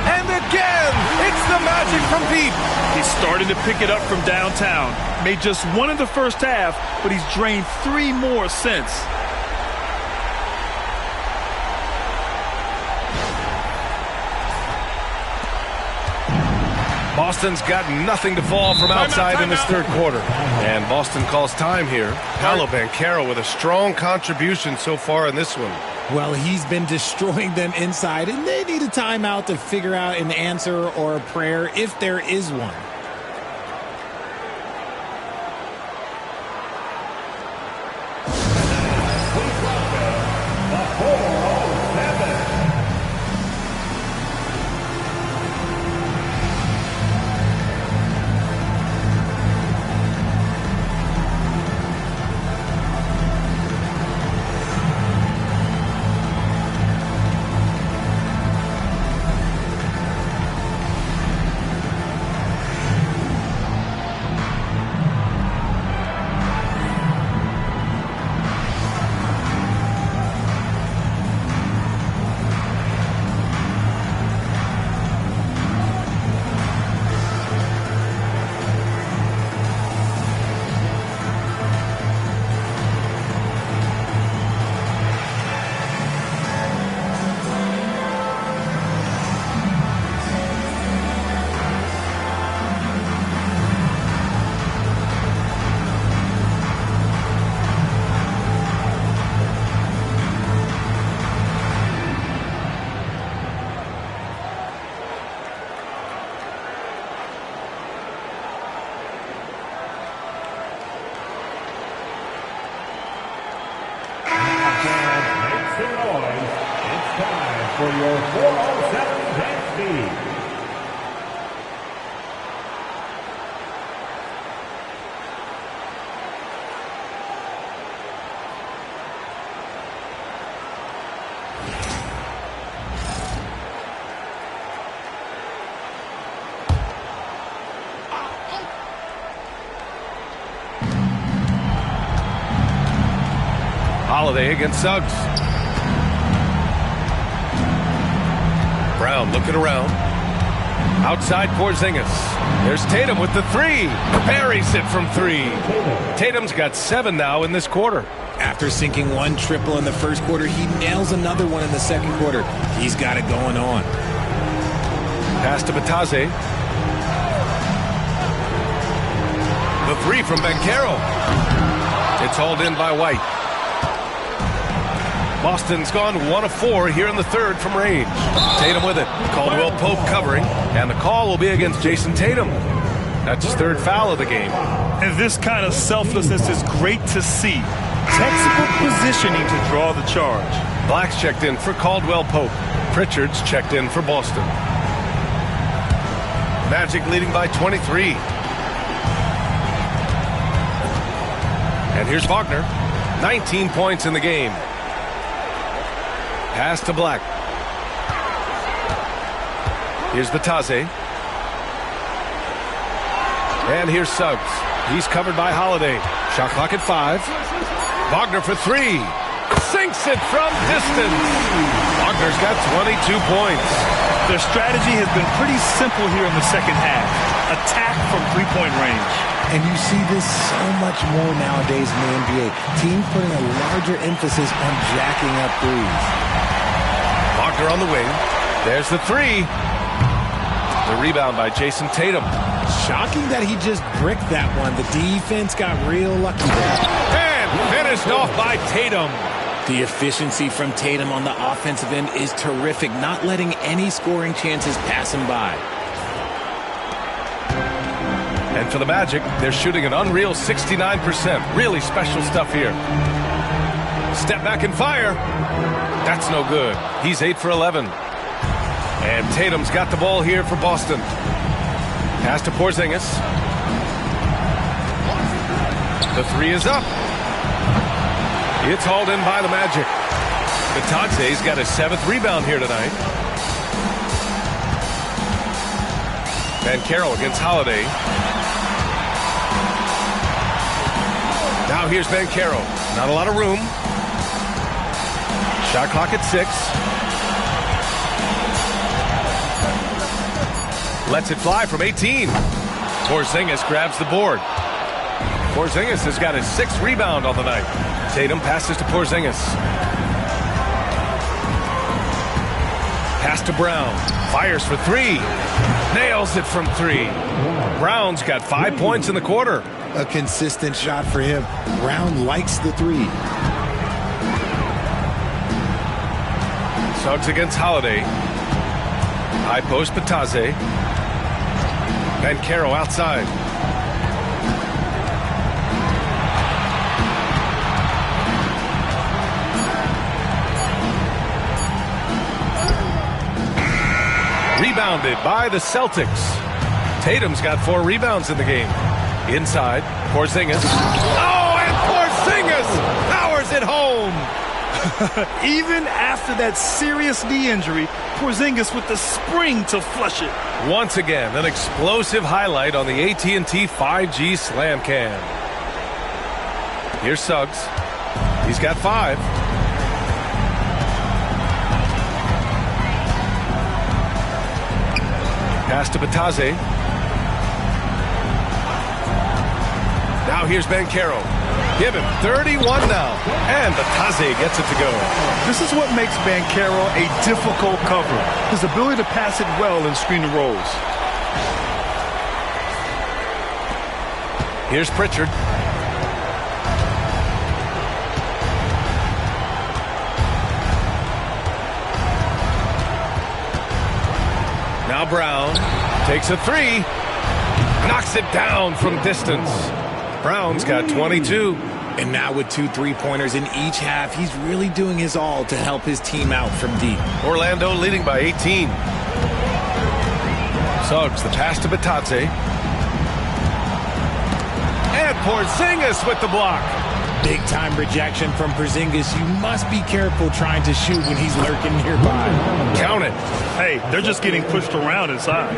And again, it's the Magic from deep. He's starting to pick it up from downtown. Made just 1 in the first half, but he's drained 3 more since. Boston's got nothing to fall from outside in this third quarter. And Boston calls time here. Paolo Banchero with a strong contribution so far in this one. Well, he's been destroying them inside, and they need a timeout to figure out an answer or a prayer if there is one. for your 407 dance feed. Holiday against Suggs. Brown looking around. Outside Porzingis. There's Tatum with the three. Buries it from three. Tatum's got 7 now in this quarter. After sinking one triple in the first quarter, he nails another one in the second quarter. He's got it going on. Pass to Batase. The three from Banchero. It's hauled in by White. Boston's gone 1 of 4 here in the third from range. Tatum with it. Caldwell Pope covering. And the call will be against Jason Tatum. That's his third foul of the game. And this kind of selflessness is great to see. Textbook positioning to draw the charge. Black's checked in for Caldwell Pope. Pritchard's checked in for Boston. Magic leading by 23. And here's Wagner. 19 points in the game. Pass to Black. Here's Batase. And here's Suggs. He's covered by Holiday. Shot clock at 5. Wagner for 3. Sinks it from distance. Wagner's got 22 points. Their strategy has been pretty simple here in the second half. Attack from three-point range. And you see this so much more nowadays in the NBA. Teams putting a larger emphasis on jacking up threes. Wagner on the wing. There's the three. The rebound by Jason Tatum. Shocking that he just bricked that one. The defense got real lucky there. And finished off by Tatum. The efficiency from Tatum on the offensive end is terrific, not letting any scoring chances pass him by. And for the Magic, they're shooting an unreal 69%. Really special stuff here. Step back and fire. That's no good. He's 8 for 11. And Tatum's got the ball here for Boston. Pass to Porzingis. The three is up. It's hauled in by the Magic. Batase's got his 7th rebound here tonight. Banchero against Holiday. Now here's Banchero. Not a lot of room. Shot clock at 6. Lets it fly from 18. Porzingis grabs the board. Porzingis has got his 6th rebound on the night. Tatum passes to Porzingis. Pass to Brown. Fires for 3. Nails it from 3. Brown's got 5 points in the quarter. A consistent shot for him. Brown likes the 3. Suggs against Holiday. High post Batase. Banchero outside. Rebounded by the Celtics. Tatum's got 4 rebounds in the game. Inside, Porzingis. Oh, and Porzingis powers it home. Even after that serious knee injury, Porzingis with the spring to flush it. Once again, an explosive highlight on the AT&T 5G Slam Cam. Here's Suggs. He's got 5. Pass to Batase. Now here's Banchero. Give him 31 now. And Batase gets it to go. This is what makes Banchero a difficult cover. His ability to pass it well in screen and rolls. Here's Pritchard. Now Brown takes a 3. Knocks it down from distance. Brown's got 22. And now with 2 3-pointers in each half, he's really doing his all to help his team out from deep. Orlando leading by 18. Suggs, the pass to Batadze. And Porzingis with the block. Big-time rejection from Porzingis. You must be careful trying to shoot when he's lurking nearby. Count it. Hey, they're just getting pushed around inside.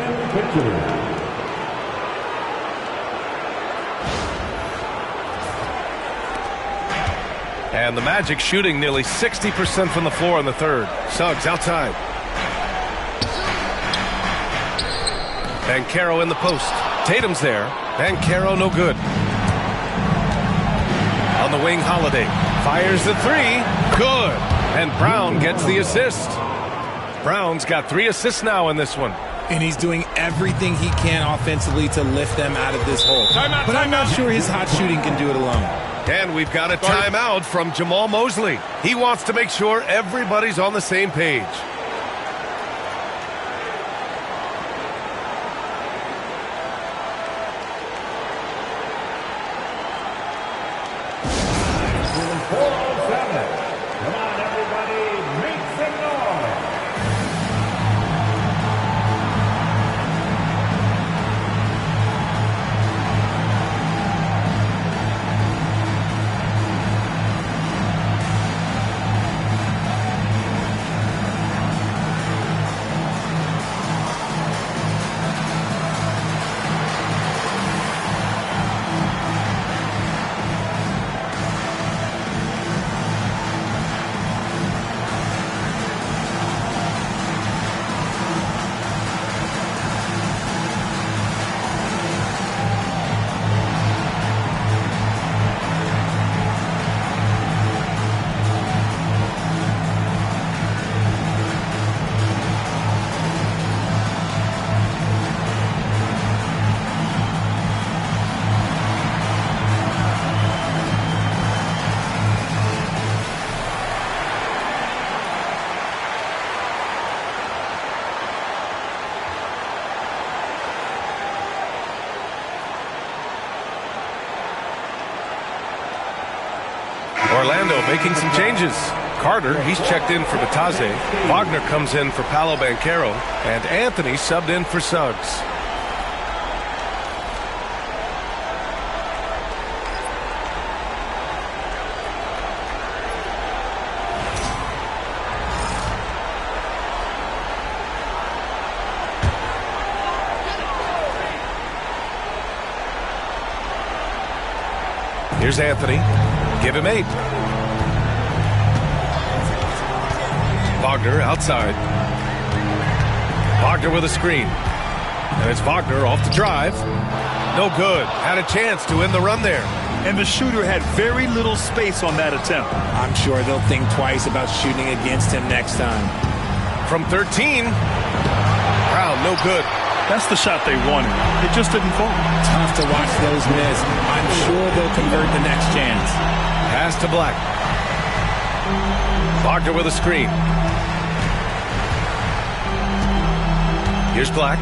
And the Magic shooting nearly 60% from the floor in the third. Suggs outside. Banchero in the post. Tatum's there. Banchero no good. On the wing, Holiday. Fires the three. Good. And Brown gets the assist. Brown's got 3 assists now in this one. And he's doing everything he can offensively to lift them out of this hole. But I'm not sure his hot shooting can do it alone. And we've got a timeout from Jamal Mosley. He wants to make sure everybody's on the same page. Come on, everybody, make some noise. Orlando making some changes. Carter, he's checked in for Batadze. Wagner comes in for Paolo Banchero. And Anthony subbed in for Suggs. Here's Anthony. Give him 8. Wagner outside. Wagner with a screen. And it's Wagner off the drive. No good. Had a chance to end the run there. And the shooter had very little space on that attempt. I'm sure they'll think twice about shooting against him next time. From 13. Brown, no good. That's the shot they wanted. It just didn't fall. Tough to watch those miss. I'm sure they'll convert the next chance. Pass to Black. Wagner with a screen. Here's Black.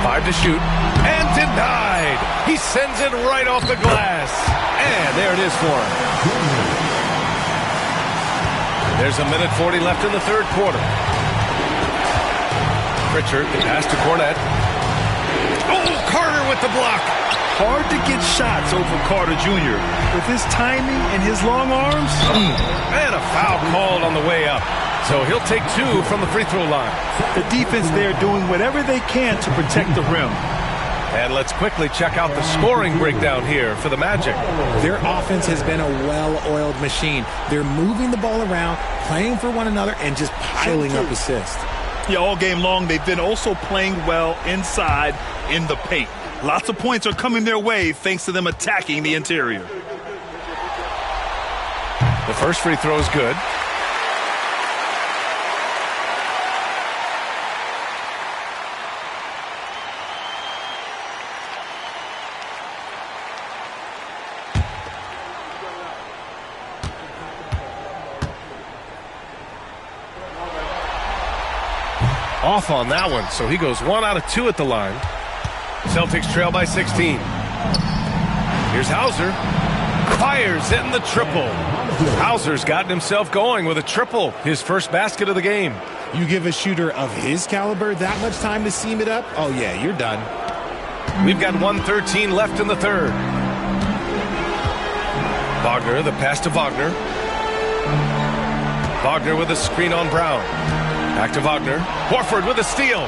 5 to shoot. And denied. He sends it right off the glass. And there it is for him. There's a minute 40 left in the third quarter. Pritchard, the pass to Cornette. Oh, Carter with the block. Hard to get shots over Carter Jr. with his timing and his long arms. And a foul called on the way up. So he'll take 2 from the free throw line. The defense there doing whatever they can to protect the rim. And let's quickly check out the scoring breakdown here for the Magic. Their offense has been a well-oiled machine. They're moving the ball around, playing for one another, and just piling up assists. Yeah, all game long, they've been also playing well inside in the paint. Lots of points are coming their way thanks to them attacking the interior. The first free throw is good. Off on that one, so he goes 1 out of 2 at the line. Celtics trail by 16. Here's Hauser. Fires in the triple. Hauser's gotten himself going with a triple. His first basket of the game. You give a shooter of his caliber that much time to seam it up? Oh, yeah, you're done. We've got 1:13 left in the third. Wagner, the pass to Wagner. Wagner with a screen on Brown. Back to Wagner. Horford with a steal.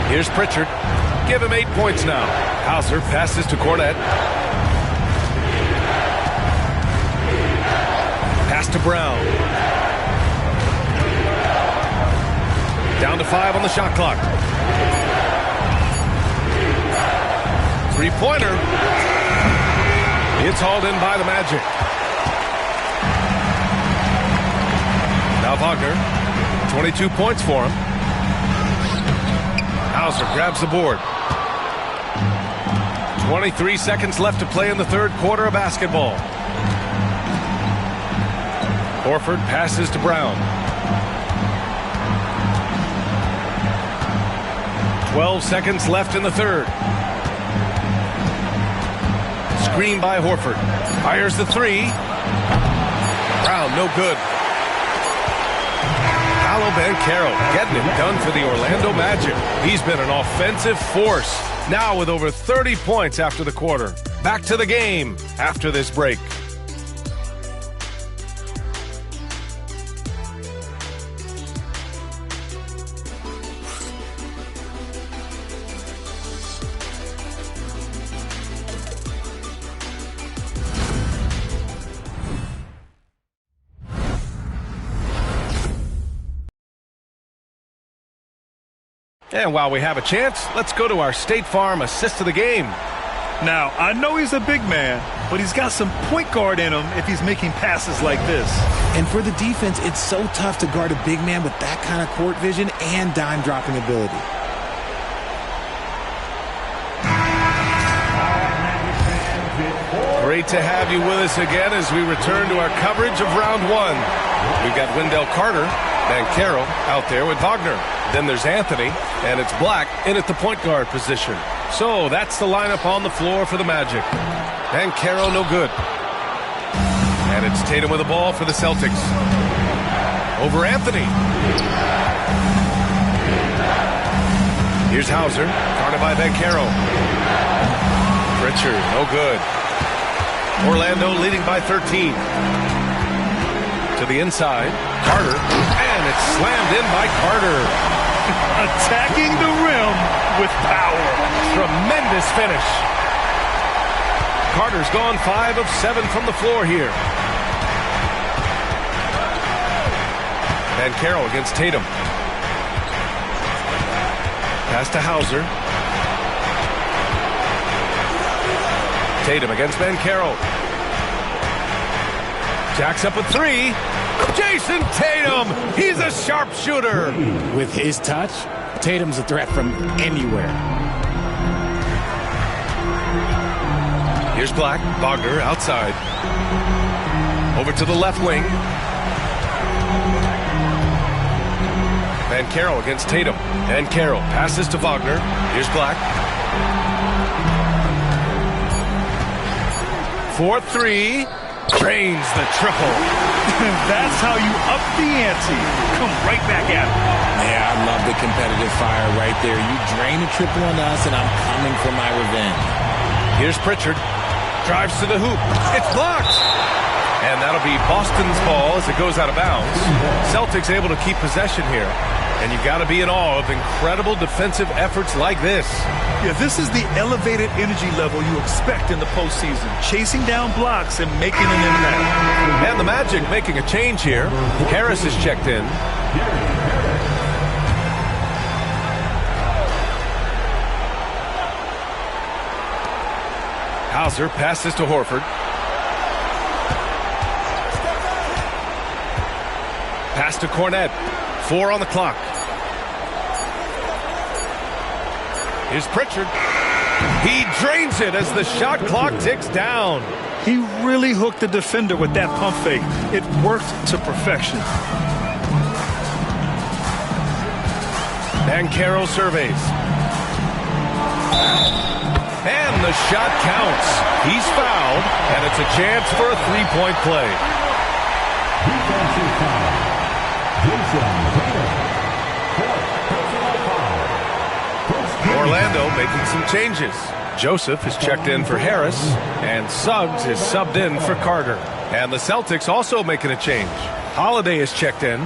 Here's Pritchard. Give him 8 points now. Hauser passes to Cornette. Pass to Brown. Down to 5 on the shot clock. Three-pointer. It's hauled in by the Magic. Now Wagner. 22 points for him. Hauser grabs the board. 23 seconds left to play in the third quarter of basketball. Horford passes to Brown. 12 seconds left in the third. Screen by Horford. Fires the three. Brown, no good. Paolo Banchero getting it done for the Orlando Magic. He's been an offensive force. Now with over 30 points after the quarter. Back to the game after this break. And while we have a chance, let's go to our State Farm assist of the game. Now, I know he's a big man, but he's got some point guard in him if he's making passes like this. And for the defense, it's so tough to guard a big man with that kind of court vision and dime-dropping ability. Great to have you with us again as we return to our coverage of round one. We've got Wendell Carter, Banchero out there with Wagner. Then there's Anthony, and it's Black in at the point guard position. So that's the lineup on the floor for the Magic. Banchero no good. And it's Tatum with the ball for the Celtics. Over Anthony. Here's Hauser, guarded by Banchero. Pritchard, no good. Orlando leading by 13. To the inside, Carter, and it's slammed in by Carter. Attacking the rim with power. Tremendous finish. Carter's gone 5 of 7 from the floor here. Banchero against Tatum. Pass to Hauser. Tatum against Banchero. Jacks up with 3. Jason Tatum! He's a sharpshooter! With his touch, Tatum's a threat from anywhere. Here's Black. Wagner outside. Over to the left wing. Banchero against Tatum. Banchero passes to Wagner. Here's Black. 4-3. Drains the triple. That's how you up the ante. Come right back at it. Yeah, I love the competitive fire right there. You drain a triple on us, and I'm coming for my revenge. Here's Pritchard. Drives to the hoop. It's blocked. And that'll be Boston's ball as it goes out of bounds. Celtics able to keep possession here. And you've got to be in awe of incredible defensive efforts like this. Yeah, this is the elevated energy level you expect in the postseason. Chasing down blocks and making an impact. And the Magic making a change here. Harris is checked in. Hauser passes to Horford. Pass to Cornette. 4 on the clock. Here's Pritchard. He drains it as the shot clock ticks down. He really hooked the defender with that pump fake. It worked to perfection. Banchero surveys. And the shot counts. He's fouled, and it's a chance for a three-point play. Defensive foul. Jason Tatum. Orlando making some changes. Joseph is checked in for Harris, and Suggs is subbed in for Carter. And the Celtics also making a change. Holiday is checked in.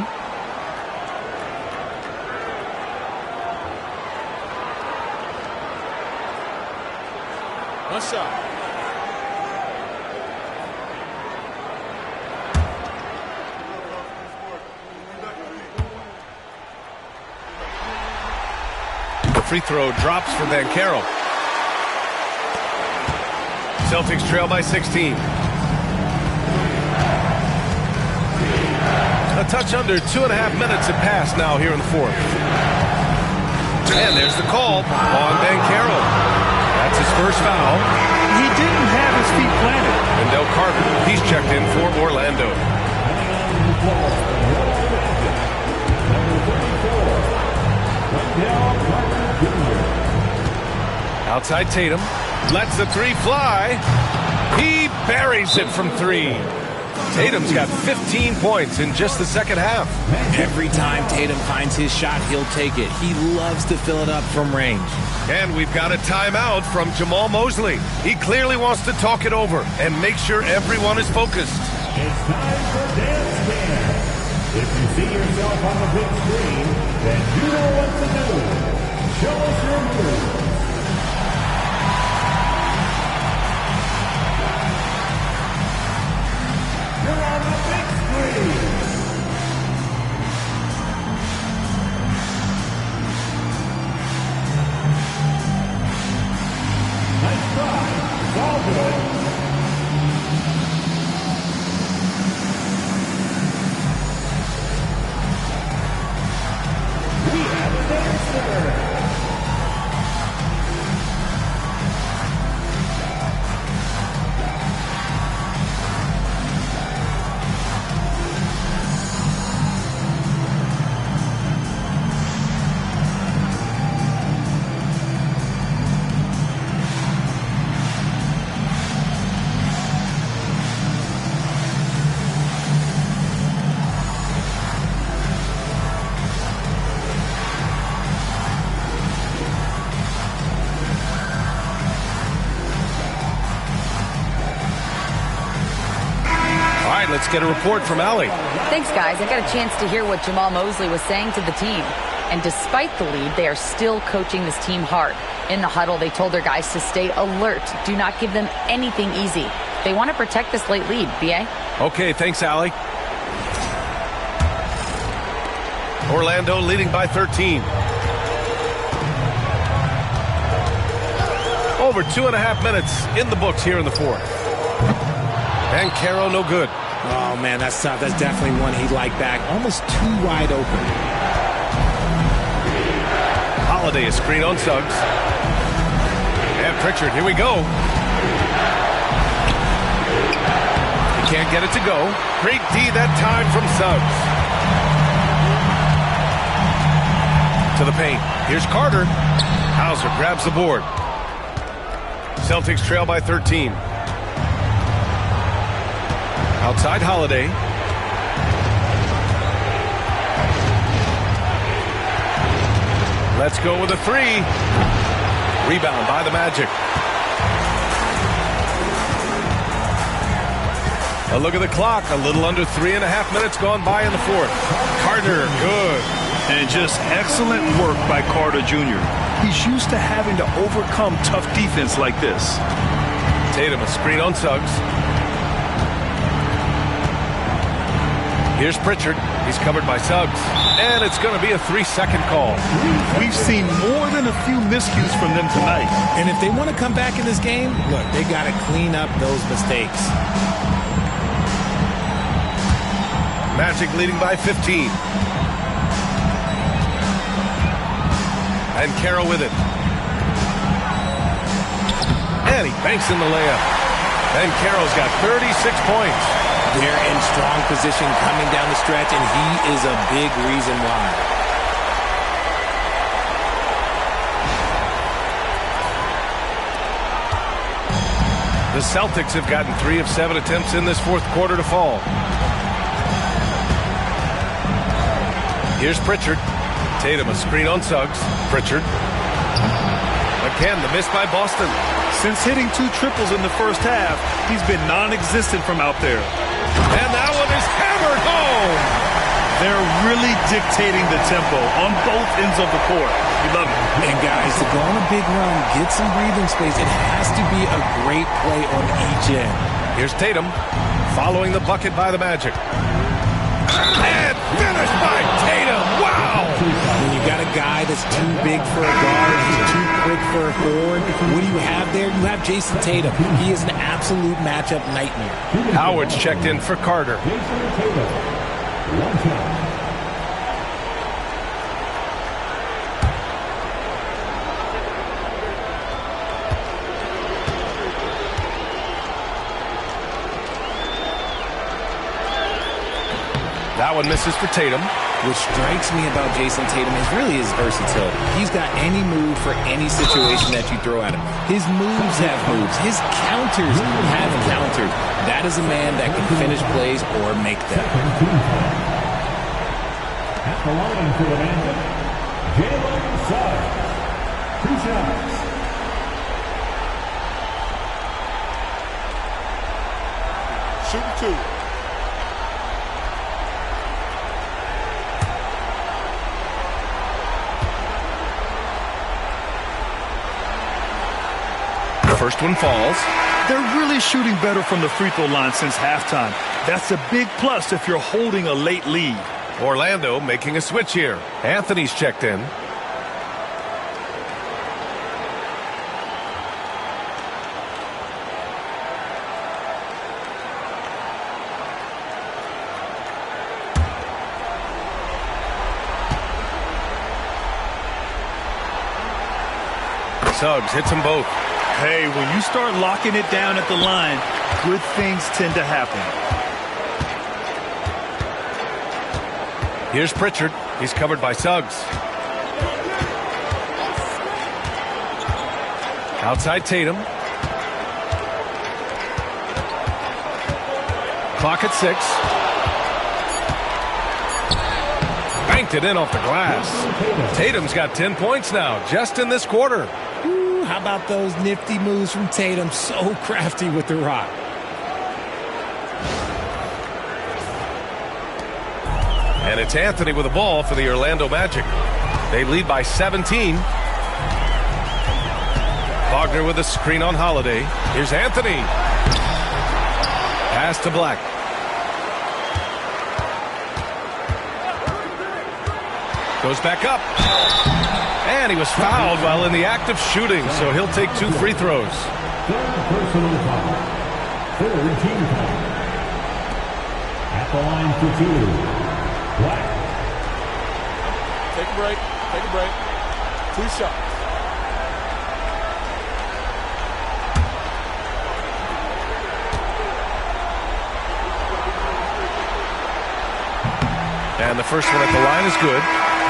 One shot. The free throw drops for Van Carroll. Celtics trail by 16. A touch under 2.5 minutes have passed now here in the fourth. And there's the call on Van Carroll. That's his first foul. He didn't have his feet planted. And Del Carter, he's checked in for Orlando. Outside Tatum. Lets the three fly. He buries it from three. Tatum's got 15 points in just the second half. Every time Tatum finds his shot, he'll take it. He loves to fill it up from range. And we've got a timeout from Jamal Mosley. He clearly wants to talk it over and make sure everyone is focused. It's time for dance camp. If you see yourself on the big screen, then you know what to do. Show us your moves. You're on the big screen. Nice try. It's all good. We have a dancer. Let's get a report from Allie. Thanks, guys. I got a chance to hear what Jamal Mosley was saying to the team. And despite the lead, they are still coaching this team hard. In the huddle, they told their guys to stay alert. Do not give them anything easy. They want to protect this late lead, B.A. Okay, thanks, Allie. Orlando leading by 13. Over 2.5 minutes in the books here in the fourth. And Caro no good. Oh, man, that's tough. That's definitely one he'd like back. Almost too wide open. Holiday is screen on Suggs. And Pritchard, here we go. He can't get it to go. Great D that time from Suggs. To the paint. Here's Carter. Hauser grabs the board. Celtics trail by 13. Outside Holiday. Let's go with a three. Rebound by the Magic. A look at the clock. A little under 3.5 minutes gone by in the fourth. Carter, good. And just excellent work by Carter Jr. He's used to having to overcome tough defense like this. Tatum, a screen on Suggs. Here's Pritchard. He's covered by Suggs. And it's going to be a 3-second call. We've seen more than a few miscues from them tonight. And if they want to come back in this game, look, they got to clean up those mistakes. Magic leading by 15. And Carroll with it. And he banks in the layup. And Carroll's got 36 points. They're in strong position coming down the stretch, and he is a big reason why. The Celtics have gotten 3 of 7 attempts in this fourth quarter to fall. Here's Pritchard. Tatum, a screen on Suggs. Pritchard. Again, the miss by Boston. Since hitting 2 triples in the first half, he's been non-existent from out there. And that one is hammered home. They're really dictating the tempo on both ends of the court. We love it. And guys, to go on a big run, get some breathing space, it has to be a great play on each end. Here's Tatum, following the bucket by the Magic. And finished by Tatum. Wow! When you got a guy that's too big for a guard, he's too quick for a forward, what do you have there? You have Jason Tatum. He is an absolute matchup nightmare. Howard's checked in for Carter. That one misses for Tatum. What strikes me about Jason Tatum is really his versatility. He's got any move for any situation that you throw at him. His moves have moves. His counters have counters. That is a man that can finish plays or make them. At the line for the Magic, Jalen Suggs. 2 shots. Shooting 2. First one falls. They're really shooting better from the free throw line since halftime. That's a big plus if you're holding a late lead. Orlando making a switch here. Anthony's checked in. Suggs hits them both. Hey, when you start locking it down at the line, good things tend to happen. Here's Pritchard. He's covered by Suggs. Outside Tatum. Clock at 6. Banked it in off the glass. Tatum's got 10 points now, just in this quarter. How about those nifty moves from Tatum? So crafty with the rock. And it's Anthony with the ball for the Orlando Magic. They lead by 17. Wagner with a screen on Holiday. Here's Anthony. Pass to Black. Goes back up. And he was fouled while in the act of shooting, so he'll take 2 free throws. Third personal foul. Third team foul. At the line for 2. Black. Take a break. Take a break. 2 shots. And the first one at the line is good.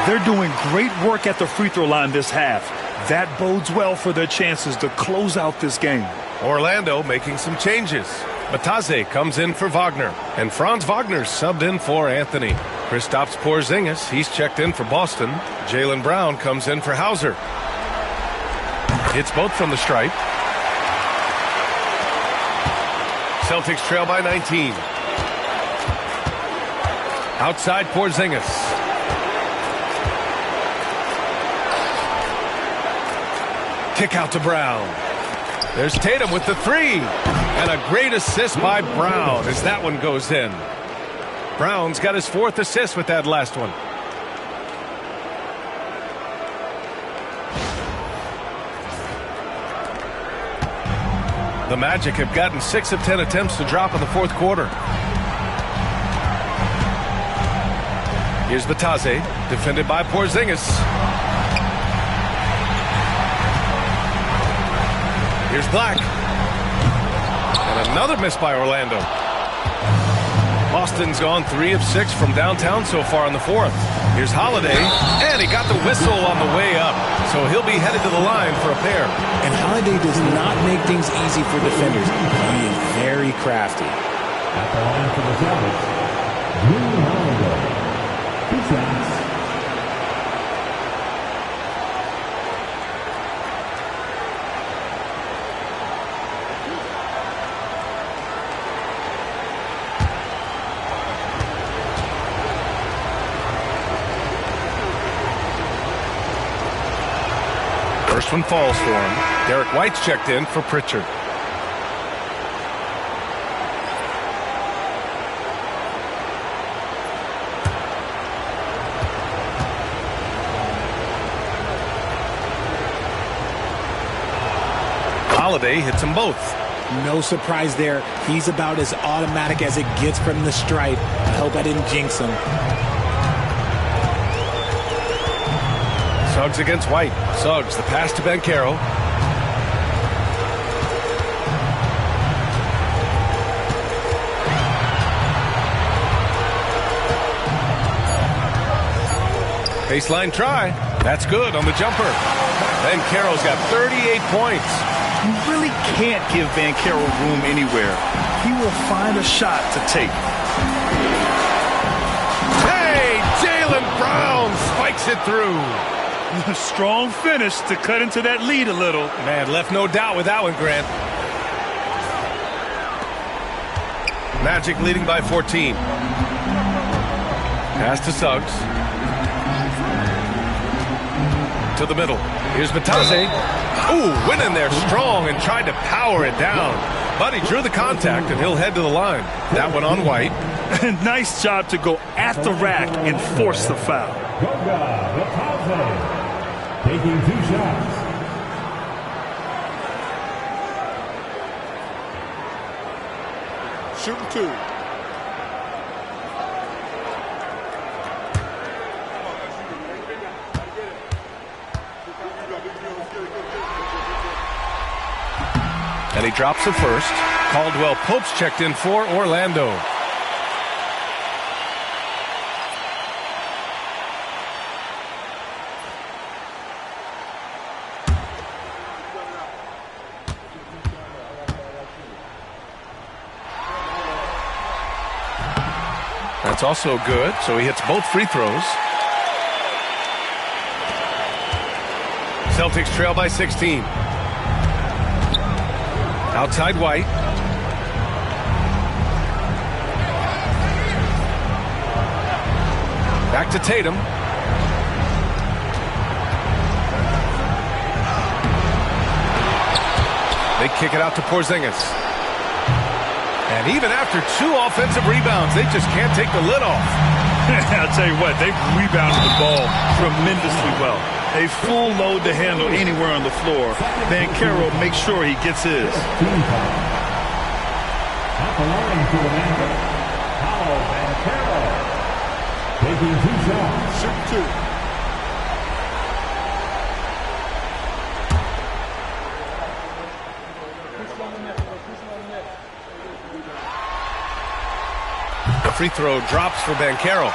They're doing great work at the free throw line this half. That bodes well for their chances to close out this game. Orlando making some changes. Bataze comes in for Wagner, and Franz Wagner subbed in for Anthony. Kristaps Porzingis, he's checked in for Boston. Jaylen Brown comes in for Hauser. Hits both from the stripe. Celtics trail by 19. Outside Porzingis. Kick out to Brown. There's Tatum with the 3. And a great assist by Brown as that one goes in. Brown's got his 4th assist with that last one. The Magic have gotten 6 of 10 attempts to drop in the fourth quarter. Here's Bataze, defended by Porzingis. Here's Black. And another miss by Orlando. Boston's gone 3 of 6 from downtown so far in the fourth. Here's Holiday, and he got the whistle on the way up. So he'll be headed to the line for a pair. And Holiday does not make things easy for defenders. He is very crafty. At the line for the Celtics, Drew Holiday. 2 shots. First one falls for him. Derek White's checked in for Pritchard. Holiday hits them both. No surprise there. He's about as automatic as it gets from the stripe. I hope I didn't jinx him. Suggs against White. Suggs, the pass to Banchero. Baseline try. That's good on the jumper. Banchero's got 38 points. You really can't give Banchero room anywhere. He will find a shot to take. Hey, Jaylen Brown spikes it through. Strong finish to cut into that lead a little. Man, left no doubt with that one, Grant. Magic leading by 14. Pass to Suggs. To the middle. Here's Matase. Ooh, went in there strong and tried to power it down. But he drew the contact, and he'll head to the line. That one on White. Nice job to go at the rack and force the foul. Taking 2 shots. Shooting 2. And he drops it first. Caldwell Pope's checked in for Orlando. That's also good, so he hits both free throws. Celtics trail by 16. Outside White. Back to Tatum. They kick it out to Porzingis. And even after 2 offensive rebounds, they just can't take the lid off. I'll tell you what, they've rebounded the ball tremendously well. A full load to handle anywhere on the floor. Banchero makes sure he gets his. At the line for the Magic, Paolo Banchero. Taking 2 shots. Shooting 2. The free throw drops for Banchero.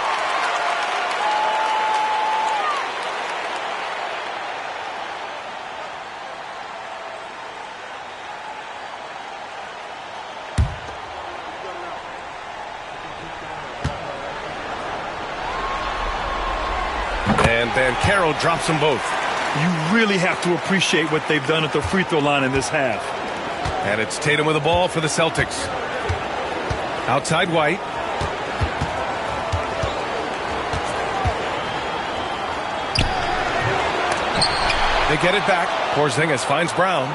And Banchero drops them both. You really have to appreciate what they've done at the free throw line in this half. And it's Tatum with the ball for the Celtics. Outside White. They get it back. Porzingis finds Brown.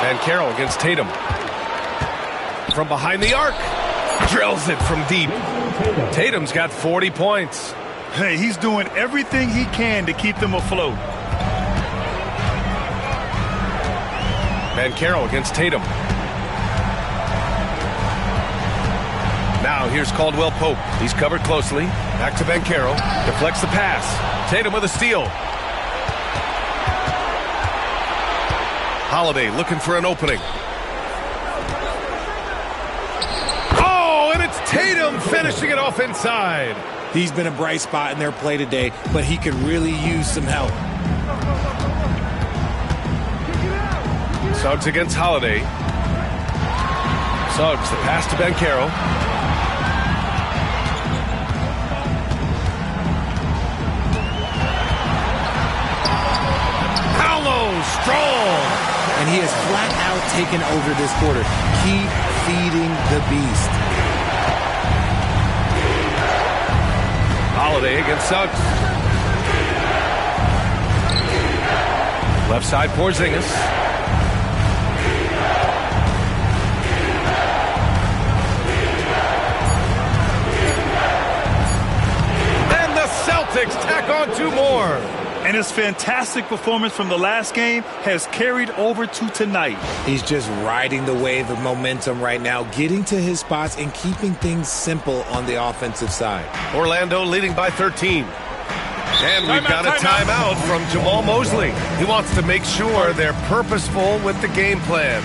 Banchero against Tatum. From behind the arc. Drills it from deep. Tatum's got 40 points. Hey, he's doing everything he can to keep them afloat. Banchero against Tatum. Now here's Caldwell Pope. He's covered closely. Back to Banchero. Deflects the pass. Tatum with a steal. Holiday looking for an opening. Oh, and it's Tatum finishing it off inside. He's been a bright spot in their play today, but he could really use some help. Suggs against Holiday. Suggs, the pass to Banchero. Paolo, strong. And he has flat out taken over this quarter. Keep feeding the beast. Holiday against Suggs. Left side, Porzingis. And the Celtics tack on 2 more. And his fantastic performance from the last game has carried over to tonight. He's just riding the wave of momentum right now, getting to his spots and keeping things simple on the offensive side. Orlando leading by 13. And we've got a timeout from Jamal Mosley. He wants to make sure they're purposeful with the game plan.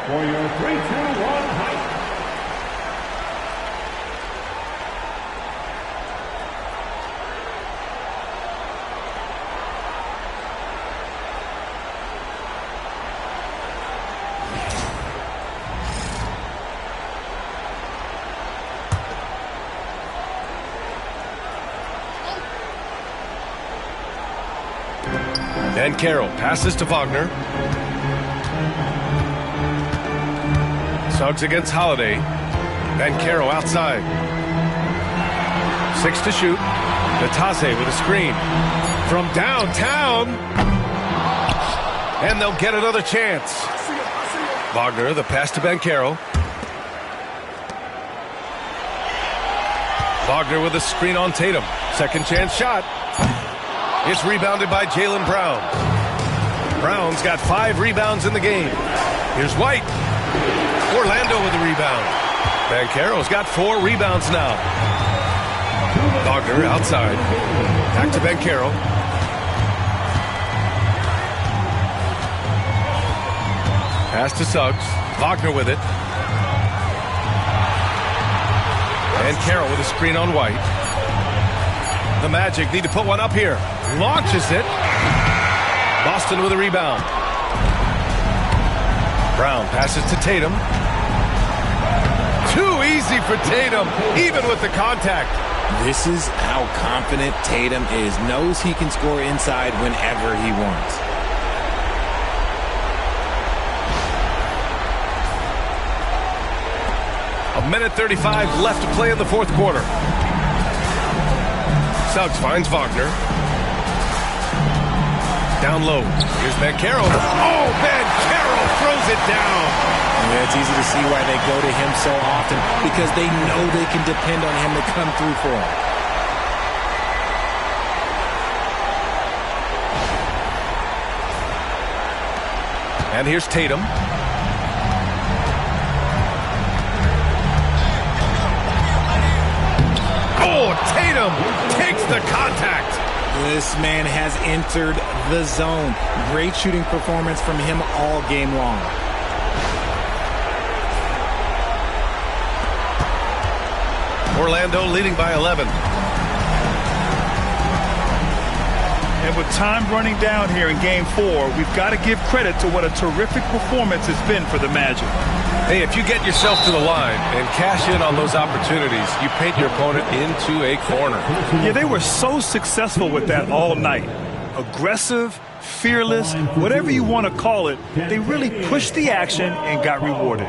For your 3-2-1 hike. And Carroll passes to Wagner. Suggs against Holiday. Banchero outside. 6 to shoot. Natase with a screen. From downtown. And they'll get another chance. Wagner, the pass to Banchero. Wagner with a screen on Tatum. Second chance shot. It's rebounded by Jaylen Brown. Brown's got 5 rebounds in the game. Here's White. Orlando with the rebound. Banchero's got 4 rebounds now. Wagner outside. Back to Banchero. Pass to Suggs. Wagner with it. And Carroll with a screen on White. The Magic need to put one up here. Launches it. Boston with a rebound. Brown passes to Tatum. Too easy for Tatum, even with the contact. This is how confident Tatum is. Knows he can score inside whenever he wants. A minute 35 left to play in the fourth quarter. Suggs finds Wagner. Down low. Here's Banchero. Oh, Banchero throws it down. Yeah, it's easy to see why they go to him so often, because they know they can depend on him to come through for them. And here's Tatum. Oh, Tatum takes the contact. This man has entered the zone. Great shooting performance from him all game long. Orlando leading by 11. And with time running down here in Game 4, we've got to give credit to what a terrific performance has been for the Magic. Hey, if you get yourself to the line and cash in on those opportunities, you paint your opponent into a corner. Yeah, they were so successful with that all night. Aggressive, fearless, whatever you want to call it, they really pushed the action and got rewarded.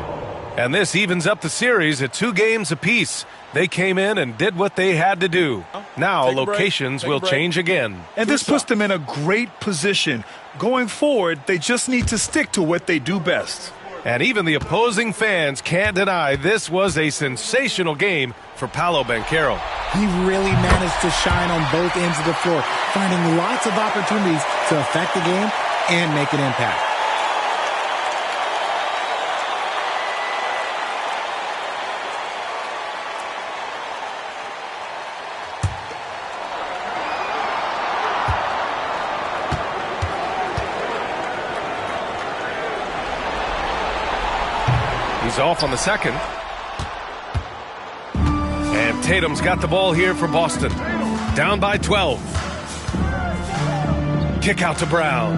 And this evens up the series at 2 games apiece. They came in and did what they had to do. Now locations will change again. And this puts them in a great position. Going forward, they just need to stick to what they do best. And even the opposing fans can't deny this was a sensational game for Paolo Banchero. He really managed to shine on both ends of the floor, finding lots of opportunities to affect the game and make an impact. He's off on the second. And Tatum's got the ball here for Boston. Down by 12. Kick out to Brown.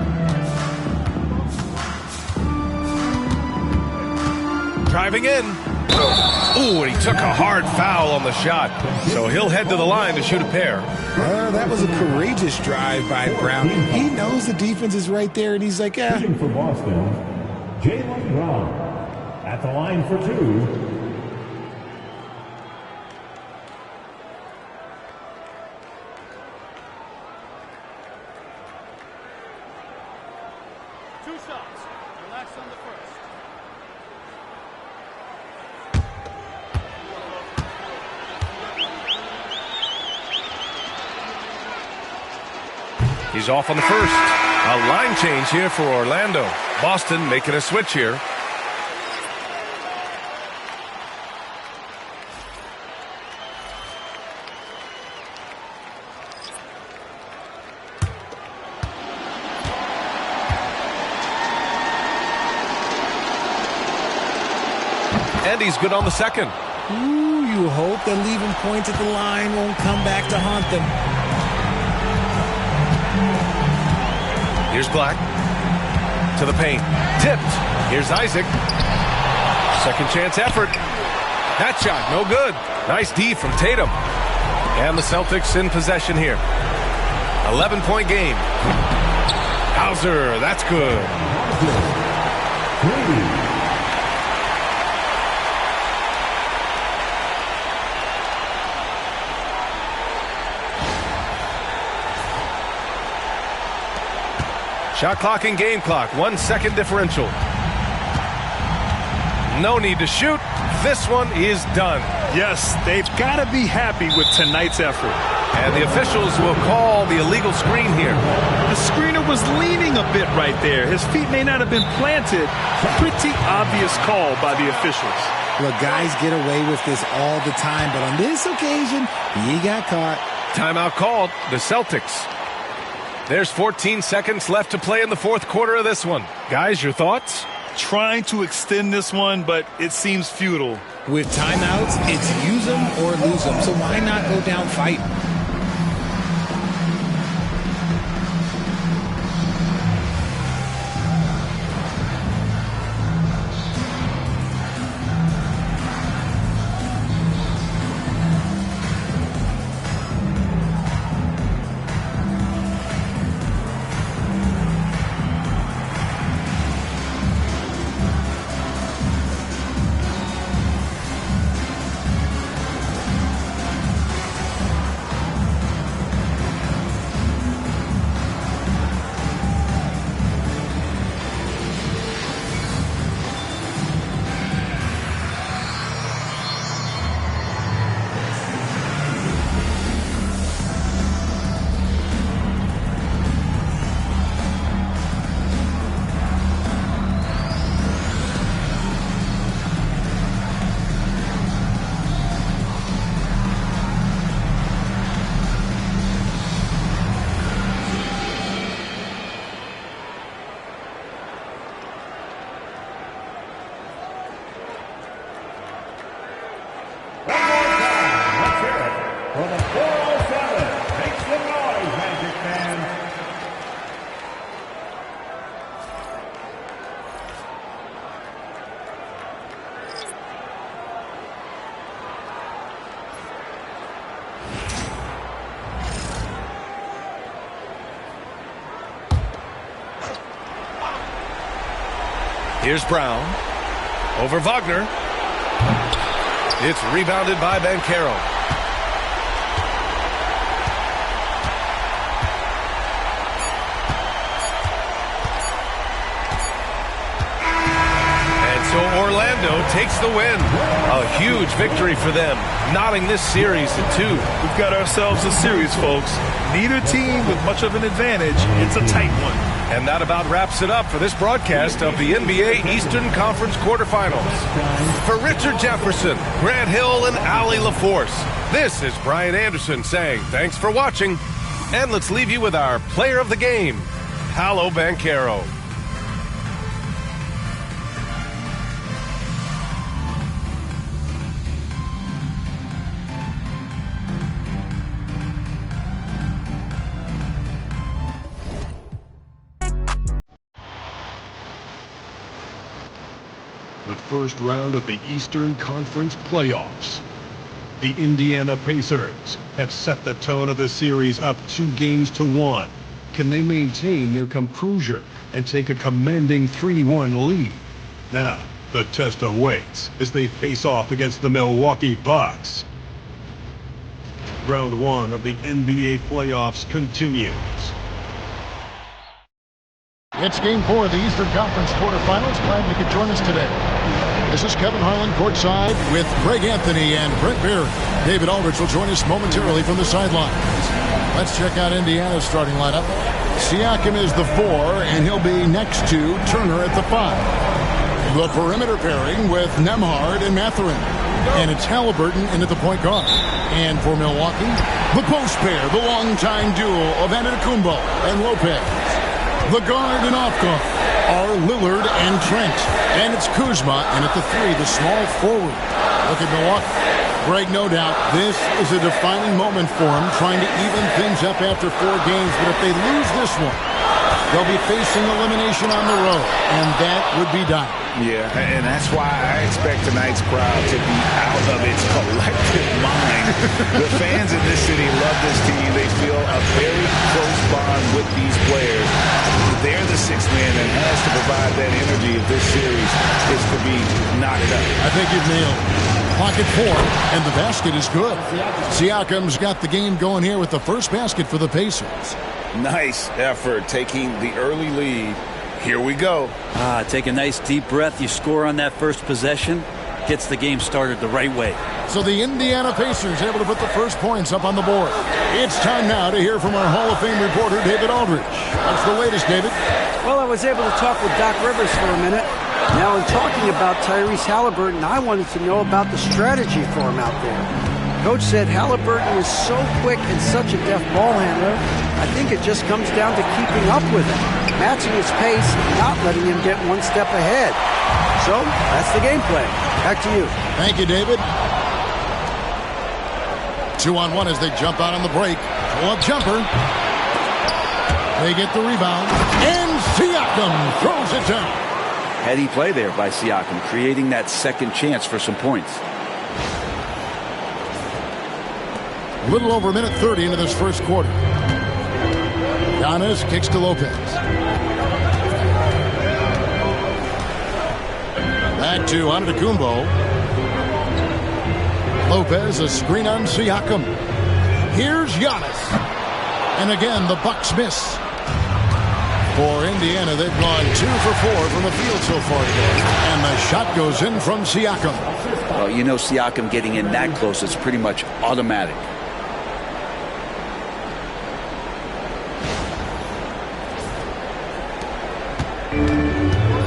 Driving in. Ooh, and he took a hard foul on the shot. So he'll head to the line to shoot a pair. That was a courageous drive by Brown. He knows the defense is right there, and he's like, yeah. Shooting for Boston, Jaylen Brown. At the line for 2. Two shots. Relax on the first. He's off on the first. A line change here for Orlando. Boston making a switch here. And he's good on the second. Ooh, you hope that leaving points at the line won't come back to haunt them. Here's Black. To the paint. Tipped. Here's Isaac. Second chance effort. That shot, no good. Nice D from Tatum. And the Celtics in possession here. 11-point game. Hauser, that's good. Shot clock and game clock, 1 second differential. No need to shoot. This one is done. Yes, they've got to be happy with tonight's effort. And the officials will call the illegal screen here. The screener was leaning a bit right there. His feet may not have been planted. Pretty obvious call by the officials. Look, guys get away with this all the time, but on this occasion, he got caught. Timeout called, the Celtics. There's 14 seconds left to play in the fourth quarter of this one. Guys, your thoughts? Trying to extend this one, but it seems futile. With timeouts, it's use them or lose them, so why not go down fighting? Here's Brown. Over Wagner. It's rebounded by Banchero. And so Orlando takes the win. A huge victory for them, knotting this series to 2. We've got ourselves a series, folks. Neither team with much of an advantage. It's a tight one. And that about wraps it up for this broadcast of the NBA Eastern Conference quarterfinals. For Richard Jefferson, Grant Hill, and Allie LaForce, this is Brian Anderson saying thanks for watching, and let's leave you with our player of the game, Paolo Banchero. The first round of the Eastern Conference playoffs. The Indiana Pacers have set the tone of the series up 2-1. Can they maintain their composure and take a commanding 3-1 lead? Now, the test awaits as they face off against the Milwaukee Bucks. Round 1 of the NBA playoffs continues. It's Game 4 of the Eastern Conference quarterfinals. Glad you could join us today. This is Kevin Harlan courtside with Greg Anthony and Brent Beard. David Aldridge will join us momentarily from the sidelines. Let's check out Indiana's starting lineup. Siakam is the 4, and he'll be next to Turner at the 5. The perimeter pairing with Nembhard and Mathurin. And it's Halliburton in at the point guard. And for Milwaukee, the post pair, the longtime duo of Antetokounmpo and Lopez. The guard and off guard are Lillard and Trent. And it's Kuzma, and at the 3, the small forward. Look at Milwaukee. Greg, no doubt, this is a defining moment for him, trying to even things up after 4 games. But if they lose this one, they'll be facing elimination on the road, and that would be dire. Yeah, and that's why I expect tonight's crowd to be out of its collective mind. The fans in this city love this team. They feel a very close bond with these players. They're the sixth man that has to provide that energy if this series is to be knotted up. I think you've nailed it. Pocket 4, and the basket is good. Siakam's got the game going here with the first basket for the Pacers. Nice effort taking the early lead. Here we go. Take a nice deep breath. You score on that first possession. Gets the game started the right way. So the Indiana Pacers able to put the first points up on the board. It's time now to hear from our Hall of Fame reporter, David Aldridge. What's the latest, David? Well, I was able to talk with Doc Rivers for a minute. Now, in talking about Tyrese Halliburton, I wanted to know about the strategy for him out there. Coach said Halliburton is so quick and such a deft ball handler, I think it just comes down to keeping up with him, matching his pace, and not letting him get one step ahead. So, that's the game plan. Back to you. Thank you, David. 2-on-1 as they jump out on the break. Pull-up jumper. They get the rebound. And Siakam throws it down. Heady play there by Siakam, creating that second chance for some points. A little over a minute 30 into this first quarter. Giannis kicks to Lopez. Back to Antetokounmpo. Lopez, a screen on Siakam. Here's Giannis. And again, the Bucks miss. For Indiana, they've gone 2 for 4 from the field so far today. And the shot goes in from Siakam. Well, you know Siakam getting in that close, it's pretty much automatic.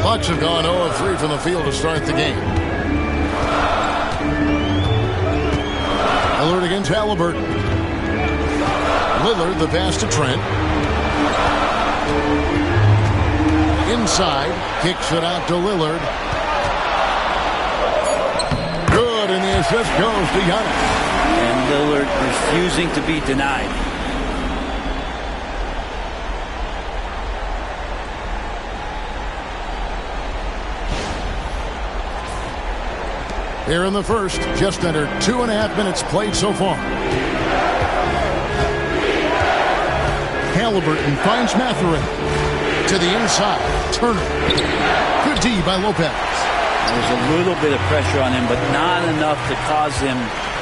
Bucks have gone 0 of 3 from the field to start the game. Lillard against Halliburton. Lillard, the pass to Trent. Inside, kicks it out to Lillard. Good, and the assist goes to Giannis. And Lillard refusing to be denied. Here in the first, just under 2.5 minutes played so far. Halliburton finds Mathurin. to the inside. Turner. Good D by Lopez. There's a little bit of pressure on him, but not enough to cause him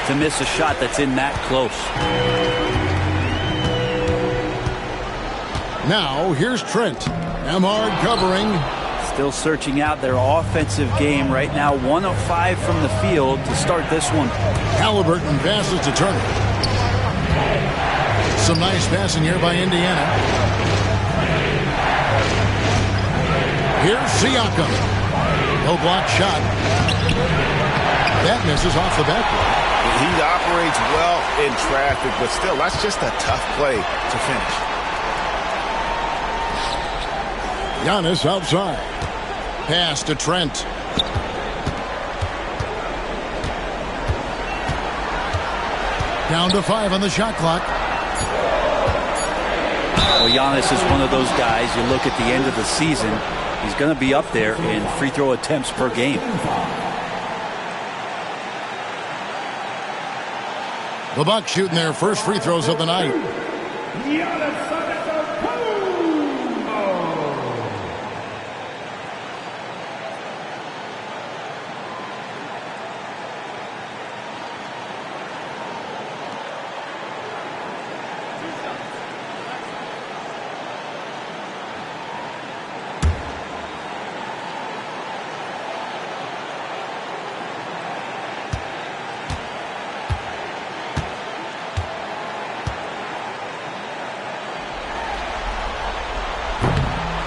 to miss a shot that's in that close. Now, here's Trent. Emard covering. Still searching out their offensive game right now. 1 of 5 from the field to start this one. Halliburton passes to Turner. Some nice passing here by Indiana. Here's Siakam. No block shot. That misses off the backboard. He operates well in traffic, but still, that's just a tough play to finish. Giannis outside. Pass to Trent. Down to 5 on the shot clock. Well, Giannis is one of those guys, you look at the end of the season, he's going to be up there in free throw attempts per game. The Bucks shooting their first free throws of the night.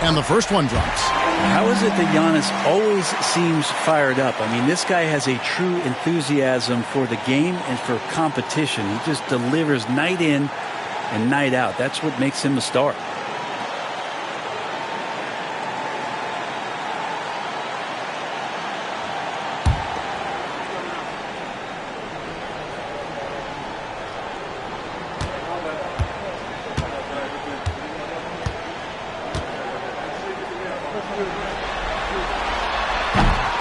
And the first one drops. How is it that Giannis always seems fired up? I mean, this guy has a true enthusiasm for the game and for competition. He just delivers night in and night out. That's what makes him a star.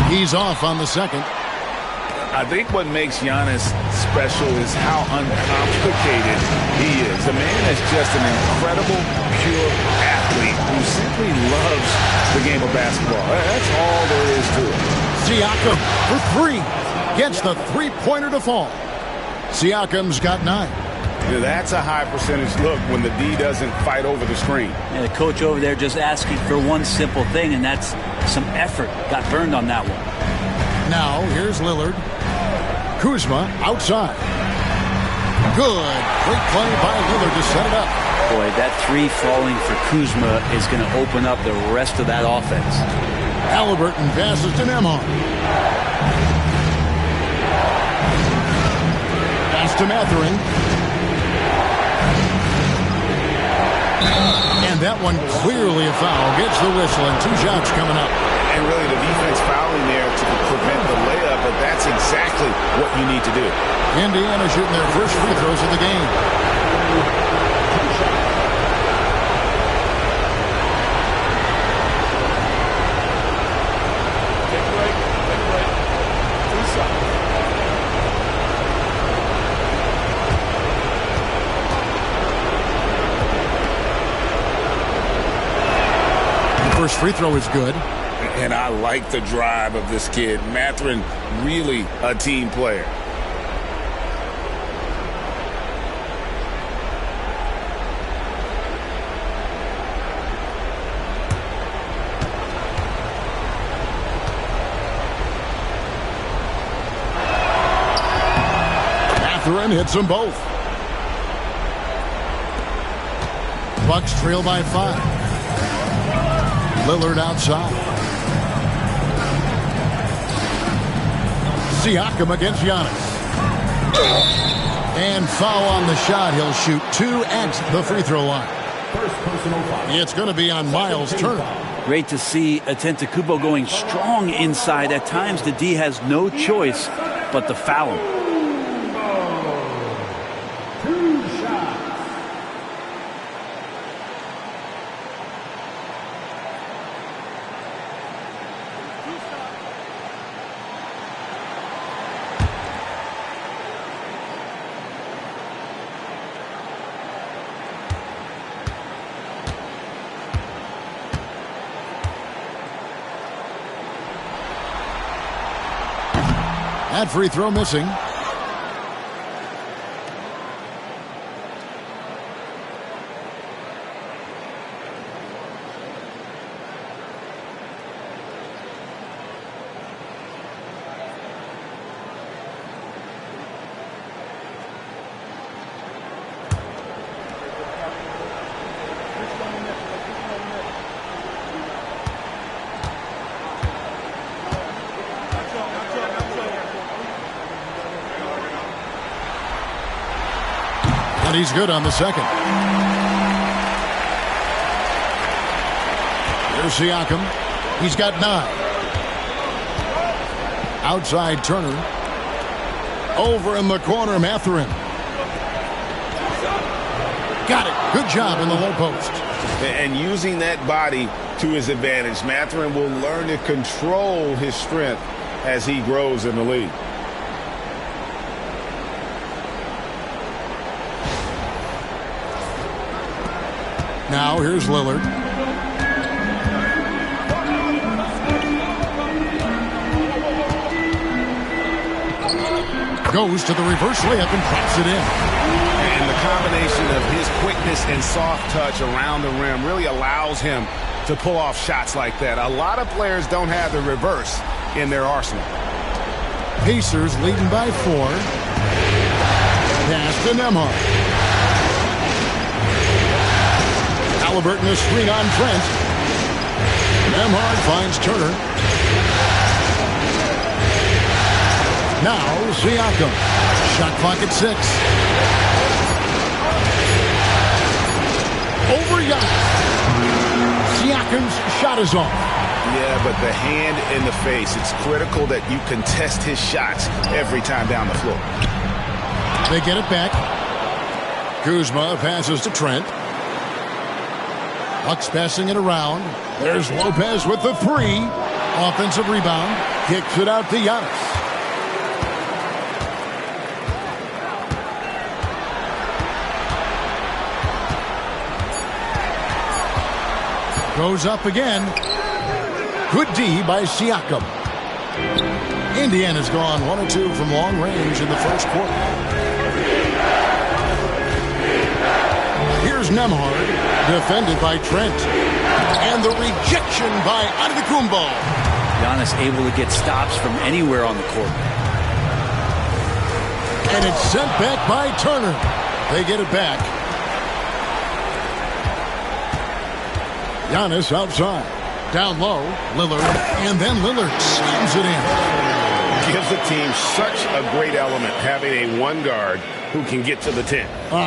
He's off on the second. I think what makes Giannis special is how uncomplicated he is. The man is just an incredible, pure athlete who simply loves the game of basketball. That's all there is to it. Siakam for 3. Gets the three-pointer to fall. Siakam's got 9. That's a high percentage look when the D doesn't fight over the screen. Yeah, the coach over there just asking for one simple thing, and that's some effort. Got burned on that one. Now, here's Lillard. Kuzma outside. Good. Great play by Lillard to set it up. Boy, that 3 falling for Kuzma is going to open up the rest of that offense. Halliburton passes to Nemhard. Pass to Mathurin. And that one clearly a foul. Gets the whistle and 2 shots coming up. And really the defense fouling there to prevent the layup, but that's exactly what you need to do. Indiana shooting their first free throws of the game. First free throw is good. And I like the drive of this kid. Mathurin, really a team player. Mathurin hits them both. Bucks trail by 5. Lillard outside. Siakam against Giannis. And foul on the shot. He'll shoot 2 at the free throw line. It's going to be on Miles Turner. Great to see Antetokounmpo going strong inside. At times the D has no choice but to foul him. That free throw missing. And he's good on the second. There's Siakam. He's got 9. Outside Turner. Over in the corner, Mathurin. Got it. Good job in the low post. And using that body to his advantage, Mathurin will learn to control his strength as he grows in the league. Now here's Lillard. Goes to the reverse layup and drops it in. And the combination of his quickness and soft touch around the rim really allows him to pull off shots like that. A lot of players don't have the reverse in their arsenal. Pacers leading by 4. Pass to Nembhard. Halliburton a screen on Trent. Nembhard finds Turner. Now Siakam. Shot clock at 6. Over Giannis. Siakam's shot is off. Yeah, but the hand in the face, it's critical that you contest his shots every time down the floor. They get it back. Kuzma passes to Trent. Bucks passing it around. There's Lopez with the 3. Offensive rebound. Kicks it out to Giannis. Goes up again. Good D by Siakam. Indiana's gone 1 of 2 from long range in the first quarter. Here's Nembhard, defended by Trent. And the rejection by Antetokounmpo. Giannis able to get stops from anywhere on the court. And it's sent back by Turner. They get it back. Giannis outside. Down low, Lillard, and then Lillard slams it in. Gives the team such a great element having a one guard who can get to the 10.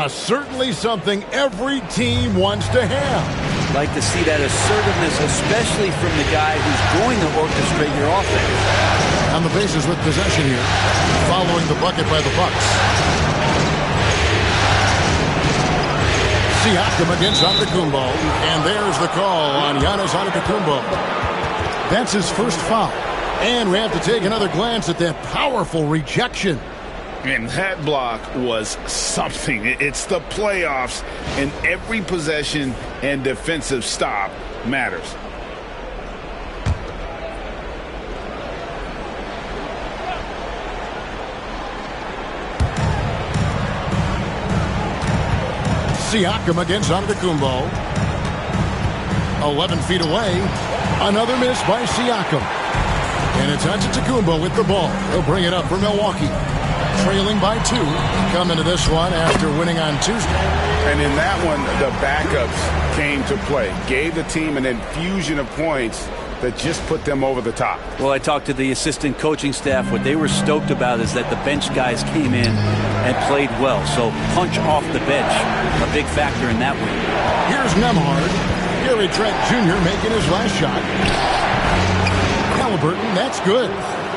Certainly something every team wants to have. Like to see that assertiveness, especially from the guy who's going to orchestrate your offense. On the Pacers with possession here, following the bucket by the Bucks. Siakam against Antetokounmpo, and there's the call on Giannis Antetokounmpo. That's his first foul. And we have to take another glance at that powerful rejection. And that block was something. It's the playoffs, and every possession and defensive stop matters. Siakam against Antetokounmpo. 11 feet away. Another miss by Siakam. And it's Antetokounmpo with the ball. He'll bring it up for Milwaukee. Trailing by 2. Come into this one after winning on Tuesday. And in that one, the backups came to play. Gave the team an infusion of points that just put them over the top. Well, I talked to the assistant coaching staff. What they were stoked about is that the bench guys came in and played well. So punch off the bench, a big factor in that win. Here's Nembhard. Gary Trent Jr. making his last shot. Halliburton, that's good.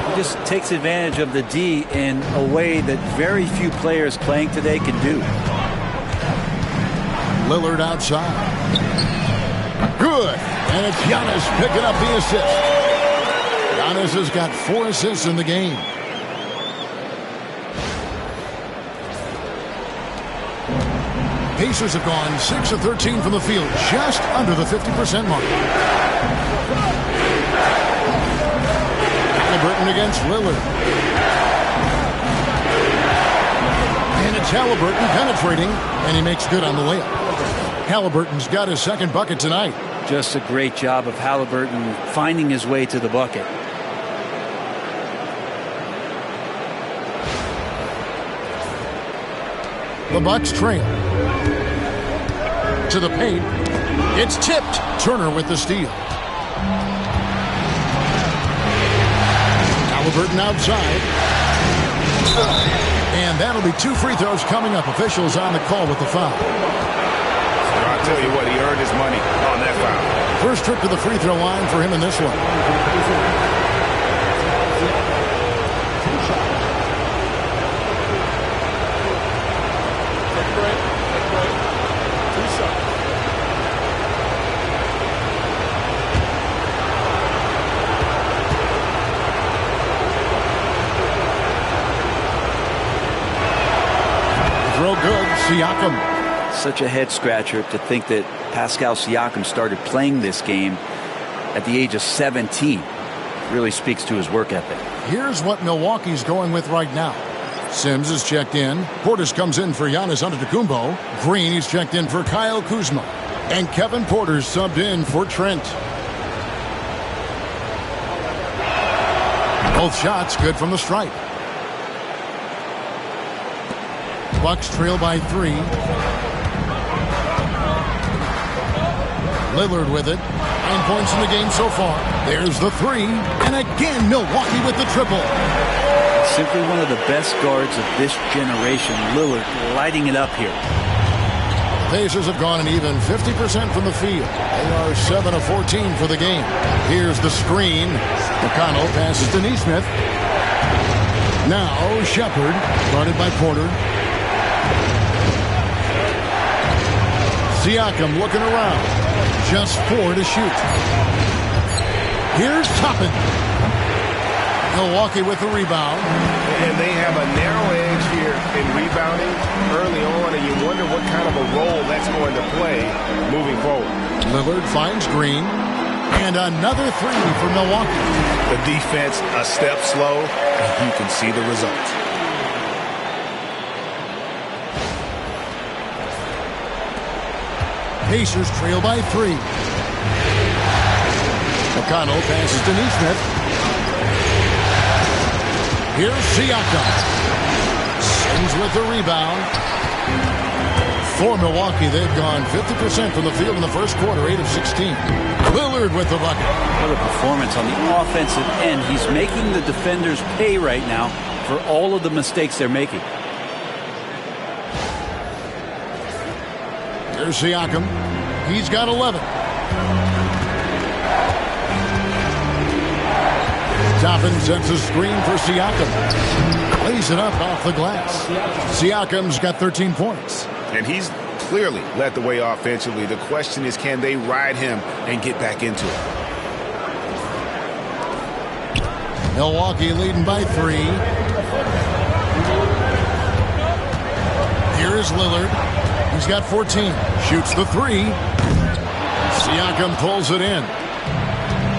He just takes advantage of the D in a way that very few players playing today can do. Lillard outside. Good. And it's Giannis picking up the assist. Giannis has got 4 assists in the game. Pacers have gone 6 of 13 from the field, just under the 50% mark. Halliburton against Lillard. It's Halliburton penetrating, and he makes good on the layup. Halliburton's got his second bucket tonight. Just a great job of Halliburton finding his way to the bucket. The Bucks trail. To the paint. It's tipped. Turner with the steal. Halliburton outside. And that'll be 2 free throws coming up. Officials on the call with the foul. I'll tell you what, he earned his money on that foul. First trip to the free throw line for him in this one. Throw good, Siakam. Such a head scratcher to think that Pascal Siakam started playing this game at the age of 17. Really speaks to his work ethic. Here's what Milwaukee's going with right now. Sims is checked in. Portis comes in for Giannis Antetokounmpo. Green is checked in for Kyle Kuzma. And Kevin Porter's subbed in for Trent. Both shots good from the stripe. Bucks trail by 3. Lillard with it. 9 points in the game so far. There's the 3. And again, Milwaukee with the triple. Simply one of the best guards of this generation. Lillard lighting it up here. Pacers have gone an even 50% from the field. They are 7 of 14 for the game. Here's the screen. McConnell passes to Nesmith. Now Shepard, guarded by Porter. Siakam looking around. Just 4 to shoot. Here's Toppin. Milwaukee with the rebound. And they have a narrow edge here in rebounding early on, and you wonder what kind of a role that's going to play moving forward. Lillard finds Green. And another 3 for Milwaukee. The defense a step slow, and you can see the results. Pacers trail by 3. McConnell passes to Nesmith. Here's Siakam. Sims with the rebound. For Milwaukee, they've gone 50% from the field in the first quarter, 8 of 16. Lillard with the bucket. What a performance on the offensive end. He's making the defenders pay right now for all of the mistakes they're making. There's Siakam. He's got 11. Toppin sets a screen for Siakam. Lays it up off the glass. Siakam's got 13 points. And he's clearly led the way offensively. The question is, can they ride him and get back into it? Milwaukee leading by 3. Here is Lillard. He's got 14. Shoots the 3. Siakam pulls it in.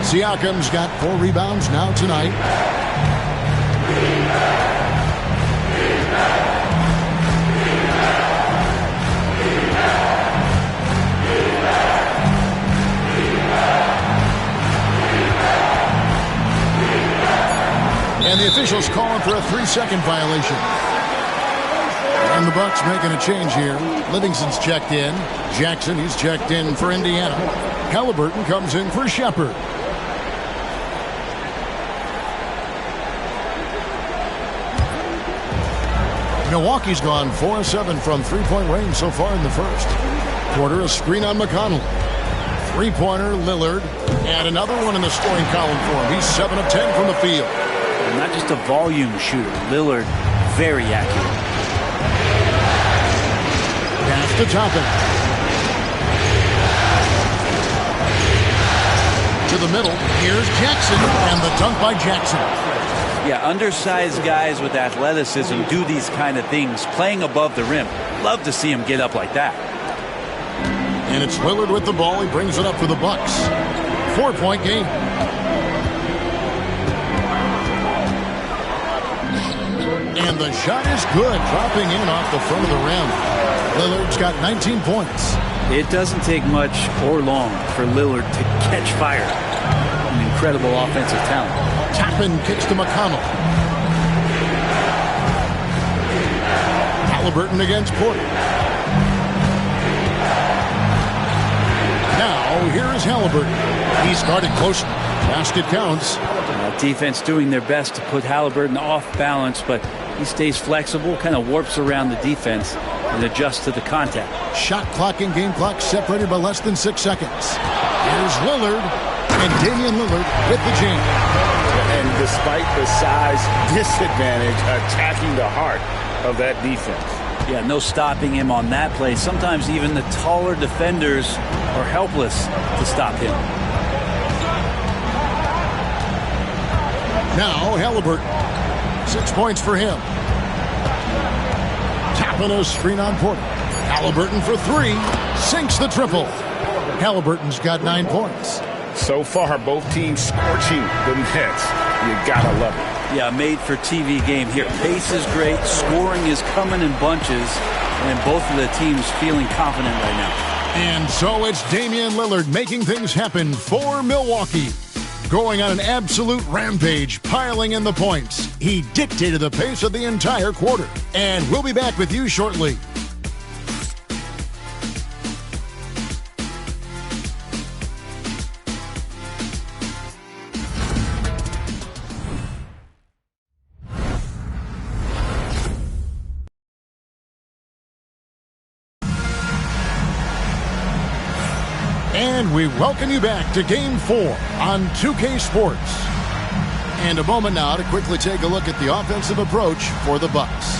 Siakam's got 4 rebounds now tonight. And the officials calling for a 3-second violation. And the Bucks making a change here. Livingston's checked in. Jackson, he's checked in for Indiana. Halliburton comes in for Shepard. Milwaukee's gone 4 of 7 from three-point range so far in the first. Porter, a screen on McConnell. Three-pointer, Lillard. And another one in the scoring column for him. He's 7 of 10 from the field. And not just a volume shooter. Lillard, very accurate. Pass to Toppin. To the middle. Here's Jackson. And the dunk by Jackson. Yeah, undersized guys with athleticism do these kind of things, playing above the rim. Love to see him get up like that. And it's Lillard with the ball. He brings it up for the Bucks. 4-point game. And And the shot is good, dropping in off the front of the rim. Lillard's got 19 points. It doesn't take much or long for Lillard to catch fire. An incredible offensive talent. Toppin kicks to McConnell. Halliburton against Porter. Now, here is Halliburton. He's guarded close. Basket counts. Defense doing their best to put Halliburton off balance, but he stays flexible, kind of warps around the defense and adjusts to the contact. Shot clock and game clock separated by less than 6 seconds. Here's Lillard, and Damian Lillard with the jam. And despite the size disadvantage, attacking the heart of that defense. Yeah, no stopping him on that play. Sometimes even the taller defenders are helpless to stop him. Now Halliburton. 6 points for him. Tapping a screen on Porter. Halliburton for 3. Sinks the triple. Halliburton's got 9 points. So far, both teams scorching the Nets. You gotta love it. Yeah, made for TV game here. Pace is great. Scoring is coming in bunches. And both of the teams feeling confident right now. And so it's Damian Lillard making things happen for Milwaukee. Going on an absolute rampage, piling in the points. He dictated the pace of the entire quarter. And we'll be back with you shortly. And we welcome you back to Game 4 on 2K Sports. And a moment now to quickly take a look at the offensive approach for the Bucks.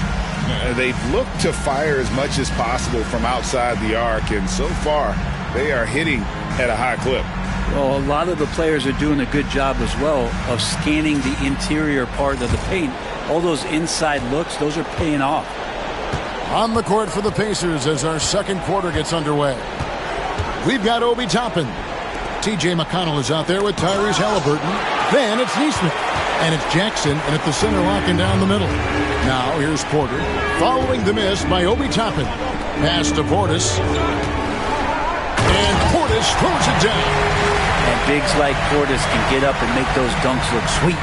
They've looked to fire as much as possible from outside the arc, and so far they are hitting at a high clip. Well, a lot of the players are doing a good job as well of scanning the interior part of the paint. All those inside looks, those are paying off. On the court for the Pacers as our second quarter gets underway. We've got Obi Toppin. T.J. McConnell is out there with Tyrese Halliburton. Then it's Neesmith. And it's Jackson, and at the center, locking down the middle. Now here's Porter, following the miss by Obi Toppin. Pass to Portis. And Portis throws it down. And bigs like Portis can get up and make those dunks look sweet.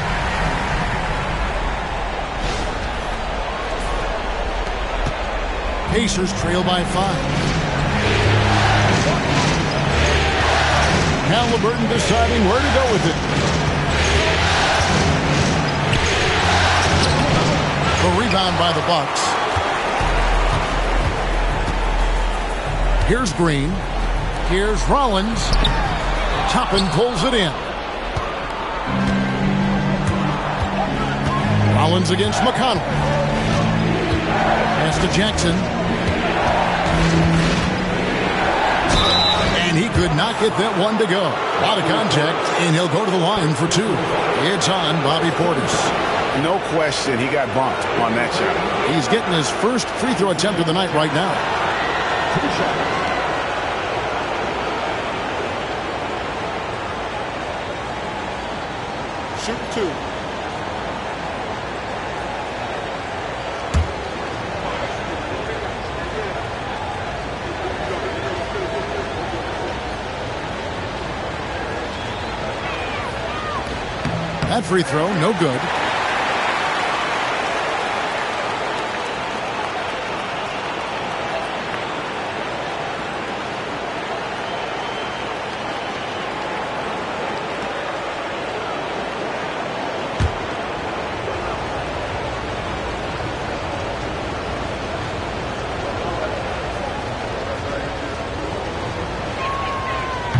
Pacers trail by 5. Halliburton deciding where to go with it. A rebound by the Bucks. Here's Green. Here's Rollins. Toppin pulls it in. Rollins against McConnell. Pass to Jackson. And he could not get that one to go. A lot of contact, and he'll go to the line for 2. It's on Bobby Portis. No question, he got bumped on that shot. He's getting his first free throw attempt of the night right now. Shoot 2. That free throw, no good.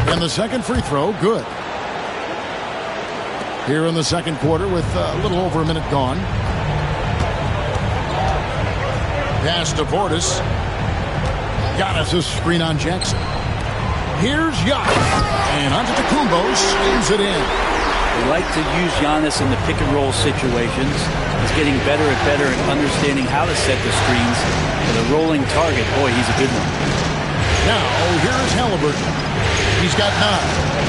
And the second free throw, good. Here in the second quarter with a little over a minute gone. Pass to Portis. Giannis a screen on Jackson. Here's Giannis. And Antetokounmpo spins it in. They like to use Giannis in the pick and roll situations. He's getting better and better at understanding how to set the screens. With a rolling target, boy, he's a good one. Now, here's Halliburton. He's got 9.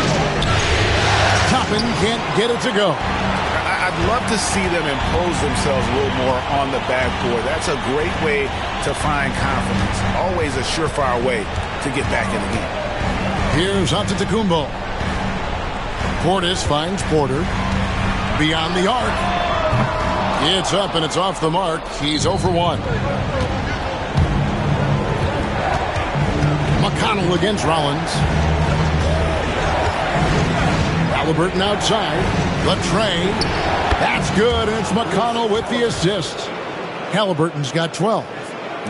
Toppin can't get it to go. I I'd love to see them impose themselves a little more on the backboard. That's a great way to find confidence. Always a surefire way to get back in the game. Here's Antetokounmpo. Portis finds Porter. Beyond the arc. It's up and it's off the mark. He's 0 for 1. McConnell against Rollins. Halliburton outside. The tray. That's good, and it's McConnell with the assist. Halliburton's got 12.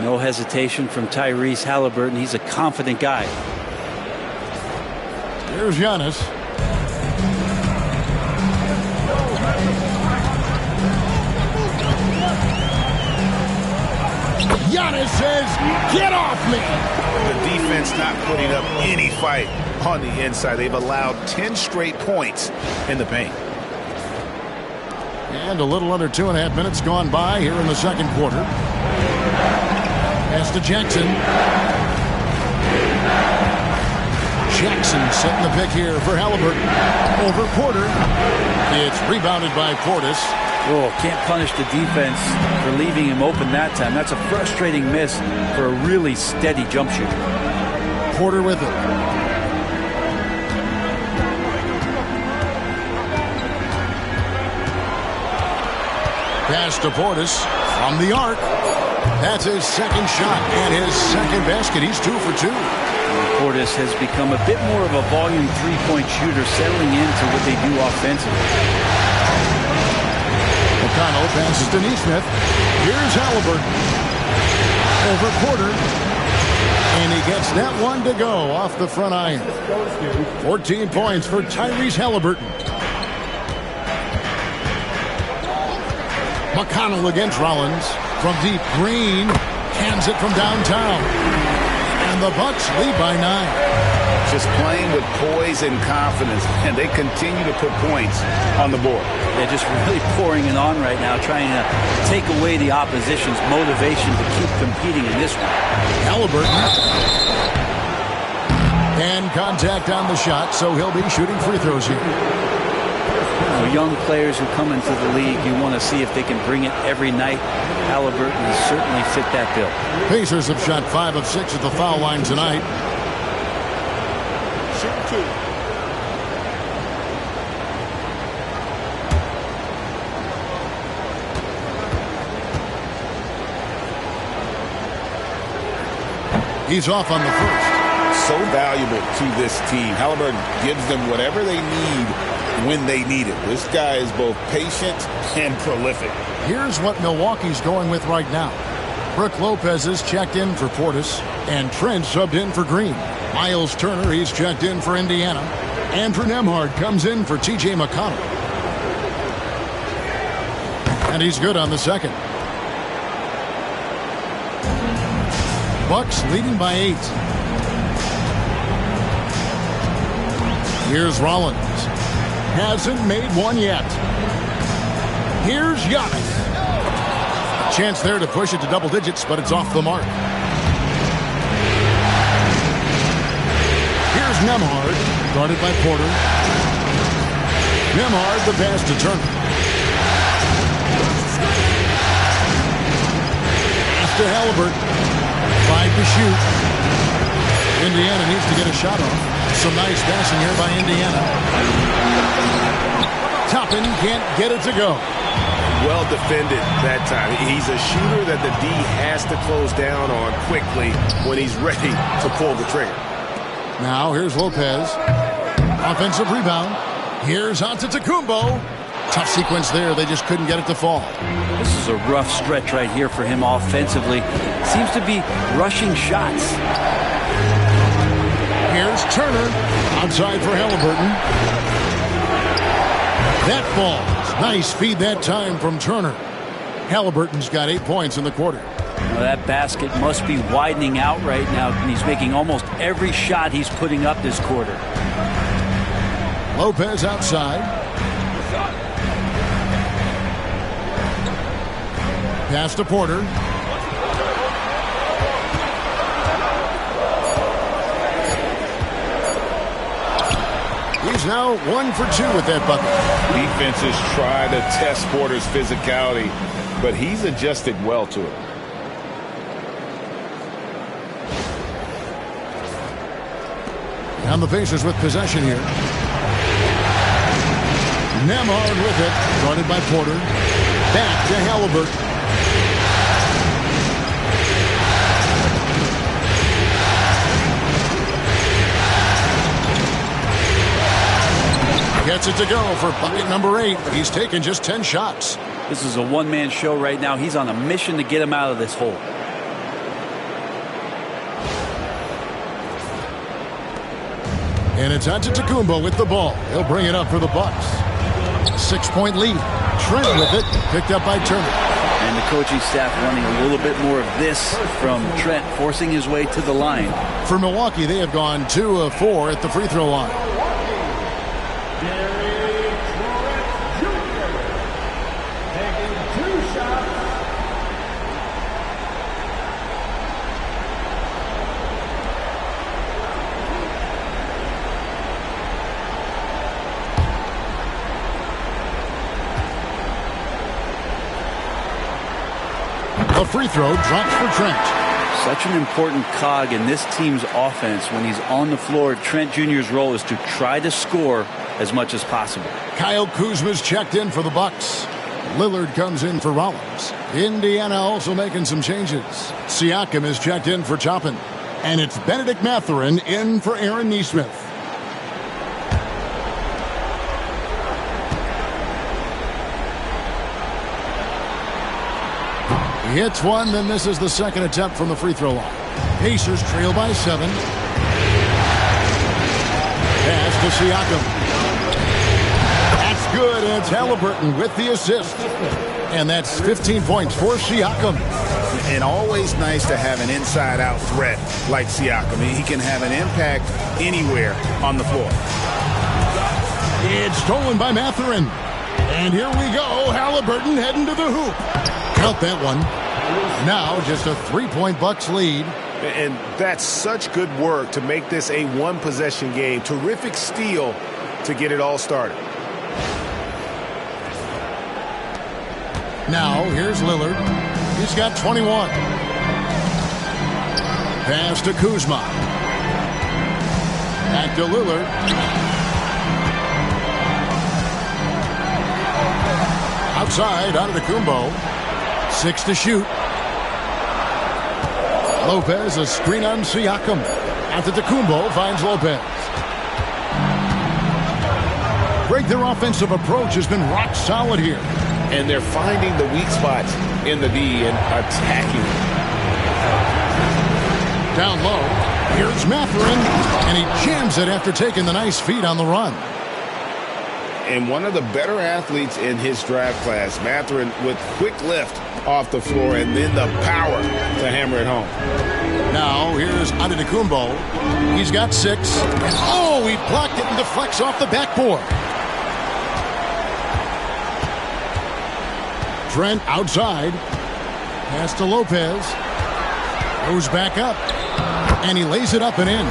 No hesitation from Tyrese Halliburton. He's a confident guy. Here's Giannis. Giannis says, get off me! The defense not putting up any fight on the inside. They've allowed 10 straight points in the paint. And a little under 2.5 minutes gone by here in the second quarter. Pass to Jackson. Jackson setting the pick here for Halliburton. Over Porter. It's rebounded by Portis. Oh, can't punish the defense for leaving him open that time. That's a frustrating miss for a really steady jump shooter. Porter with it. Pass to Portis from the arc. That's his second shot and his second basket. He's 2 for 2. Portis has become a bit more of a volume three-point shooter, settling into what they do offensively. McConnell passes to Neesmith. Here's Halliburton. Over Porter. And he gets that one to go off the front iron. 14 points for Tyrese Halliburton. McConnell against Rollins. From deep, Green hands it from downtown. And the Bucks lead by 9. Just playing with poise and confidence, and they continue to put points on the board. They're just really pouring it on right now, trying to take away the opposition's motivation to keep competing in this one. Halliburton. And contact on the shot, so he'll be shooting free throws here. Young players who come into the league, you want to see if they can bring it every night. Halliburton has certainly fit that bill. Pacers have shot 5 of 6 at the foul line tonight. Shoot 2. He's off on the first. So valuable to this team. Halliburton gives them whatever they need when they need it. This guy is both patient and prolific. Here's what Milwaukee's going with right now. Brook Lopez is checked in for Portis, and Trent subbed in for Green. Miles Turner, he's checked in for Indiana. Andrew Nembhard comes in for T.J. McConnell. And he's good on the second. Bucks leading by 8. Here's Rollins. Hasn't made one yet. Here's Giannis. A chance there to push it to double digits, but it's off the mark. Here's Nembhard, guarded by Porter. Nembhard, the pass to Turner. Pass to Halliburton. 5 to shoot. Indiana needs to get a shot off. Some nice passing here by Indiana. Toppin can't get it to go. Well defended that time. He's a shooter that the D has to close down on quickly when he's ready to pull the trigger. Now here's Lopez. Offensive rebound. Here's Antetokounmpo. Tough sequence there. They just couldn't get it to fall. This is a rough stretch right here for him offensively. Seems to be rushing shots. Here's Turner. Outside for Halliburton. That falls. Nice feed that time from Turner. Halliburton's got 8 points in the quarter. Well, that basket must be widening out right now, and he's making almost every shot he's putting up this quarter. Lopez outside. Pass to Porter. He's now 1 for 2 with that bucket. Defenses try to test Porter's physicality, but he's adjusted well to it. And the Pacers with possession here. Nembhard with it. Guarded by Porter. Back to Halliburton. Gets it to go for bucket number 8. He's taken just 10 shots. This is a one-man show right now. He's on a mission to get him out of this hole. And it's Antetokounmpo with the ball. He'll bring it up for the Bucks. 6-point lead. Trent with it. Picked up by Turner. And the coaching staff wanting a little bit more of this from Trent, forcing his way to the line. For Milwaukee, they have gone 2 of 4 at the free throw line. A free throw drops for Trent. Such an important cog in this team's offense when he's on the floor. Trent Jr.'s role is to try to score as much as possible. Kyle Kuzma's checked in for the Bucks. Lillard comes in for Rollins. Indiana also making some changes. Siakam is checked in for Toppin. And it's Benedict Mathurin in for Aaron Nesmith. He hits one, then this is the second attempt from the free throw line. Pacers trail by 7. Pass to Siakam. That's good, and it's Halliburton with the assist. And that's 15 points for Siakam. And always nice to have an inside-out threat like Siakam. He can have an impact anywhere on the floor. It's stolen by Mathurin. And here we go. Halliburton heading to the hoop. Count that one. Now just a 3-point Bucks lead. And that's such good work to make this a one-possession game. Terrific steal to get it all started. Now here's Lillard. He's got 21. Pass to Kuzma. Back to Lillard. Outside, Antetokounmpo. 6 to shoot. Lopez, a screen on Siakam. Antetokounmpo finds Lopez. Greg, their offensive approach has been rock solid here. And they're finding the weak spots in the D and attacking. Down low, here's Mathurin, and he jams it after taking the nice feed on the run. And one of the better athletes in his draft class, Mathurin, with quick lift off the floor and then the power to hammer it home. Now here's Antetokounmpo. He's got 6. And oh, he blocked it and deflects off the backboard. Trent outside. Pass to Lopez. Goes back up. And he lays it up and in.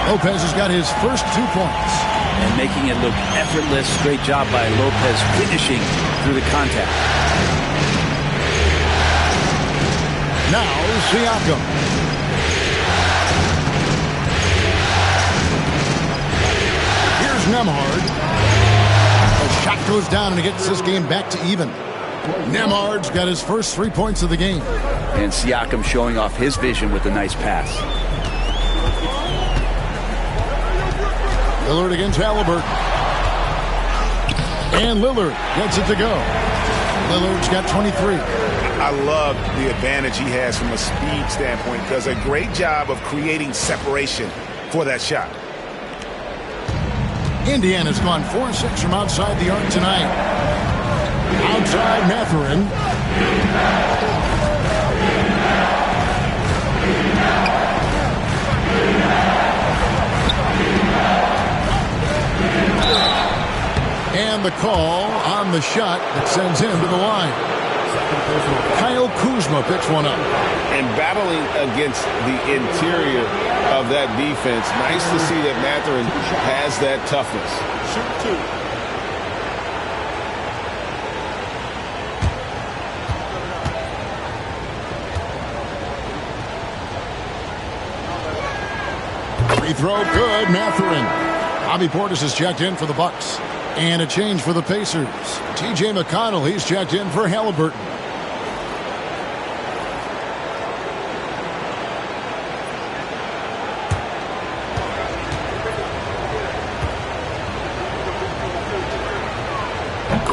Lopez has got his first 2 points. And making it look effortless. Great job by Lopez finishing through the contact. Now Siakam. Here's Nembhard. The shot goes down and he gets this game back to even. Nembhard's got his first 3 points of the game. And Siakam showing off his vision with a nice pass. Lillard against Halliburton. And Lillard gets it to go. Lillard's got 23. I love the advantage he has from a speed standpoint. Does a great job of creating separation for that shot. Indiana's gone 4-6 from outside the arc tonight. Outside Mathurin. And the call on the shot that sends him to the line. Kyle Kuzma picks one up. And battling against the interior of that defense, nice to see that Mathurin has that toughness. Shoot 2. Free throw, good. Mathurin. Bobby Portis is checked in for the Bucks. And a change for the Pacers. T.J. McConnell, he's checked in for Halliburton.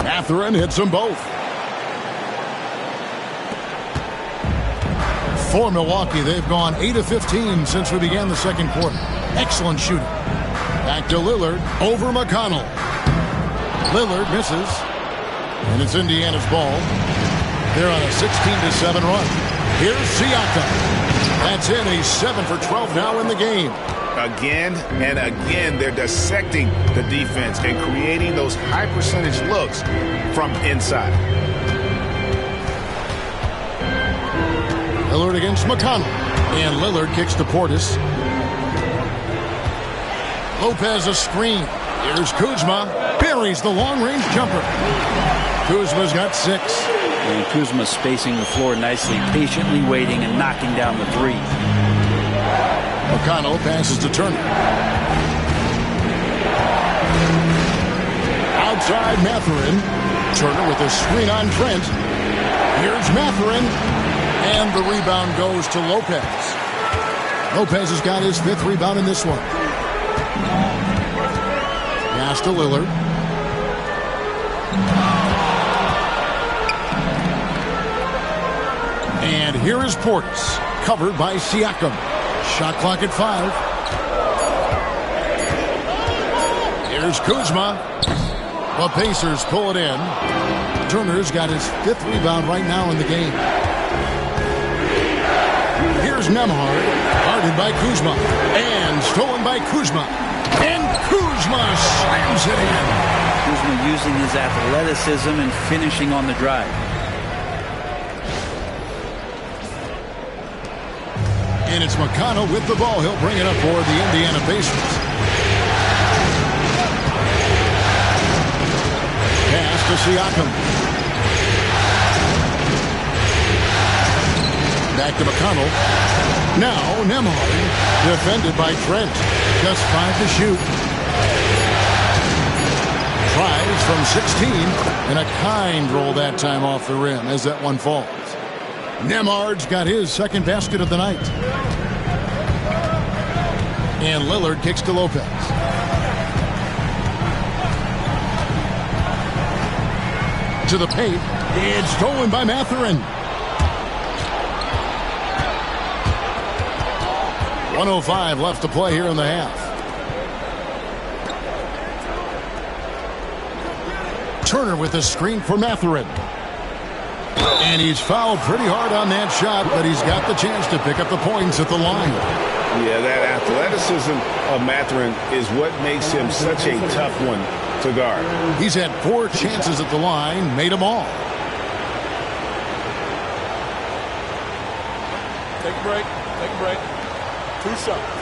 Mathurin hits them both. For Milwaukee, they've gone 8 of 15 since we began the second quarter. Excellent shooting. Back to Lillard, over McConnell. Lillard misses, and it's Indiana's ball. They're on a 16-7 run. Here's Siakam. That's it. He's 7 for 12 now in the game. Again and again, they're dissecting the defense and creating those high-percentage looks from inside. Lillard against McConnell. And Lillard kicks to Portis. Lopez a screen. Here's Kuzma. Buries the long-range jumper. Kuzma's got 6. And Kuzma spacing the floor nicely, patiently waiting and knocking down the 3. McConnell passes to Turner. Outside Mathurin. Turner with a screen on Trent. Here's Mathurin. And the rebound goes to Lopez. Lopez has got his 5th rebound in this one. Pass to Lillard. And here is Portis, covered by Siakam. Shot clock at 5. Here's Kuzma. The Pacers pull it in. Turner's got his 5th rebound right now in the game. Here's Nembhard, guarded by Kuzma, and stolen by Kuzma. And Kuzma slams it in. Kuzma using his athleticism and finishing on the drive. And it's McConnell with the ball. He'll bring it up for the Indiana Pacers. Pass to Siakam. Back to McConnell. Now Nembhard, defended by Trent. Just 5 to shoot. Tries from 16, and a kind roll that time off the rim as that one falls. Nembhard's got his 2nd basket of the night. And Lillard kicks to Lopez. To the paint. It's stolen by Mathurin. 1:05 left to play here in the half. Turner with a screen for Mathurin. And he's fouled pretty hard on that shot, but he's got the chance to pick up the points at the line. Yeah, that athleticism of Mathurin is what makes him such a tough one to guard. He's had 4 chances at the line, made them all. Take a break. Take a break. 2 shots.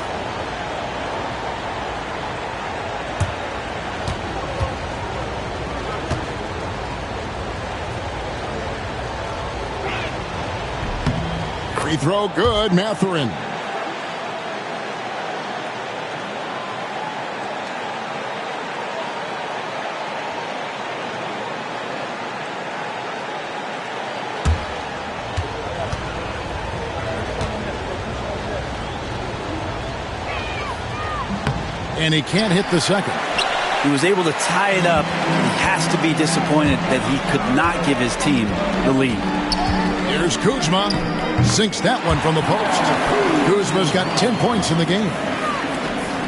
Free throw good, Mathurin. And he can't hit the second. He was able to tie it up. He has to be disappointed that he could not give his team the lead. Here's Kuzma. Sinks that one from the post. Kuzma's got 10 points in the game.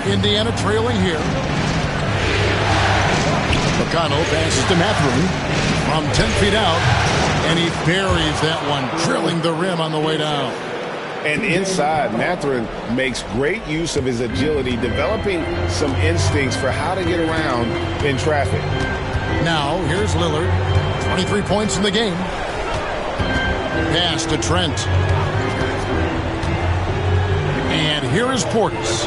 Indiana trailing here. McConnell passes to Mathurin from 10 feet out. And he buries that one, drilling the rim on the way down. And inside, Mathurin makes great use of his agility, developing some instincts for how to get around in traffic. Now, here's Lillard. 23 points in the game. Pass to Trent. And here is Portis.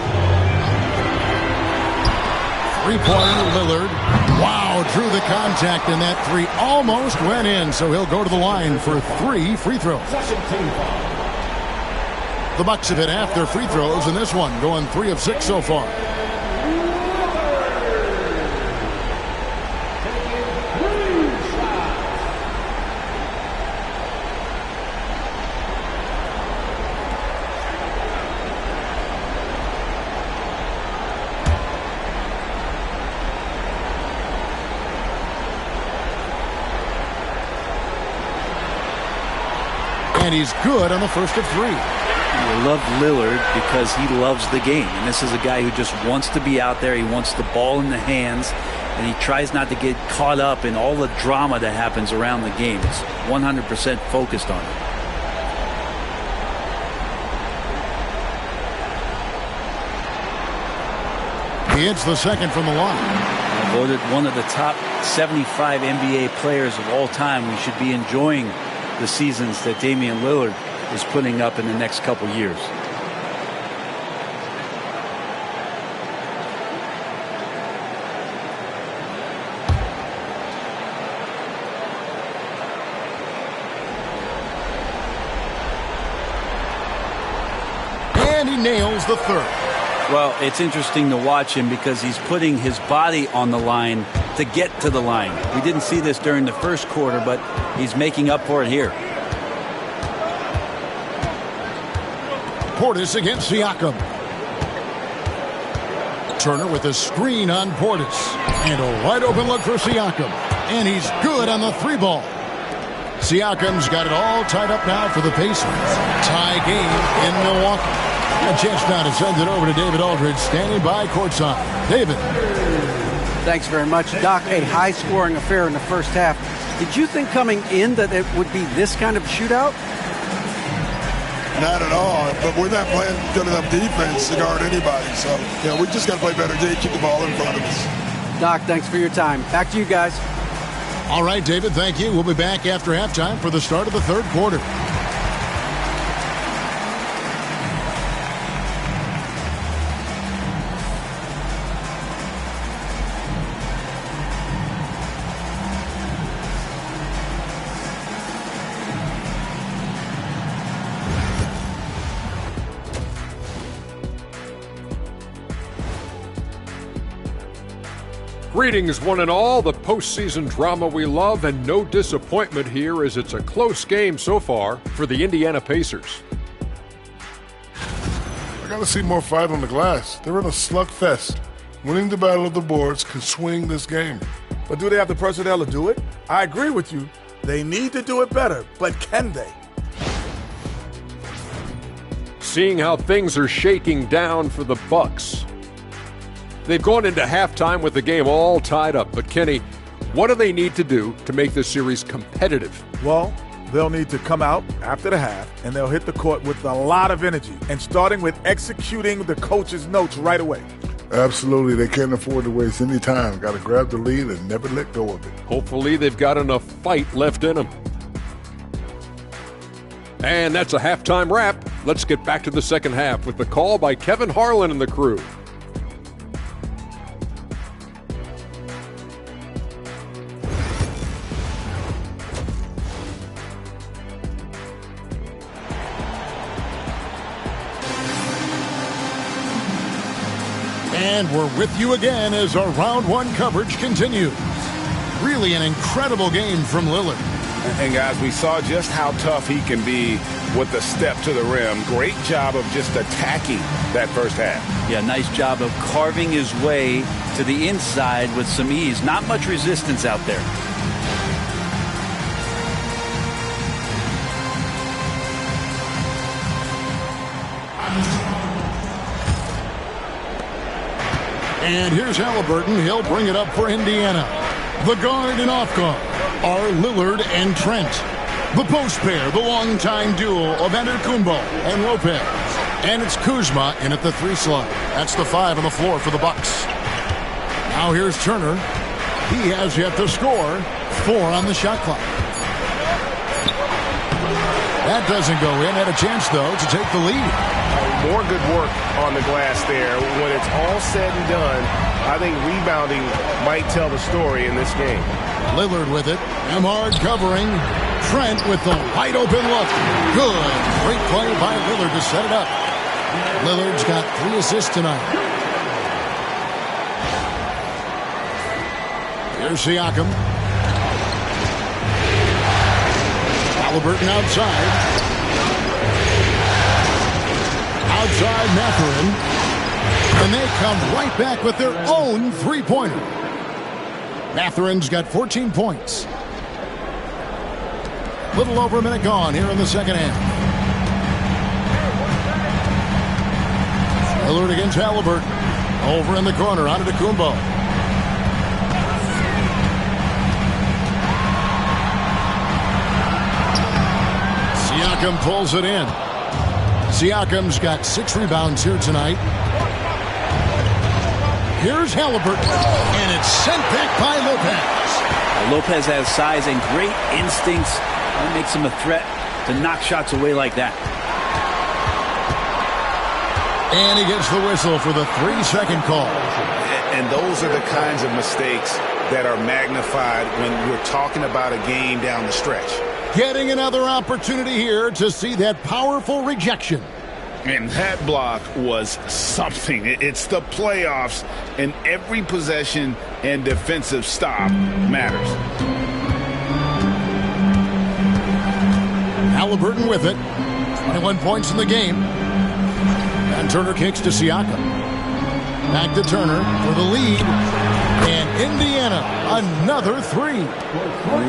Three-pointer, Lillard. Wow, drew the contact, and that three almost went in, so he'll go to the line for 3 free throws. The Bucks have hit half their free throws in this one, going 3 of 6 so far. And he's good on the first of 3. You love Lillard because he loves the game. And this is a guy who just wants to be out there. He wants the ball in the hands. And he tries not to get caught up in all the drama that happens around the game. It's 100% focused on it. He hits the second from the line. Voted one of the top 75 NBA players of all time. We should be enjoying the seasons that Damian Lillard is putting up in the next couple years. And he nails the third. Well, it's interesting to watch him because he's putting his body on the line to get to the line. We didn't see this during the first quarter, but he's making up for it here. Portis against Siakam. Turner with a screen on Portis. And a wide open look for Siakam. And he's good on the 3 ball. Siakam's got it all tied up now for the Pacers. Tie game in Milwaukee. A chance now to send it over to David Aldridge, standing by courtside. David. Thanks very much, Doc. A high-scoring affair in the first half. Did you think coming in that it would be this kind of shootout? Not at all, but we're not playing good enough defense to guard anybody. So, we just got to play better, Jay, keep the ball in front of us. Doc, thanks for your time. Back to you guys. All right, David, thank you. We'll be back after halftime for the start of the third quarter. Greetings, one and all. The postseason drama we love, and no disappointment here as it's a close game so far for the Indiana Pacers. I got to see more fight on the glass. They're in a slugfest. Winning the battle of the boards can swing this game. But do they have the personnel to do it? I agree with you. They need to do it better, but can they? Seeing how things are shaking down for the Bucks. They've gone into halftime with the game all tied up. But, Kenny, what do they need to do to make this series competitive? Well, they'll need to come out after the half, and they'll hit the court with a lot of energy, and starting with executing the coach's notes right away. Absolutely. They can't afford to waste any time. Got to grab the lead and never let go of it. Hopefully they've got enough fight left in them. And that's a halftime wrap. Let's get back to the second half with the call by Kevin Harlan and the crew. And we're with you again as our round one coverage continues. Really an incredible game from Lillard. And guys, we saw just how tough he can be with the step to the rim. Great job of just attacking that first half. Yeah, nice job of carving his way to the inside with some ease. Not much resistance out there. And here's Halliburton. He'll bring it up for Indiana. The guard and off guard are Lillard and Trent. The post pair, the longtime duo of Antetokounmpo and Lopez. And it's Kuzma in at the 3 slot. That's the 5 on the floor for the Bucks. Now here's Turner. He has yet to score. 4 on the shot clock. That doesn't go in. Had a chance, though, to take the lead. More good work on the glass there. When it's all said and done, I think rebounding might tell the story in this game. Lillard with it. Emhard covering. Trent with the wide open look. Good. Great play by Lillard to set it up. Lillard's got 3 assists tonight. Here's Siakam. Halliburton outside. Outside Mathurin. And they come right back with their own three-pointer. Mathurin's got 14 points. Little over a minute gone here in the second half. Lillard against Halliburton. Over in the corner, onto Kumbo. Siakam pulls it in. Siakam's got 6 rebounds here tonight. Here's Halliburton, and it's sent back by Lopez. Lopez has size and great instincts. That makes him a threat to knock shots away like that. And he gets the whistle for the 3-second call. And those are the kinds of mistakes that are magnified when we're talking about a game down the stretch. Getting another opportunity here to see that powerful rejection. And that block was something. It's the playoffs, and every possession and defensive stop matters. Halliburton with it. 21 points in the game. And Turner kicks to Siakam. Back to Turner for the lead. And Indiana, another 3.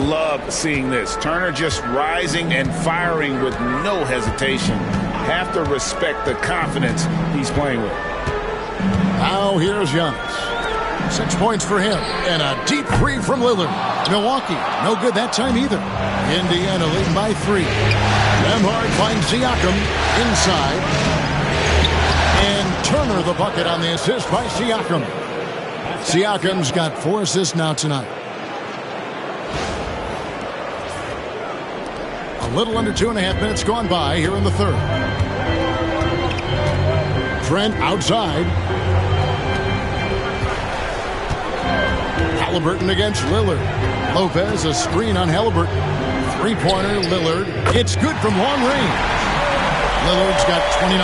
Love seeing this. Turner just rising and firing with no hesitation. Have to respect the confidence he's playing with. Now here's Giannis. 6 points for him. And a deep 3 from Lillard. Milwaukee, no good that time either. Indiana leading by 3. Emhard finds Siakam inside. And Turner the bucket on the assist by Siakam. Siakam's got 4 assists now tonight. A little under 2.5 minutes gone by here in the third. Trent outside. Halliburton against Lillard. Lopez, a screen on Halliburton. 3-pointer, Lillard. It's good from long range. Lillard's got 29.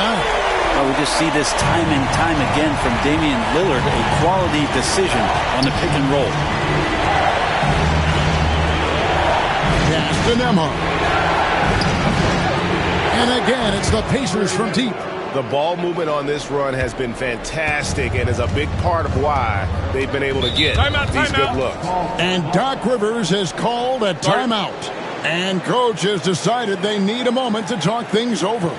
Well, we just see this time and time again from Damian Lillard, a quality decision on the pick and roll. Pass to Emhard. And again, it's the Pacers from deep. The ball movement on this run has been fantastic and is a big part of why they've been able to get these good looks. And Doc Rivers has called a timeout. And coach has decided they need a moment to talk things over.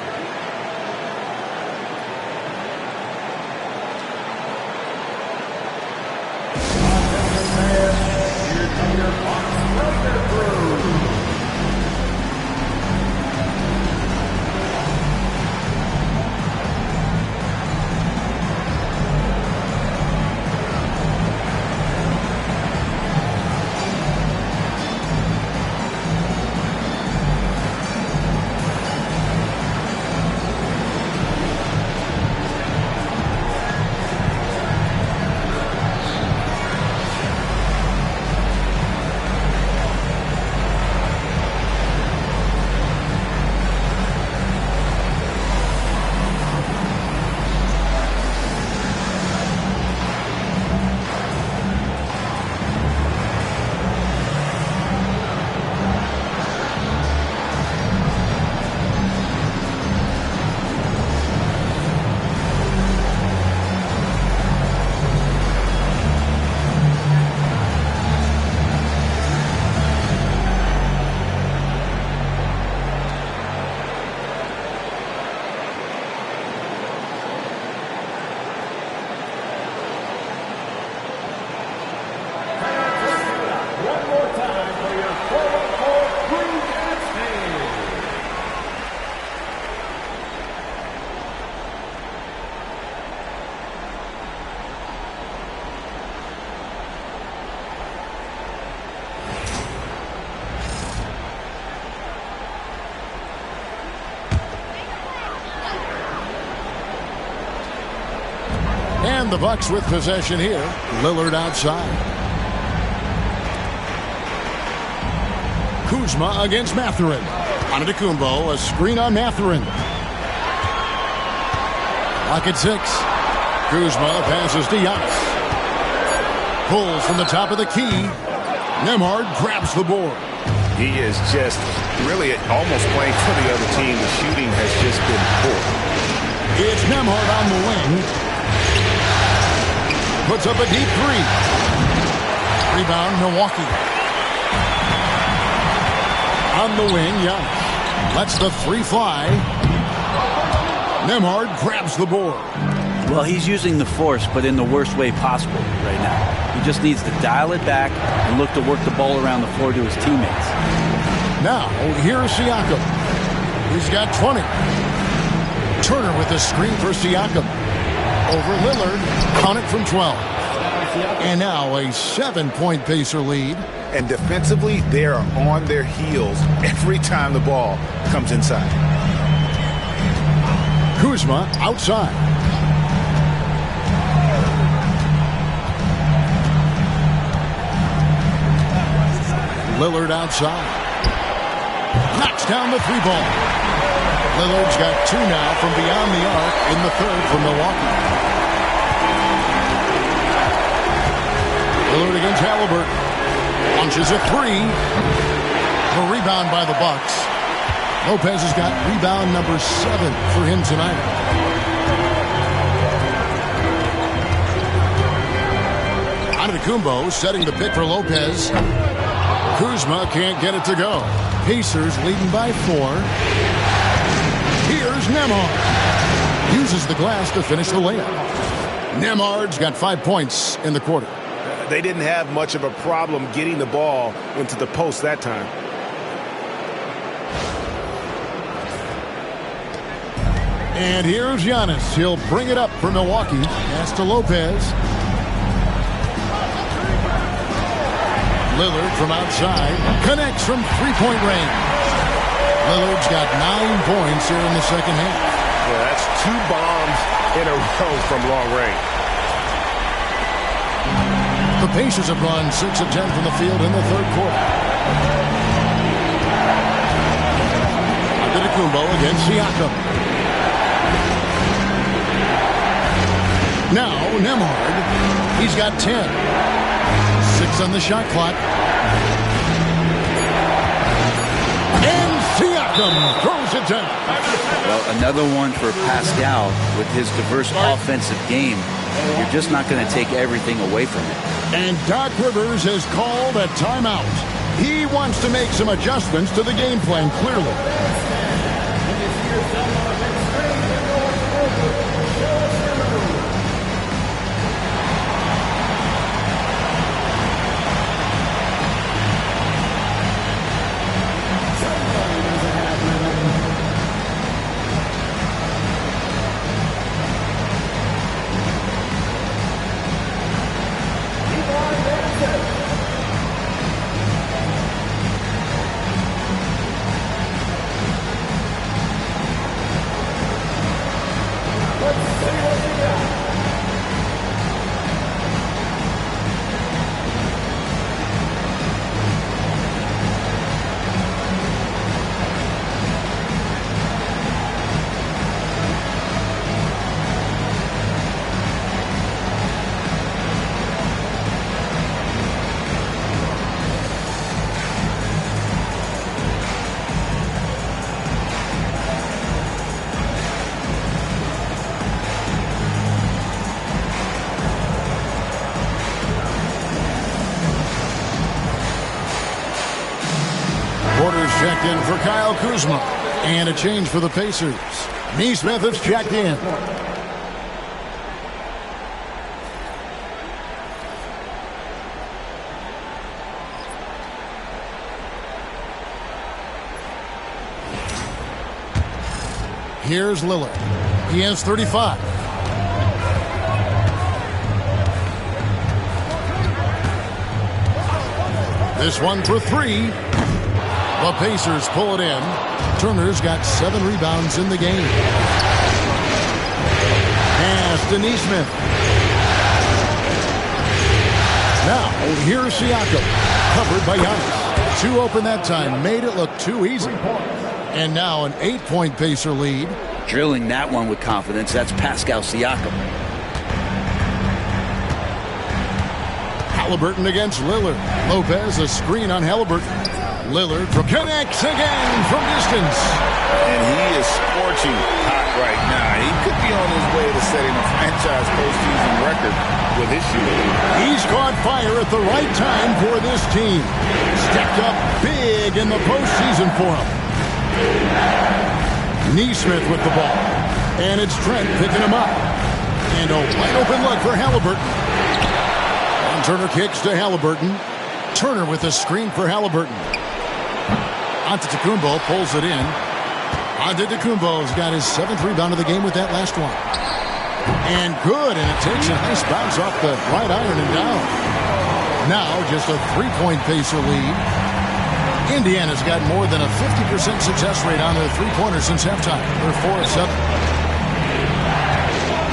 And the Bucks with possession here. Lillard outside. Kuzma against Mathurin. Antetokounmpo, a screen on Mathurin. Lock at 6. Kuzma passes to Giannis. Pulls from the top of the key. Nembhard grabs the board. He is just really almost playing for the other team. The shooting has just been poor. It's Nembhard on the wing. Puts up a deep 3. Rebound, Milwaukee. On the wing, Giannis lets the 3 fly. Nembhard grabs the board. Well, he's using the force, but in the worst way possible right now. He just needs to dial it back and look to work the ball around the floor to his teammates. Now, here's Siakam. He's got 20. Turner with the screen for Siakam. Over Lillard. Count it from 12. And now a 7-point Pacer lead. And defensively, they are on their heels every time the ball comes inside. Kuzma outside. Lillard outside. Knocks down the 3 ball. Lillard's got 2 now from beyond the arc in the 3rd for Milwaukee. Lillard against Halliburton. Launches a 3. The rebound by the Bucks. Lopez has got rebound number 7 for him tonight. Antetokounmpo setting the pick for Lopez. Kuzma can't get it to go. Pacers leading by 4. Here's Nembhard. Uses the glass to finish the layup. Nembhard's got 5 points in the quarter. They didn't have much of a problem getting the ball into the post that time. And here's Giannis. He'll bring it up for Milwaukee. Pass to Lopez. Lillard from outside. Connects from 3-point range. Lillard's got 9 points here in the second half. Yeah, that's 2 bombs in a row from long range. The Pacers have gone 6 of 10 from the field in the 3rd quarter. Antetokounmpo against Siakam. Now Nembhard. He's got 10. 6 on the shot clock. And Siakam throws it down. Well, another one for Pascal with his diverse offensive game. You're just not going to take everything away from it. And Doc Rivers has called a timeout. He wants to make some adjustments to the game plan, clearly. Checked in for Kyle Kuzma. And a change for the Pacers. Neesmith has checked in. Here's Lillard. He has 35. This one for 3. The Pacers pull it in. Turner's got 7 rebounds in the game. Pass to Neesmith. Here's Siakam, covered by Giannis. Two open that time, made it look too easy. And now an 8-point Pacer lead. Drilling that one with confidence. That's Pascal Siakam. Halliburton against Lillard. Lopez, a screen on Halliburton. Lillard connects again from distance. And he is scorching hot right now. He could be on his way to setting a franchise postseason record with his shooting. He's caught fire at the right time for this team. Stepped up big in the postseason for him. Neesmith with the ball. And it's Trent picking him up. And a wide open look for Halliburton. And Turner kicks to Halliburton. Turner with a screen for Halliburton. Antetokounmpo pulls it in. Antetokounmpo's got his 7th rebound of the game with that last one. And good, and it takes a nice bounce off the right iron and down. Now just a 3-point Pacer lead. Indiana's got more than a 50% success rate on their three-pointers since halftime. They're 4 of 7.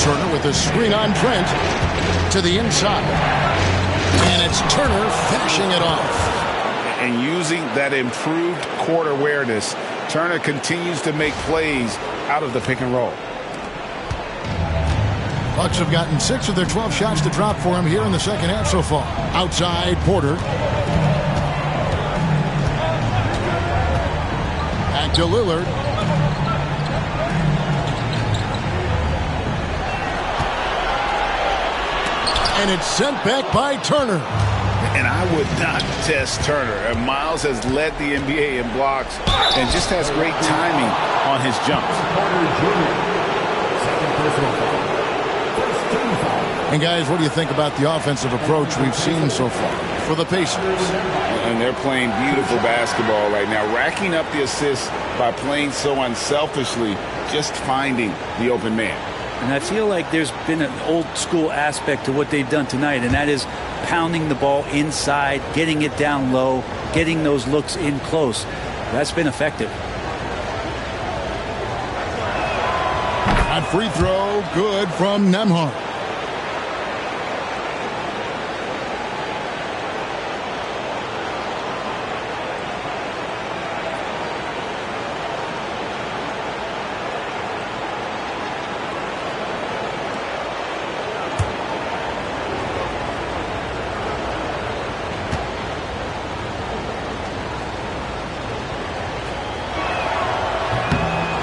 Turner with a screen on Trent to the inside. And it's Turner finishing it off. And using that improved court awareness, Turner continues to make plays out of the pick and roll. Bucks have gotten 6 of their 12 shots to drop for him here in the second half so far. Outside, Porter. Back to Lillard. And it's sent back by Turner. And I would not test Turner. And Miles has led the NBA in blocks and just has great timing on his jumps. And guys, what do you think about the offensive approach we've seen so far for the Pacers? And they're playing beautiful basketball right now, racking up the assists by playing so unselfishly, just finding the open man. And I feel like there's been an old school aspect to what they've done tonight, and that is pounding the ball inside, getting it down low, getting those looks in close. That's been effective. That free throw, good from Nembhard.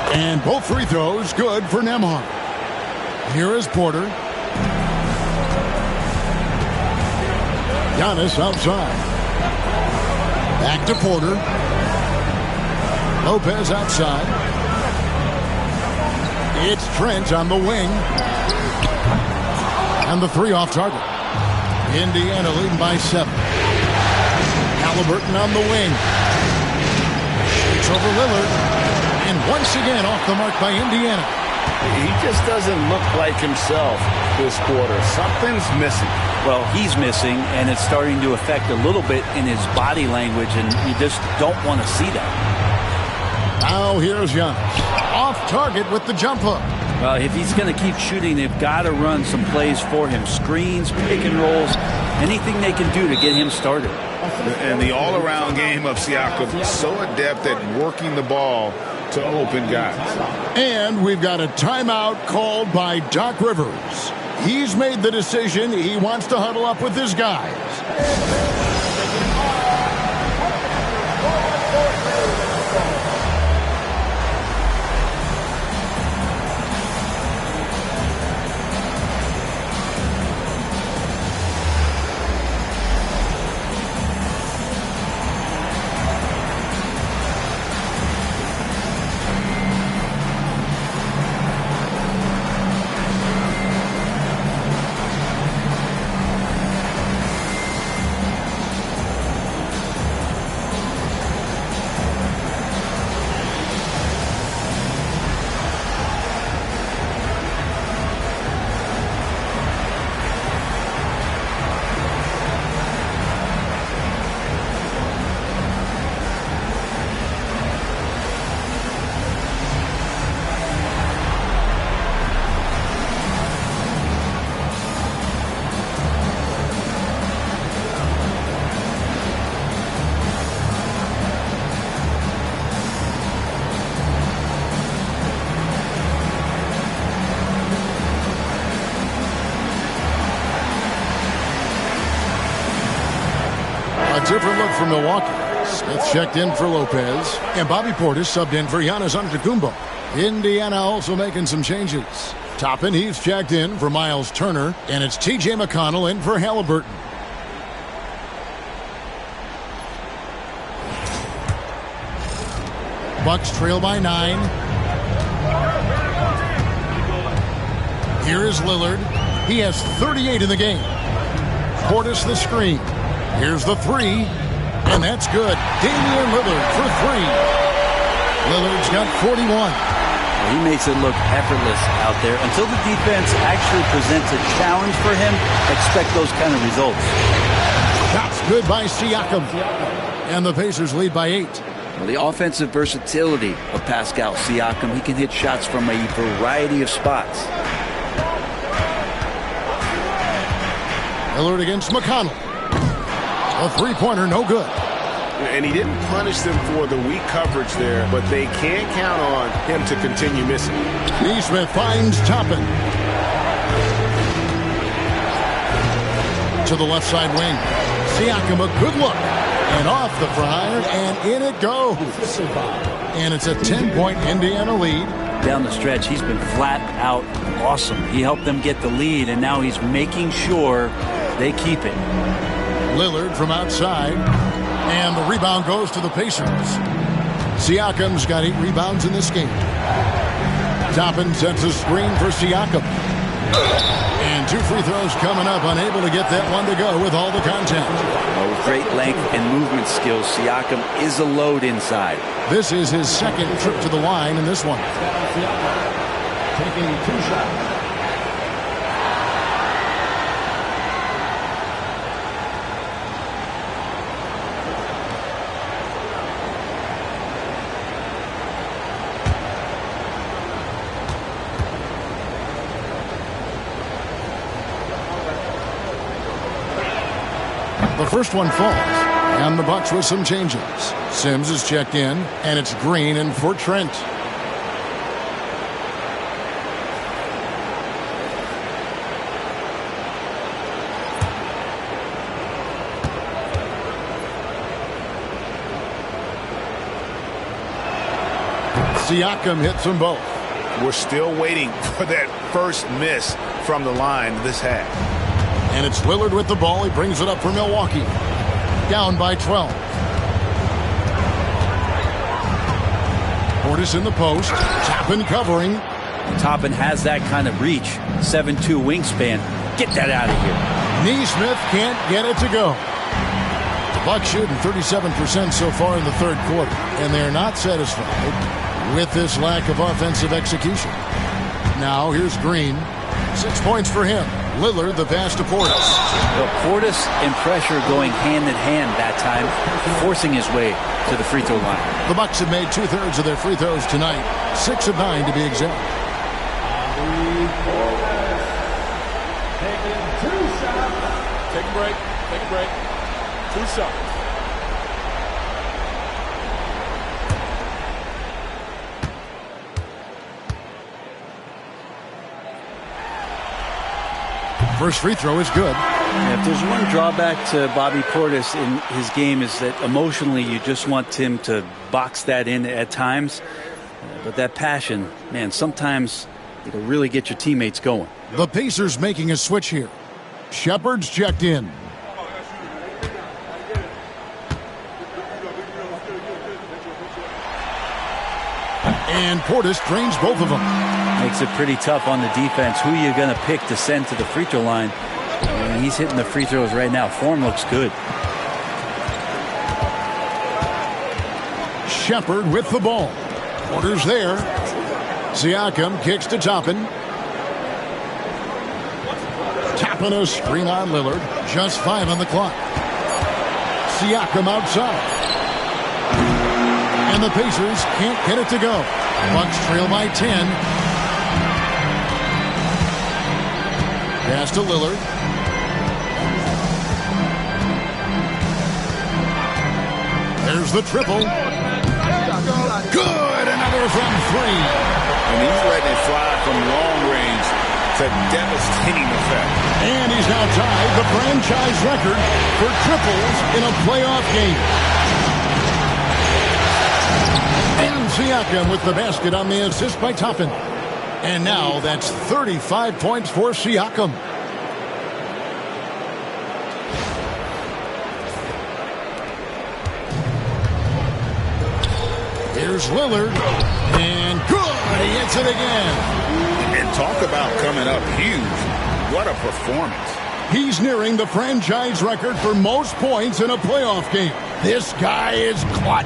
And both free throws good for Nembhard. Here is Porter. Giannis outside. Back to Porter. Lopez outside. It's Trent on the wing. And the 3 off target. Indiana leading by 7. Halliburton on the wing. Shoots over Lillard. And once again off the mark by Indiana. He just doesn't look like himself this quarter. Something's missing. Well, he's missing, and it's starting to affect a little bit in his body language, and you just don't want to see that. Now here's Giannis. Off target with the jump hook. Well, if he's going to keep shooting, they've got to run some plays for him. Screens, pick and rolls, anything they can do to get him started. And the all-around game of Siakam, so adept at working the ball to open guys. And we've got a timeout called by Doc Rivers. He's made the decision. He wants to huddle up with his guys. A different look for Milwaukee. Smith checked in for Lopez. And Bobby Portis subbed in for Giannis Antetokounmpo. Indiana also making some changes. Toppin, he's checked in for Miles Turner. And it's T.J. McConnell in for Halliburton. Bucks trail by 9. Here is Lillard. He has 38 in the game. Portis the screen. Here's the 3. And that's good. Damian Lillard for 3. Lillard's got 41. He makes it look effortless out there. Until the defense actually presents a challenge for him, expect those kind of results. Shots good by Siakam. And the Pacers lead by 8. Well, the offensive versatility of Pascal Siakam, he can hit shots from a variety of spots. Lillard against McConnell. A three-pointer, no good. And he didn't punish them for the weak coverage there, but they can't count on him to continue missing. Neesmith finds Toppin. To the left side wing. Siakam, a good look. And off the front, and in it goes. And it's a 10-point Indiana lead. Down the stretch, he's been flat out awesome. He helped them get the lead, and now he's making sure they keep it. Lillard from outside, and the rebound goes to the Pacers. Siakam's got 8 rebounds in this game. Toppin sets a screen for Siakam. And 2 free throws coming up, unable to get that one to go with all the contact. Well, with great length and movement skills, Siakam is a load inside. This is his second trip to the line in this one. Taking 2 shots. The first one falls, and the Bucks with some changes. Sims is checked in, and it's Green in for Trent. Siakam hits them both. We're still waiting for that first miss from the line this half. And it's Lillard with the ball. He brings it up for Milwaukee. Down by 12. Portis in the post. Toppin covering. Toppin has that kind of reach. 7'2" wingspan. Get that out of here. Neesmith can't get it to go. The Bucks shooting 37% so far in the third quarter. And they're not satisfied with this lack of offensive execution. Now here's Green. 6 points for him. Lillard the pass to Portis. Well, Portis and pressure going hand in hand that time, forcing his way to the free throw line. The Bucks have made 2/3 of their free throws tonight. 6 of 9 to be exact. Taking 2 shots. Take a break. Take a break. 2 shots. First free throw is good. If there's one drawback to Bobby Portis in his game is that emotionally you just want him to box that in at times. But that passion, man, sometimes it'll really get your teammates going. The Pacers making a switch here. Shepard's checked in. And Portis drains both of them. Makes it pretty tough on the defense. Who you're going to pick to send to the free throw line. And he's hitting the free throws right now. Form looks good. Shepard with the ball. Porter's there. Siakam kicks to Toppin. Toppin a screen on Lillard. Just 5 on the clock. Siakam outside. And the Pacers can't get it to go. Bucks trail by 10. Pass to Lillard. There's the triple. Good! Another from 3. And he's letting it fly from long range. It's a devastating effect. And he's now tied the franchise record for triples in a playoff game. And Siakam with the basket on the assist by Toppin. And now that's 35 points for Siakam. Here's Lillard. And good. He hits it again. And talk about coming up huge. What a performance. He's nearing the franchise record for most points in a playoff game. This guy is clutch.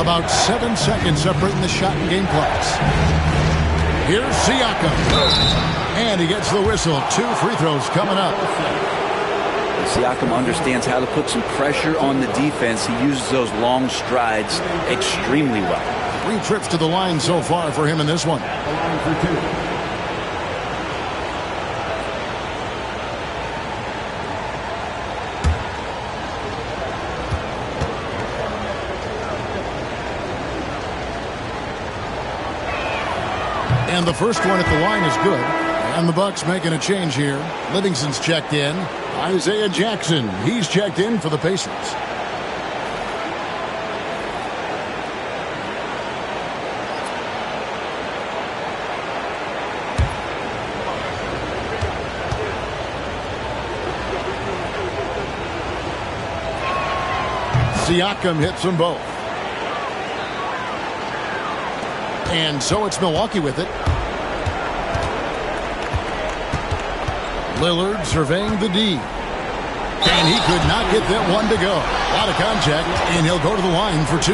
About 7 seconds separating the shot and game clocks. Here's Siakam. And he gets the whistle. 2 free throws coming up. Siakam understands how to put some pressure on the defense. He uses those long strides extremely well. 3 trips to the line so far for him in this one. And the first one at the line is good. And the Bucks making a change here. Livingston's checked in. Isaiah Jackson, he's checked in for the Pacers. Siakam hits them both. And so it's Milwaukee with it. Lillard surveying the D. And he could not get that one to go. A lot of contact, and he'll go to the line for 2.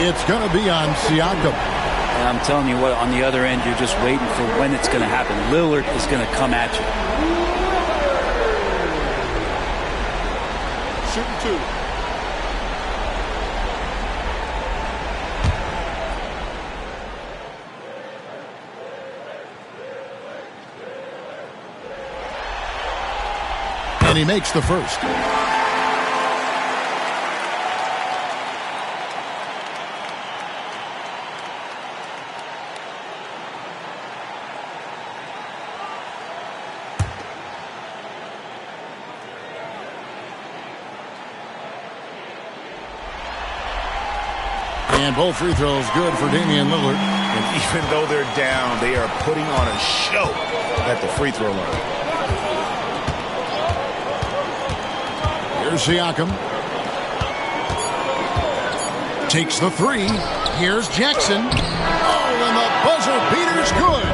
It's going to be on Siakam. And I'm telling you what, on the other end, you're just waiting for when it's going to happen. Lillard is going to come at you. Shooting 2. And he makes the first. And both free throws good for Damian Lillard. And even though they're down, they are putting on a show at the free throw line. Here's Siakam. Takes the 3. Here's Jackson. Oh, and the buzzer beater's good.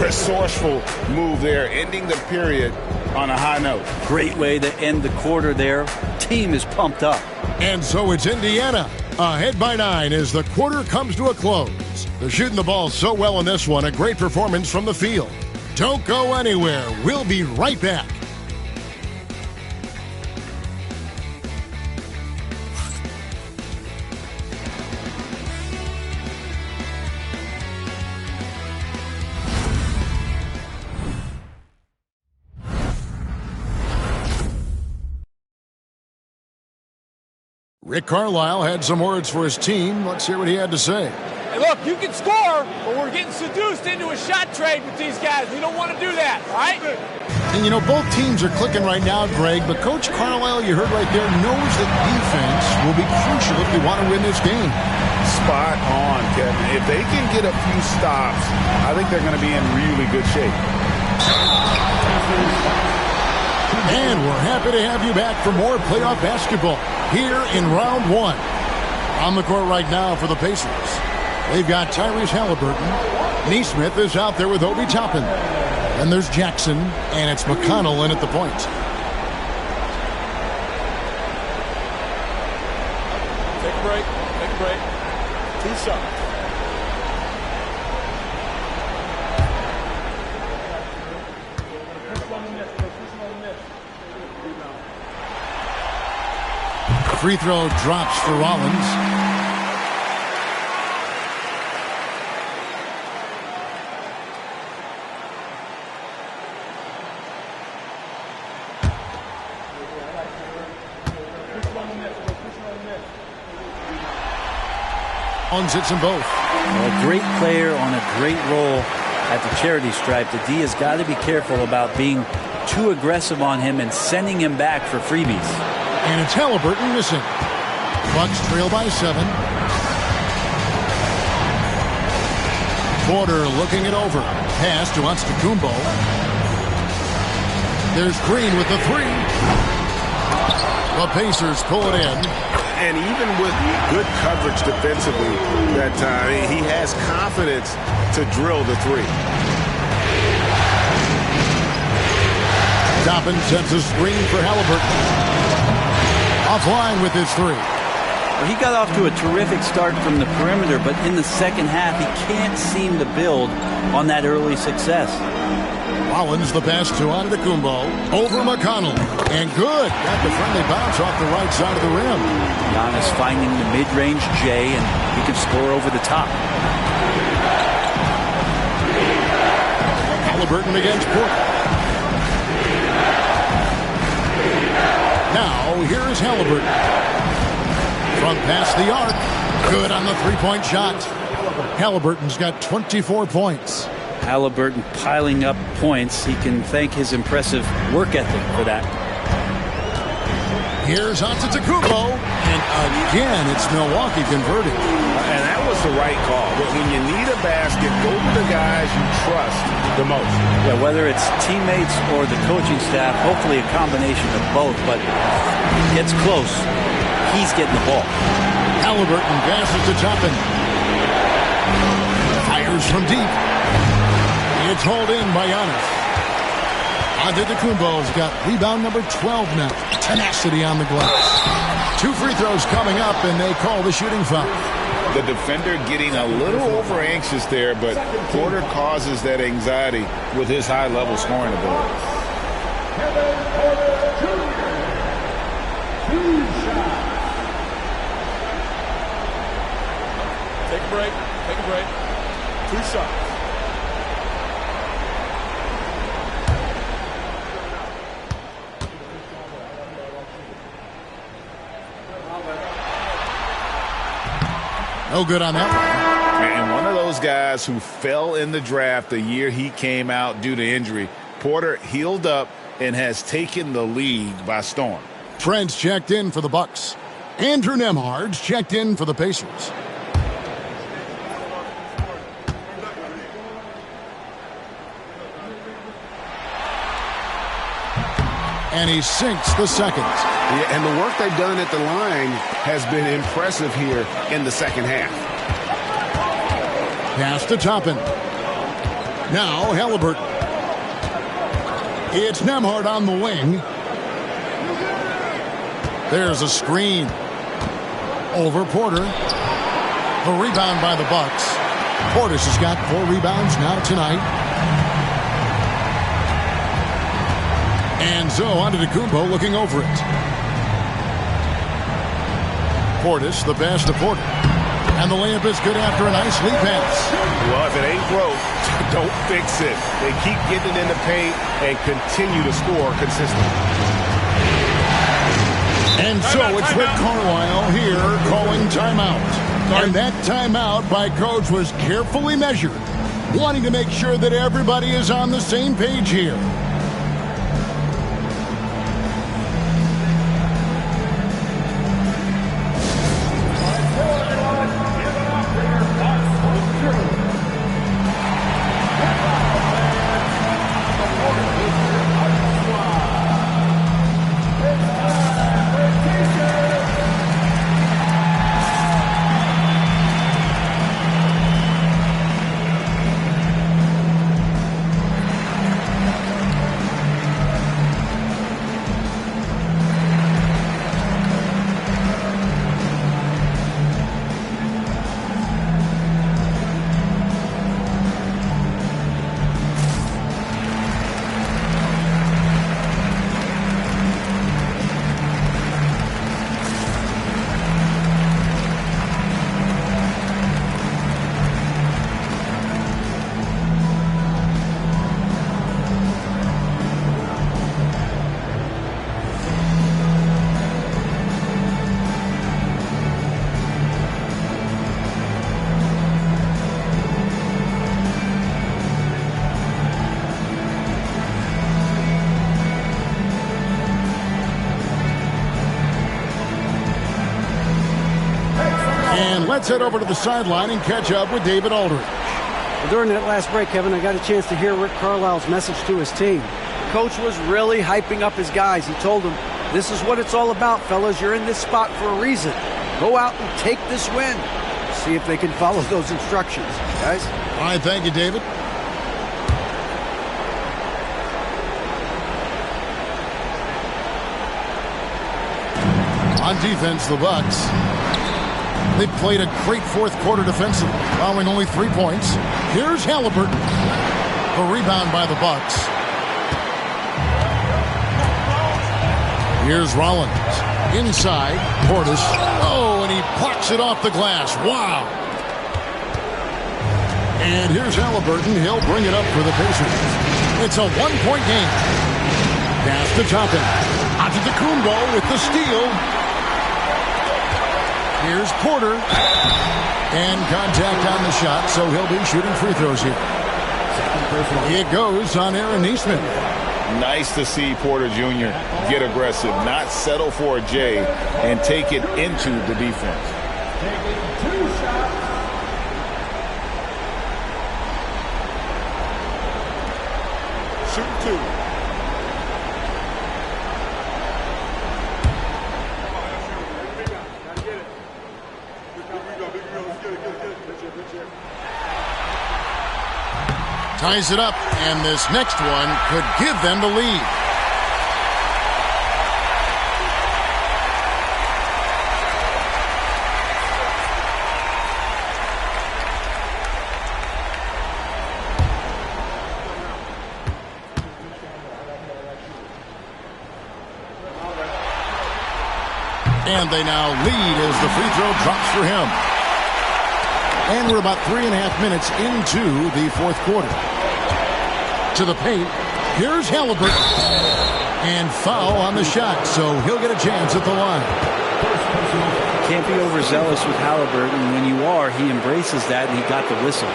Resourceful move there, ending the period on a high note. Great way to end the quarter there. Team is pumped up. And so it's Indiana ahead by 9 as the quarter comes to a close. They're shooting the ball so well in this one. A great performance from the field. Don't go anywhere. We'll be right back. Rick Carlisle had some words for his team. Let's hear what he had to say. Hey, look, you can score, but we're getting seduced into a shot trade with these guys. We don't want to do that, all right? And, you know, both teams are clicking right now, Greg, but Coach Carlisle, you heard right there, knows that defense will be crucial if they want to win this game. Spot on, Kevin. If they can get a few stops, I think they're going to be in really good shape. And we're happy to have you back for more playoff basketball here in round 1. On the court right now for the Pacers. They've got Tyrese Halliburton. Neesmith is out there with Obi Toppin. Then there's Jackson, and it's McConnell in at the point. Take a break. Take a break. 2 shots. Free throw drops for Rollins. Rollins hits them both. A great player on a great role. at the charity stripe, the D has got to be careful about being too aggressive on him and sending him back for freebies. And it's Halliburton missing. Bucks trail by 7. Porter looking it over. Pass to Antetokounmpo. There's Green with the 3. The Pacers pull it in. And even with good coverage defensively that time, he has confidence to drill the 3. Toppin sets a screen for Halliburton. Offline with his 3. Well, he got off to a terrific start from the perimeter, but in the second half, he can't seem to build on that early success. Collins the pass to Antetokounmpo. Over McConnell. And good. Got the friendly bounce off the right side of the rim. Giannis finding the mid-range J, and he can score over the top. Halliburton against Porter. Now, here is Halliburton. From past the arc. Good on the three-point shot. Halliburton's got 24 points. Halliburton piling up points. He can thank his impressive work ethic for that. Here's Antetokounmpo. And again, it's Milwaukee converting. And that was the right call. But when you need a basket, go to the guys you trust the most. Yeah, whether it's teammates or the coaching staff, hopefully a combination of both. But gets close. He's getting the ball. Halliburton passes to Toppin. Fires from deep. It's hauled in by Giannis. Antetokounmpo's got rebound number 12 now. Tenacity on the glass. 2 free throws coming up, and they call the shooting foul. The defender getting a little over anxious there, but Porter causes that anxiety with his high-level scoring ability. Take a break. Take a break. 2 shots. No good on that one. And one of those guys who fell in the draft the year he came out due to injury. Porter healed up and has taken the league by storm. Trent's checked in for the Bucks. Andrew Nembhard's checked in for the Pacers. And he sinks the second. Yeah, and the work they've done at the line has been impressive here in the second half. Pass to Toppin. Now Halliburton. It's Nembhard on the wing. There's a screen. Over Porter. The rebound by the Bucks. Portis has got 4 rebounds now tonight. And so Antetokounmpo looking over it. Portis, the pass to Porter. And the layup is good after a nice lead pass. Well, if it ain't broke, don't fix it. They keep getting it in the paint and continue to score consistently. And so it's Rick Carlisle here calling timeout. And that timeout by Coach was carefully measured, wanting to make sure that everybody is on the same page here. And let's head over to the sideline and catch up with David Aldridge. Well, during that last break, Kevin, I got a chance to hear Rick Carlisle's message to his team. Coach was really hyping up his guys. He told them, this is what it's all about, fellas. You're in this spot for a reason. Go out and take this win. See if they can follow those instructions, guys. All right, thank you, David. On defense, the Bucks. They played a great fourth quarter defensively, allowing only 3 points. Here's Halliburton. The rebound by the Bucks. Here's Rollins. Inside, Portis. Oh, and he plucks it off the glass. Wow. And here's Halliburton. He'll bring it up for the Pacers. It's a one-point game. Pass to Toppin. Antetokounmpo with the steal. Here's Porter. And contact on the shot, so he'll be shooting free throws here. It goes on Aaron Nesmith. Nice to see Porter Jr. get aggressive, not settle for a J, and take it into the defense. Shoot two. Ties it up, and this next one could give them the lead. And they now lead as the free throw drops for him. And we're about 3.5 minutes into the fourth quarter. To the paint. Here's Halliburton. And foul on the shot, so he'll get a chance at the line. Can't be overzealous with Halliburton. When you are, he embraces that, and he got the whistle.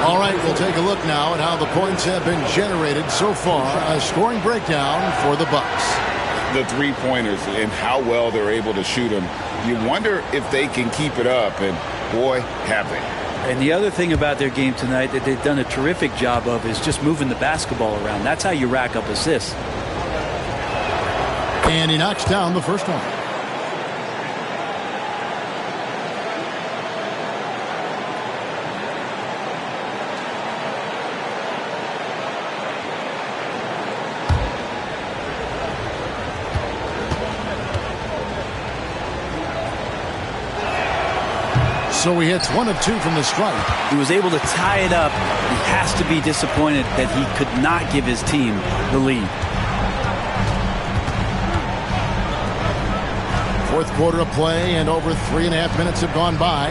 All right, we'll take a look now at how the points have been generated so far. A scoring breakdown for the Bucks. The three-pointers and how well they're able to shoot them. You wonder if they can keep it up, and boy, have they. And the other thing about their game tonight that they've done a terrific job of is just moving the basketball around. That's how you rack up assists. And he knocks down the first one. So he hits 1 of 2 from the stripe. He was able to tie it up. He has to be disappointed that he could not give his team the lead. Fourth quarter of play, and over 3.5 minutes have gone by.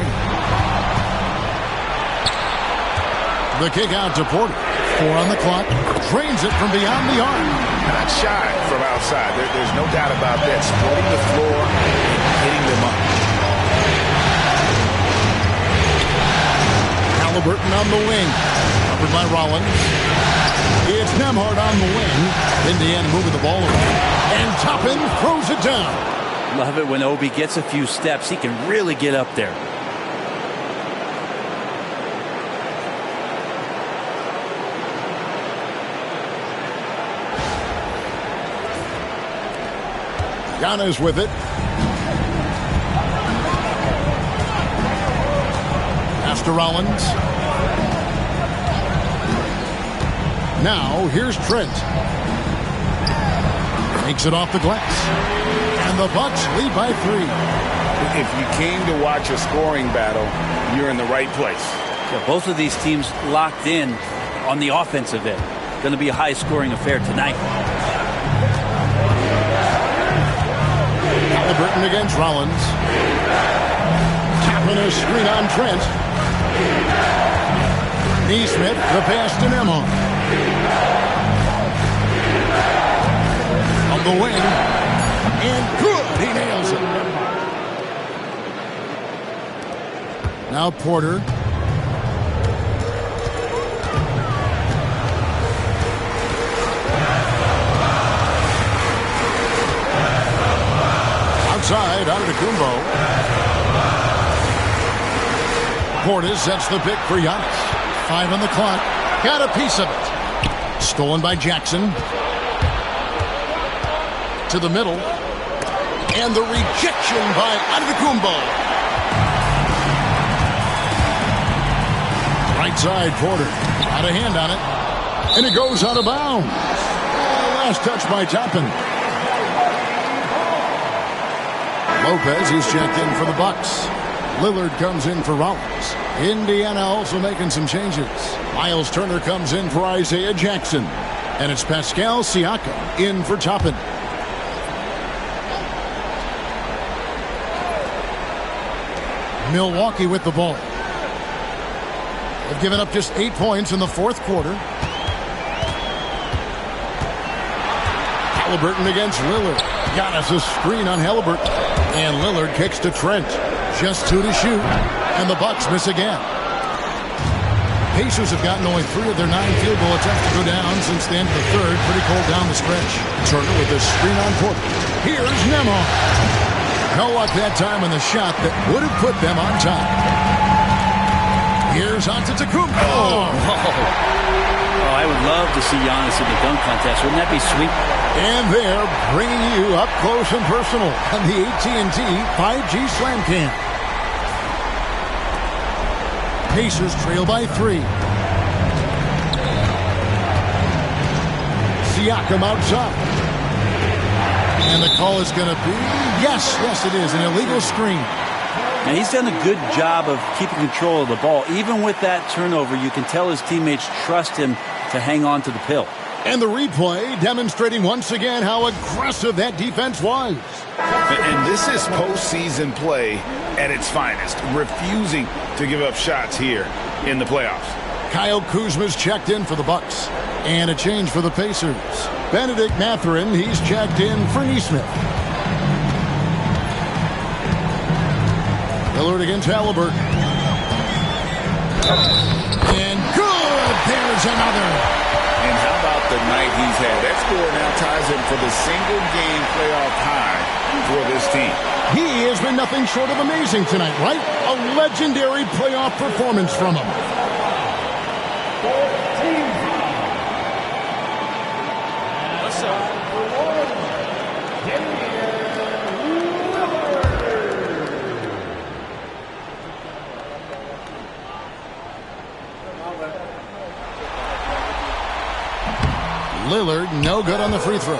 The kick out to Porter. 4 on the clock. Drains it from beyond the arc. Not shy from outside. There's no doubt about that. Spreading the floor and hitting them up. Halliburton on the wing. Covered by Rollins. It's Nembhard on the wing. Indiana moving the ball around. And Toppin throws it down. Love it when Obi gets a few steps. He can really get up there. Giannis with it. Pass to Rollins. Now here's Trent. Takes it off the glass. And the Bucks lead by 3. If you came to watch a scoring battle, you're in the right place. Yeah, both of these teams locked in on the offensive end. Going to be a high-scoring affair tonight. Halliburton against Rollins. Tapping a screen on Trent. Nesmith, the pass to Nembhard. On the wing. And good. He nails it. Now Porter. Outside, Antetokounmpo. Portis sets the pick for Giannis. 5 on the clock. Got a piece of it. Stolen by Jackson. To the middle. And the rejection by Antetokounmpo. Right side, Porter. Got a hand on it. And it goes out of bounds. Last touch by Toppin. Lopez is checked in for the Bucks. Lillard comes in for Rollins. Indiana also making some changes. Miles Turner comes in for Isaiah Jackson. And it's Pascal Siakam in for Toppin. Milwaukee with the ball. They've given up just 8 points in the fourth quarter. Halliburton against Lillard. Giannis a screen on Halliburton. And Lillard kicks to Trent. Just 2 to shoot. And the Bucks miss again. Pacers have gotten only 3 of their 9 field goal attempts to go down since the end of the third. Pretty cold down the stretch. Turner with a screen on Porter. Here's Nemo. No luck that time on the shot that would have put them on top. Here's Antetokounmpo. Oh, I would love to see Giannis in the dunk contest. Wouldn't that be sweet? And they're bringing you up close and personal on the AT&T 5G Slam Cam. Pacers trail by 3. Siakam outside. And the call is going to be, yes, it is, an illegal screen. Now, he's done a good job of keeping control of the ball. Even with that turnover, you can tell his teammates trust him to hang on to the pill. And the replay demonstrating once again how aggressive that defense was. And this is postseason play at its finest, refusing to give up shots here in the playoffs. Kyle Kuzma's checked in for the Bucks. And a change for the Pacers. Benedict Mathurin, he's checked in for Nesmith. Lillard against Halliburton. And good! There's another. And how about the night he's had? That score now ties him for the single-game playoff high for this team. He has been nothing short of amazing tonight, right? A legendary playoff performance from him. Lillard, no good on the free throw.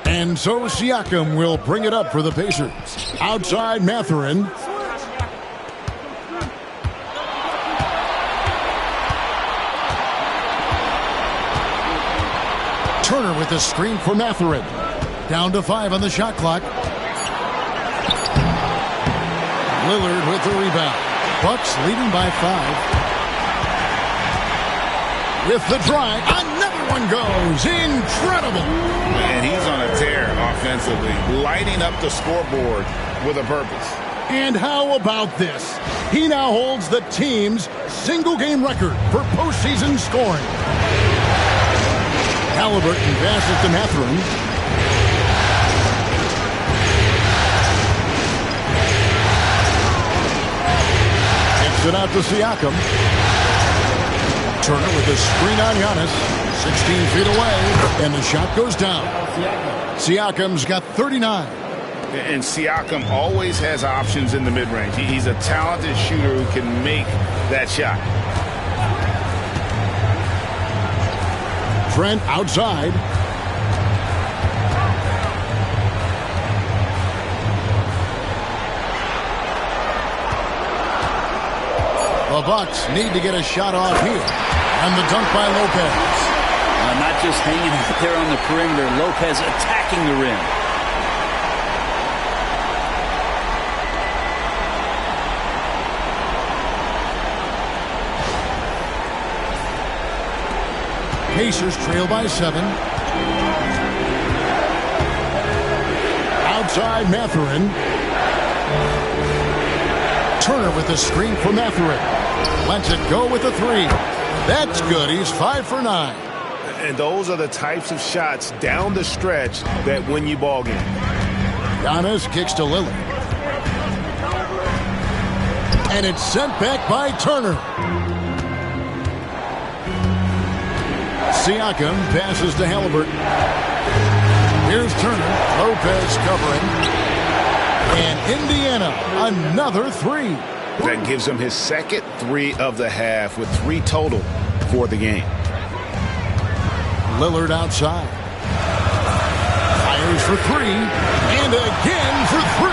And so Siakam will bring it up for the Pacers. Outside Mathurin. Turner with the screen for Mathurin. Down to 5 on the shot clock. Lillard with the rebound. Bucks leading by 5. With the drive, another one goes. Incredible. And he's on a tear offensively, lighting up the scoreboard with a purpose. And how about this? He now holds the team's single-game record for postseason scoring. Halliburton passes to Mathurin. Kicks it out to Siakam. Turner with a screen on Giannis. 16 feet away, and the shot goes down. Siakam's got 39. And Siakam always has options in the mid-range. He's a talented shooter who can make that shot. Trent outside. The Bucks need to get a shot off here. And the dunk by Lopez. Not just hanging out there on the perimeter. Lopez attacking the rim. Pacers trail by 7. Outside Mathurin. Turner with the screen for Mathurin. Lets it go with a 3. That's good. He's 5 for 9. And those are the types of shots down the stretch that win you ball games. Giannis kicks to Lillard. And it's sent back by Turner. Siakam passes to Halliburton. Here's Turner. Lopez covering. And Indiana, another three. That gives him his second three of the half with 3 total for the game. Lillard outside. Fires for 3. And again for 3.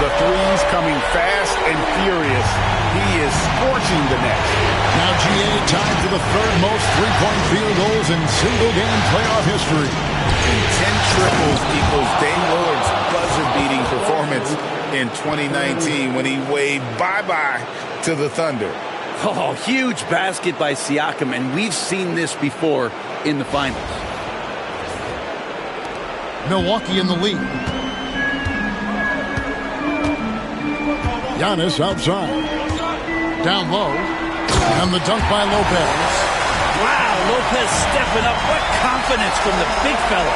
The threes coming fast and furious. He is scorching the net. Now GA tied for the third most three-point field goals in single-game playoff history. And 10 triples equals Dame Lillard's buzzer-beating performance in 2019 when he waved bye-bye to the Thunder. Oh, huge basket by Siakam, and we've seen this before in the finals. Milwaukee in the lead. Giannis outside. Down low. And the dunk by Lopez. Wow, Lopez stepping up. What confidence from the big fella.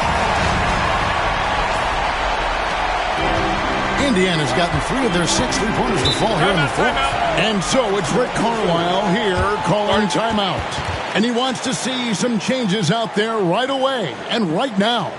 Indiana's gotten 3 of their 6 three-pointers to fall here in the fourth. And so it's Rick Carlisle here calling timeout. And he wants to see some changes out there right away and right now.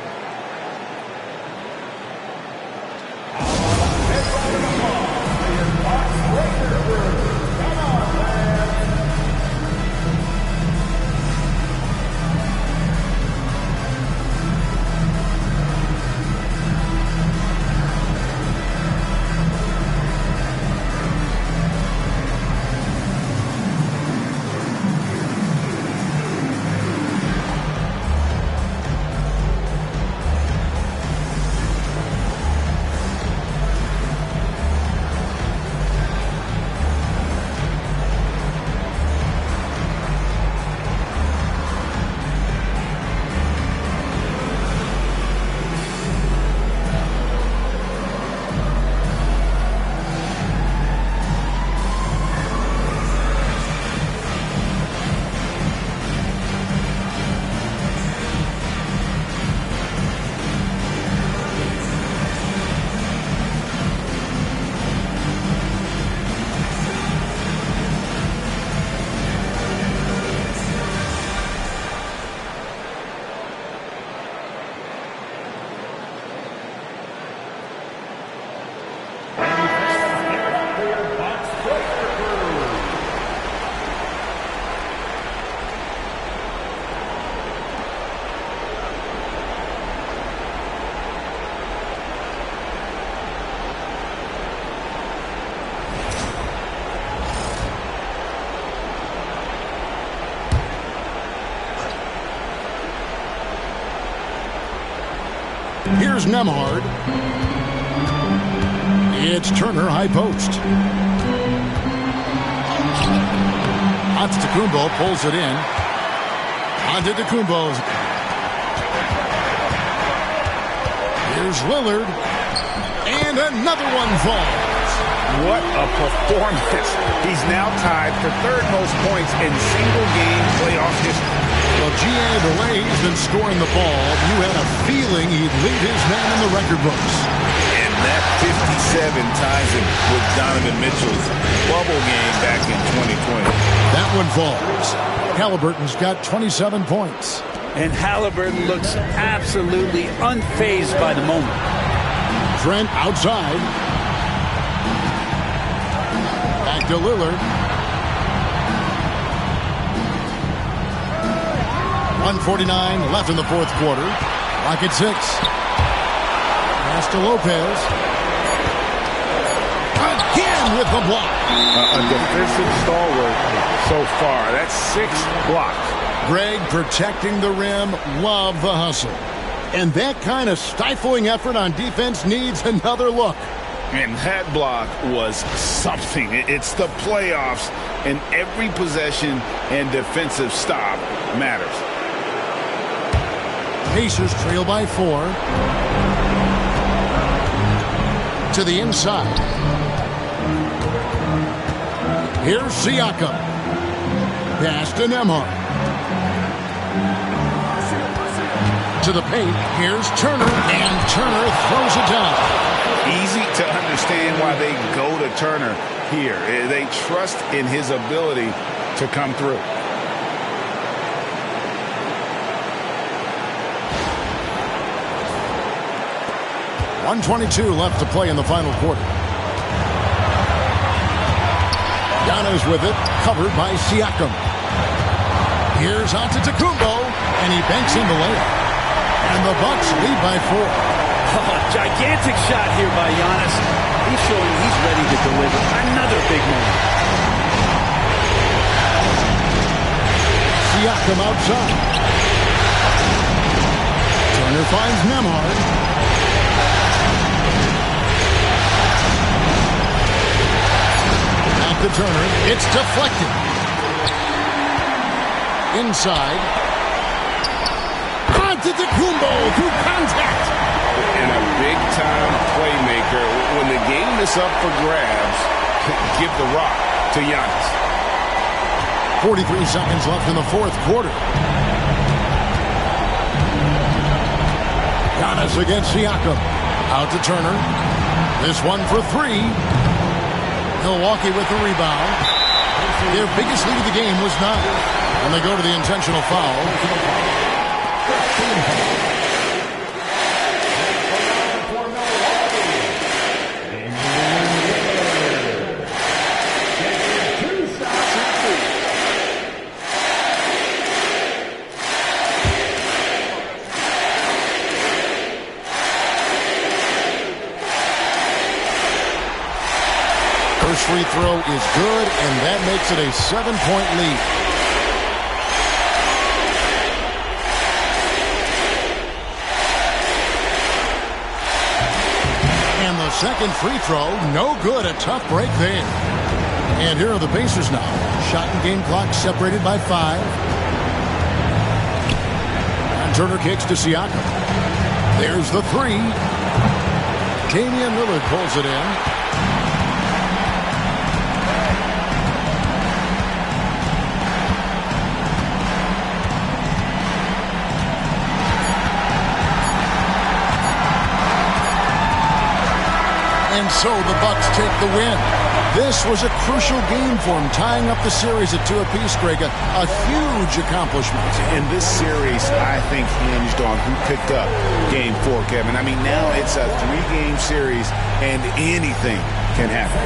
Here's Nemhard. It's Turner, high post. Antetokounmpo pulls it in. Antetokounmpo. Here's Lillard. And another one falls. What a performance. He's now tied for third most points in single-game playoff history. Well, GA, the way he's been scoring the ball, you had a feeling he'd lead his name in the record books. And that 57 ties him with Donovan Mitchell's bubble game back in 2020. That one falls. Halliburton's got 27 points. And Halliburton looks absolutely unfazed by the moment. Trent outside. Back to Lillard. 1:49 left in the fourth quarter. Clock at 6. Pass to Lopez. Again with the block. A defensive stalwart so far. That's 6 blocks. Greg protecting the rim. Love the hustle. And that kind of stifling effort on defense needs another look. And that block was something. It's the playoffs, and every possession and defensive stop matters. Pacers trail by 4. To the inside. Here's Siakam. Pass to Nemhard. To the paint. Here's Turner. And Turner throws it down. Easy to understand why they go to Turner. here. They trust in his ability to come through. .122 left to play in the final quarter. Giannis with it, covered by Siakam. Here's Antetokounmpo, and he banks in the layup. And the Bucks lead by 4. Oh, gigantic shot here by Giannis. He's showing he's ready to deliver another big moment. Siakam outside. Turner finds Nembhard. Back to Turner. It's deflected. Inside. Antetokounmpo through contact. And a big-time playmaker. When the game is up for grabs, give the rock to Giannis. 43 seconds left in the fourth quarter. Giannis against Siakam. Out to Turner. This one for 3. Milwaukee with the rebound. Their biggest lead of the game was 9. And they go to the intentional foul. First free throw is good, and that makes it a 7-point lead. And the second free throw, no good. A tough break there. And here are the Pacers now. Shot and game clock separated by 5. And Turner kicks to Siakam. There's the 3. Damian Lillard pulls it in. And so the Bucks take the win. This was a crucial game for them, tying up the series at 2 apiece, Greg. A huge accomplishment. And this series, I think, hinged on who picked up Game 4, Kevin. I mean, now it's a 3-game series, and anything can happen.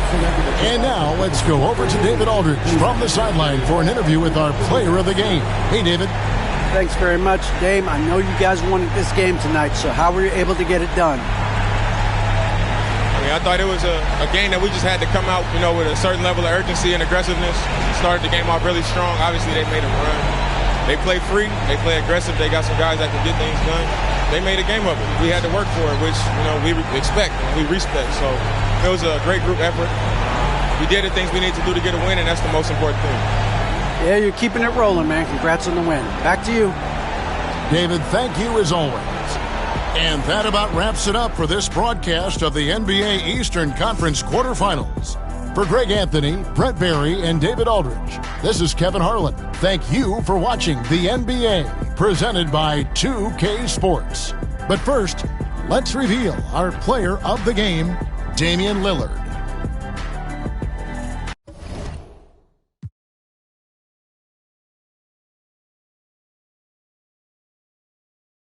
And now let's go over to David Aldridge from the sideline for an interview with our player of the game. Hey, David. Thanks very much, Dame. I know you guys wanted this game tonight, so how were you able to get it done? I thought it was a game that we just had to come out, with a certain level of urgency and aggressiveness. Started the game off really strong. Obviously, they made a run. They play free. They play aggressive. They got some guys that can get things done. They made a game of it. We had to work for it, which, we expect and we respect. So it was a great group effort. We did the things we need to do to get a win, and that's the most important thing. Yeah, you're keeping it rolling, man. Congrats on the win. Back to you. David, thank you as always. And that about wraps it up for this broadcast of the NBA Eastern Conference quarterfinals. For Greg Anthony, Brett Barry, and David Aldridge, this is Kevin Harlan. Thank you for watching the NBA, presented by 2K Sports. But first, let's reveal our player of the game, Damian Lillard.